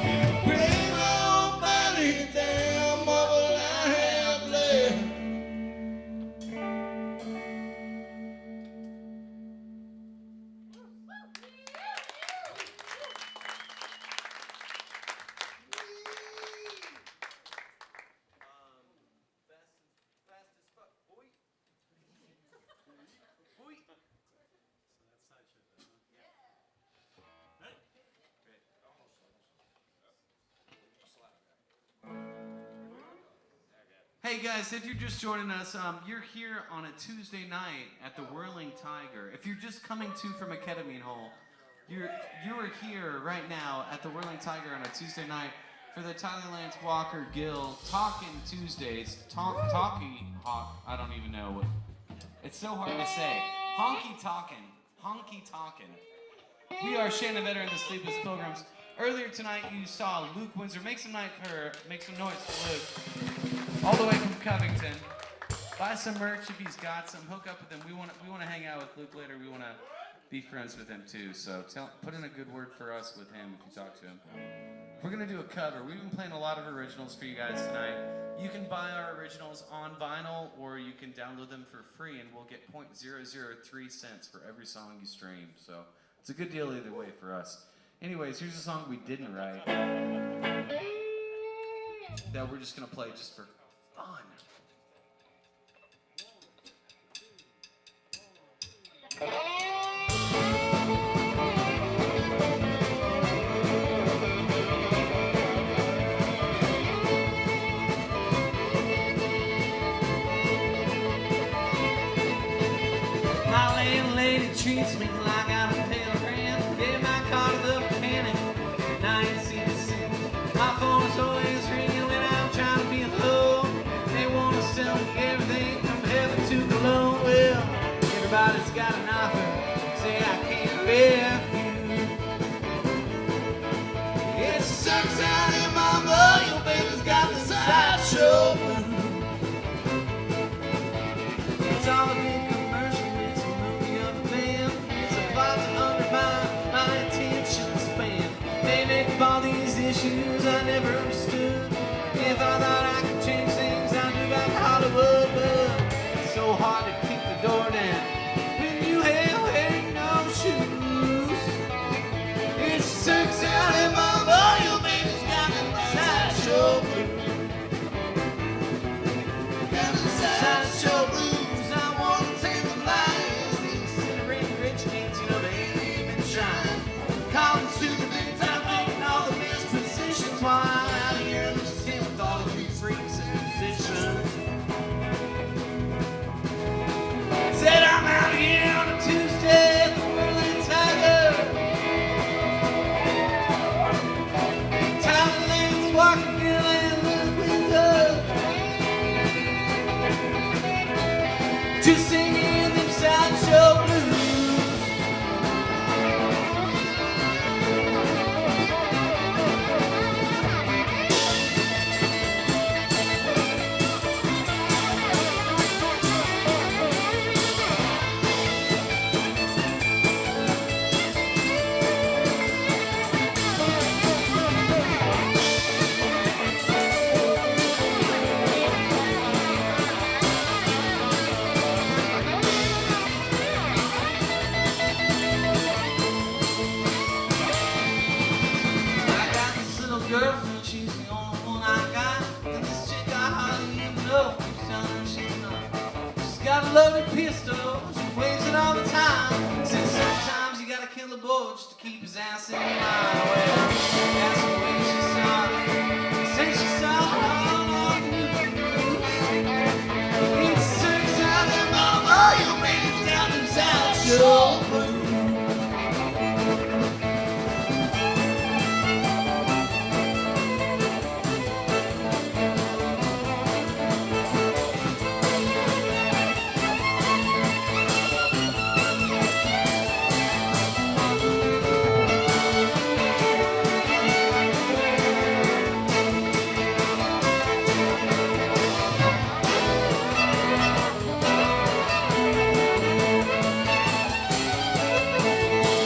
If I break my own body down, what will I have left? Hey guys, if you're just joining us, you're here on a Tuesday night at the Whirling Tiger. If you're just coming to from a ketamine hole, you are here right now at the Whirling Tiger on a Tuesday night for the Tyler Lance Walker Gill Talkin' Tuesdays. I don't even know what. It's so hard to say. Honky Talkin. We are Shannon veteran, the Sleepless Pilgrams. Earlier tonight, you saw Luke Windsor. Make some noise for Luke, all the way from Covington. Buy some merch if he's got some. Hook up with him. We want to hang out with Luke later. We want to be friends with him too. So put in a good word for us with him if you talk to him. We're gonna do a cover. We've been playing a lot of originals for you guys tonight. You can buy our originals on vinyl, or you can download them for free, and we'll get 0.003 cents for every song you stream. So it's a good deal either way for us. Anyways, here's a song we didn't write that we're just gonna play just for fun. My landlady treats me like I'm a pelican. Gave my car to the mechanic, and I ain't seen a cent. My phone's always ringing when I'm trying to be alone. They want to sell me everything from heaven to Cologne. Well, everybody's got an offer, say I can't refuse. It sucks out in my blood, your baby's got the sideshow blues. It's all a big commercial, it's a movie of a band. It's a plot to undermine my attention span. They make up all these issues I never understood. If I thought I could change things, I'd move out to Hollywood. But it's so hard to kick the door down when you have wearing no shoes. It sucks out in my body, your baby's got the sideshow blues. Got the sideshow blues. I want to take the lies. These incinerated rich kids, you know they ain't even trying. Calling super big time, taking all the best positions. While I'm out here in this tent with all of you freaks and musicians. Said I'm out here on a Tuesday at the Whirling Tiger. Tyler Lance, Walker, Gill, and Louisville Kentucky. Just singing them sideshow blues. I got this little girlfriend, she's the only one I got. And this chick I hardly even know keeps telling her she's not. She's got a loaded pistol, she waves it all the time. Says sometimes you gotta kill a boy just to keep his ass in line. Well, that's the way she saw it. Says she saw it all on the news. It sucks out in my boy, your baby's got them sideshow blues.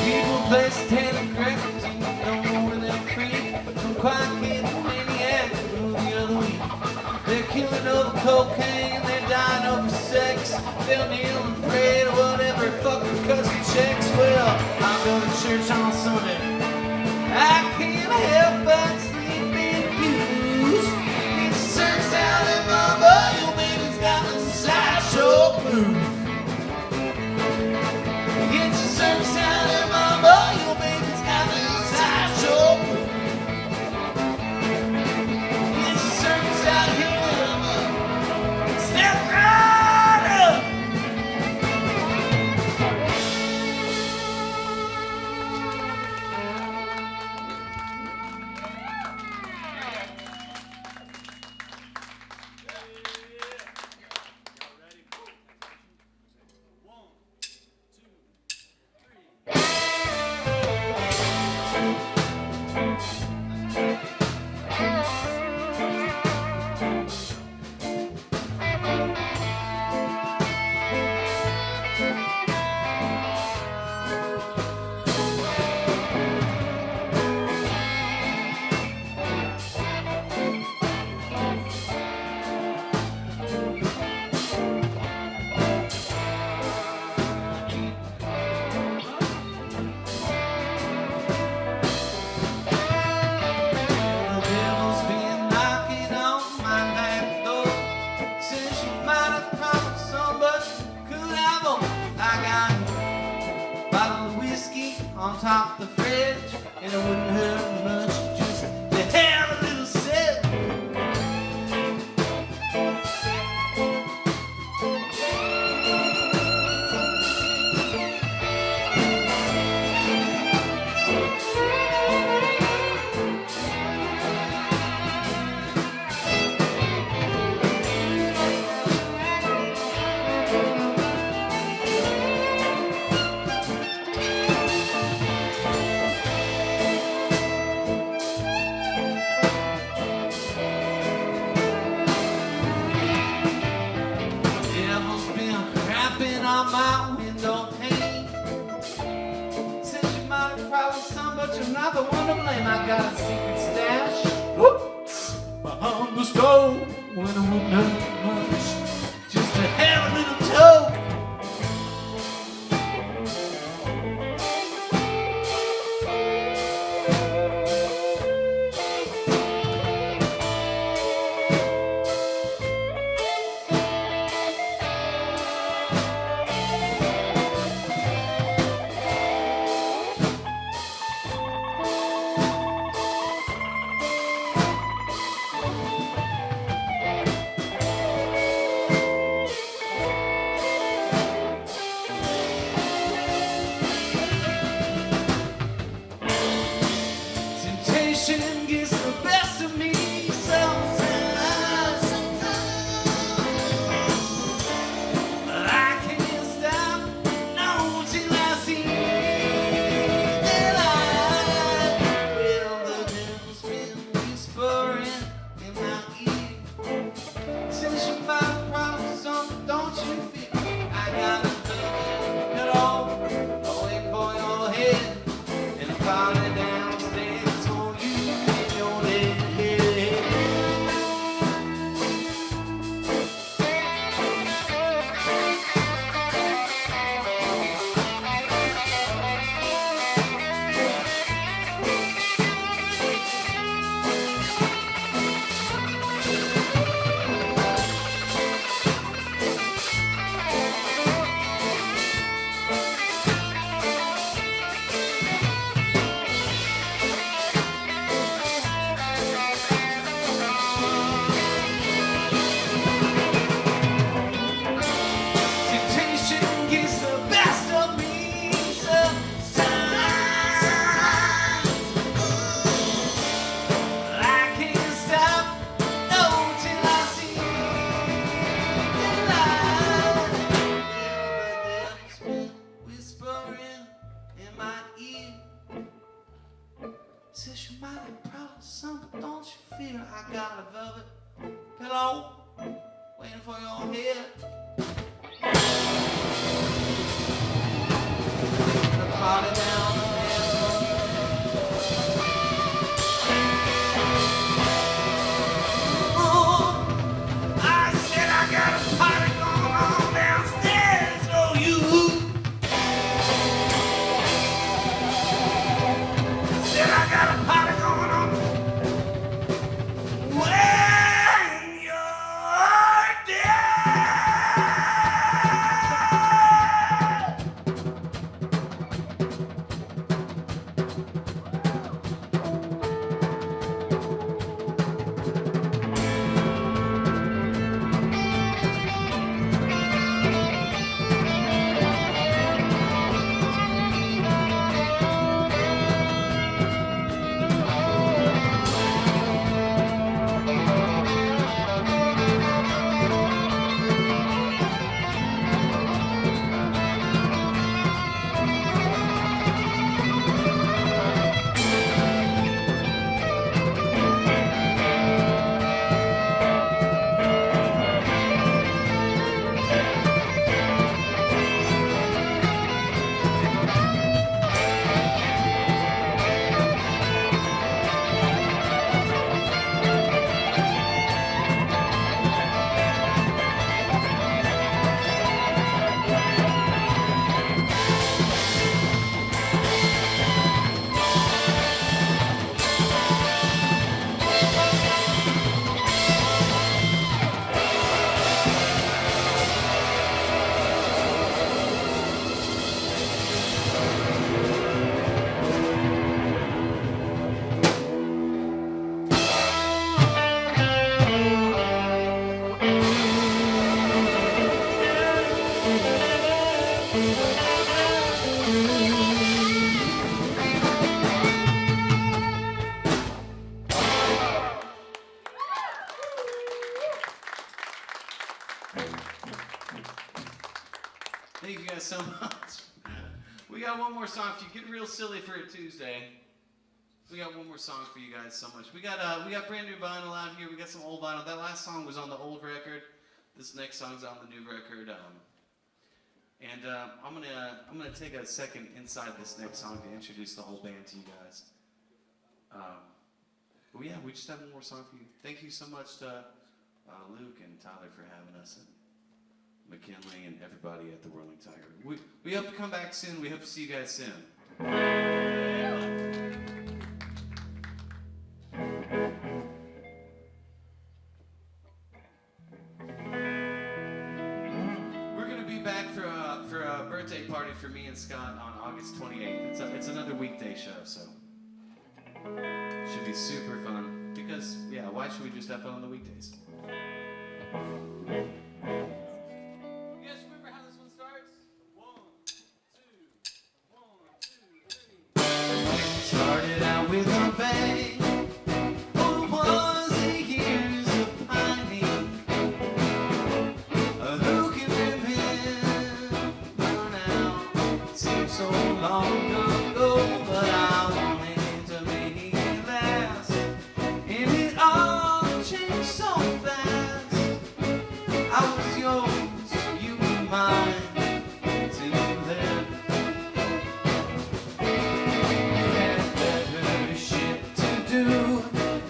People play telegraph, don't know where they're free. From quiet kid to maniac, movie of the week. They're killing over cocaine, they're dying over sex. They'll kneel and pray to whatever fucker cuts the checks. Well, I go to church on Sunday. I can't help but sleep in the pews. It sucks out in my butt, your baby's got the sideshow blues. It's a circus out in my boy, your baby's got the sideshow blues. It's a circus out here. Step right up. on top the fridge, and it wouldn't hurt much just to have a little sip. Devil's been crapping on my window pane. Said you might have probably some, but you're not the one to blame. I got a secret stash behind the stove, when it wouldn't hurt much just to have a little toke. Thank you guys so much. We got one more song for you. Get real silly for a Tuesday. We got one more song for you guys so much. We got brand new vinyl out here. We got some old vinyl. That last song was on the old record. This next song's on the new record. I'm gonna take a second inside this next song to introduce the whole band to you guys. But yeah, we just have one more song for you. Thank you so much to Luke and Tyler for having us, and McKinley and everybody at the Whirling Tiger. We hope to come back soon. We hope to see you guys soon. We're gonna be back for a birthday party for me and Scott on August 28th. It's another weekday show, so should be super fun. Because yeah, why should we just have fun on the weekdays? Started out with a bang. What was it? Years of pining. Who can remember now? It seems so long ago, but I wanted to make it last. And it all changed so fast. I was yours, you were mine. Till then.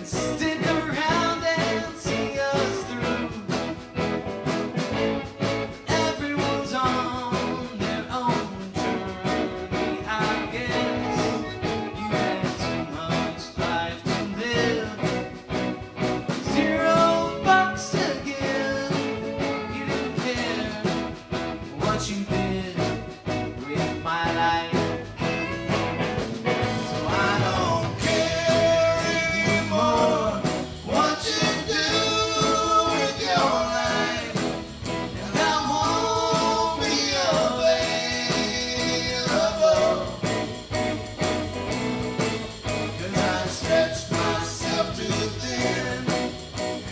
Stick around and see us through. Everyone's on their own journey, I guess. You had too much life to live, $0 to give. You didn't care what you did with my life. So I don't care anymore what you do with your life, and I won't be available, 'cause I stretched myself too thin,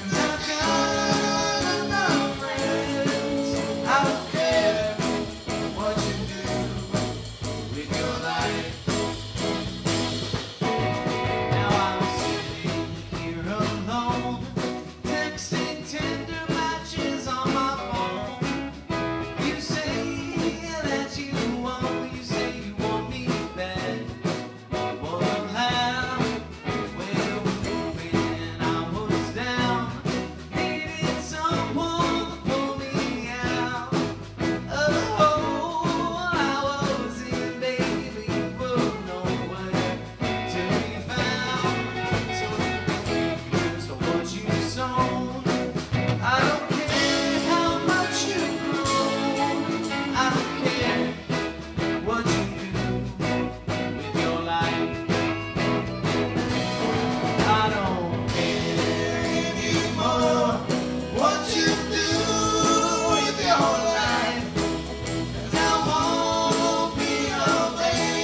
and I've got enough friends. I don't care what you do with your life. Now I'm sitting here alone, texting tender matches on my phone. You say that you want me back. What laugh? Well, when I was down, needed someone to pull me out of the hole I was in, baby. You were nowhere to be found. So here's what you sown. I don't care how much you've grown. I don't care what you do with your life. I don't care anymore what you do with your life, 'cause I won't be available,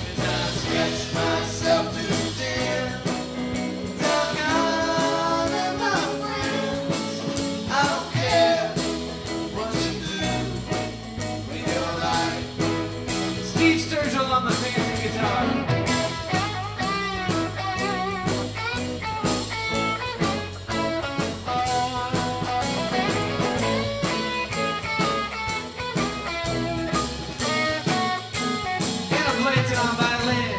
'cause I stretched myself too thin. I've got enough friends. I don't care what you do with your life. Steve Sturgill on the fancy guitar. Anna Blanton on violin.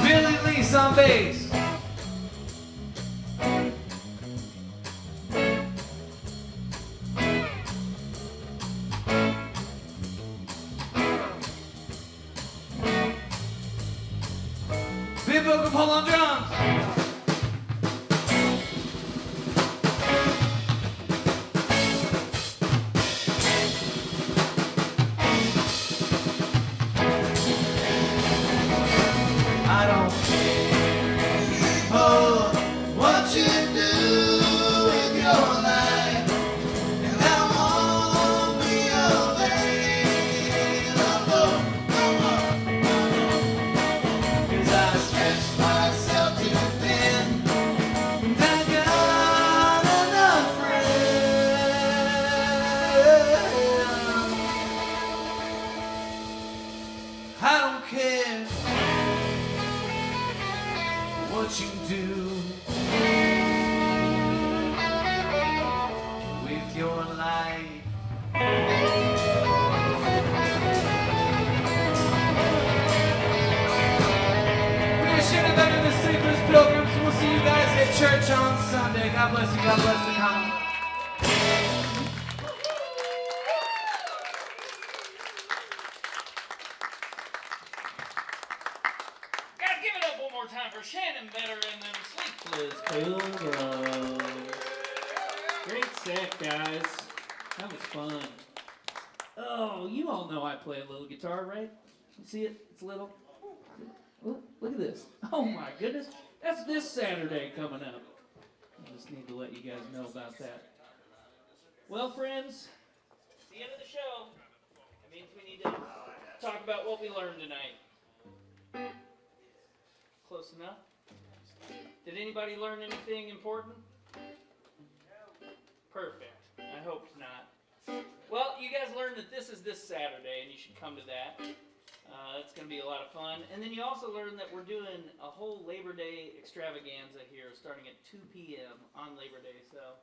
Billy Lease on bass. Big vocal pull on drums. I don't care anymore what you do with your life, and I won't your life. We're Shannon and the Sleepless Pilgrams. We'll see you guys at church on Sunday. God bless you. God bless the common. Guys, give it up one more time for Shannon Better and them Sleepless Pilgrams. Great set, guys. That was fun. Oh, you all know I play a little guitar, right? You see it? It's little. Oh, look at this. Oh my goodness. That's this Saturday coming up. I just need to let you guys know about that. Well, friends, it's the end of the show. That means we need to talk about what we learned tonight. Close enough? Did anybody learn anything important? Perfect. I hope not. Well, you guys learned that this is this Saturday, and you should come to that. It's going to be a lot of fun. And then you also learned that we're doing a whole Labor Day extravaganza here starting at 2 p.m. on Labor Day. So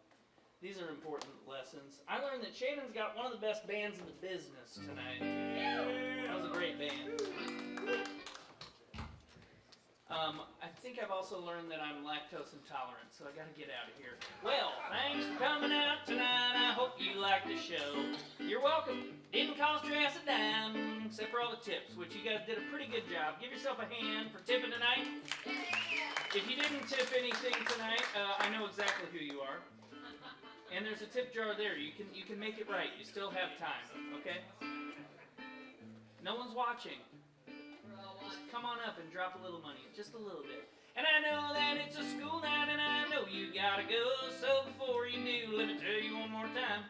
these are important lessons. I learned that Shannon's got one of the best bands in the business tonight. That was a great band. I think I've also learned that I'm lactose intolerant, so I got to get out of here. Well, thanks for coming out tonight. I hope you liked the show. You're welcome. Didn't cost your ass a dime, except for all the tips, which you guys did a pretty good job. Give yourself a hand for tipping tonight. If you didn't tip anything tonight, I know exactly who you are. And there's a tip jar there. You can make it right. You still have time, okay? No one's watching. Just come on up and drop a little money, just a little bit. And I know that it's a school night and I know you gotta go, so before you do, let me tell you one more time.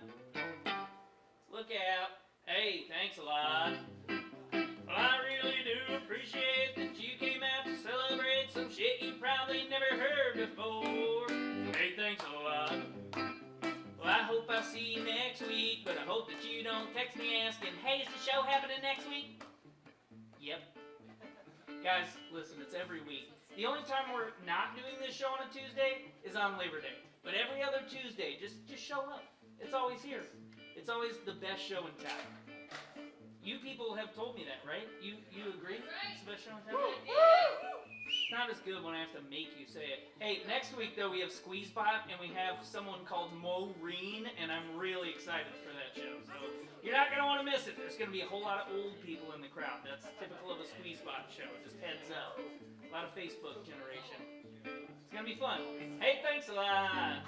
Look out. Hey, thanks a lot. Well, I really do appreciate that you came out to celebrate some shit you probably never heard before. Hey, thanks a lot. Well, I hope I see you next week, but I hope that you don't text me asking, hey, is the show happening next week? Yep. Guys, listen, it's every week. The only time we're not doing this show on a Tuesday is on Labor Day. But every other Tuesday, just show up. It's always here. It's always the best show in town. You people have told me that, right? You agree? It's the best show in town? It's not as good when I have to make you say it. Hey, next week, though, we have Squeeze Pot, and we have someone called Maureen, and I'm really excited for that show. So you're not going to want to miss it. There's going to be a whole lot of old people in the crowd. That's typical of a Squeeze Pot show. Just heads up. A lot of Facebook generation. It's going to be fun. Hey, thanks a lot.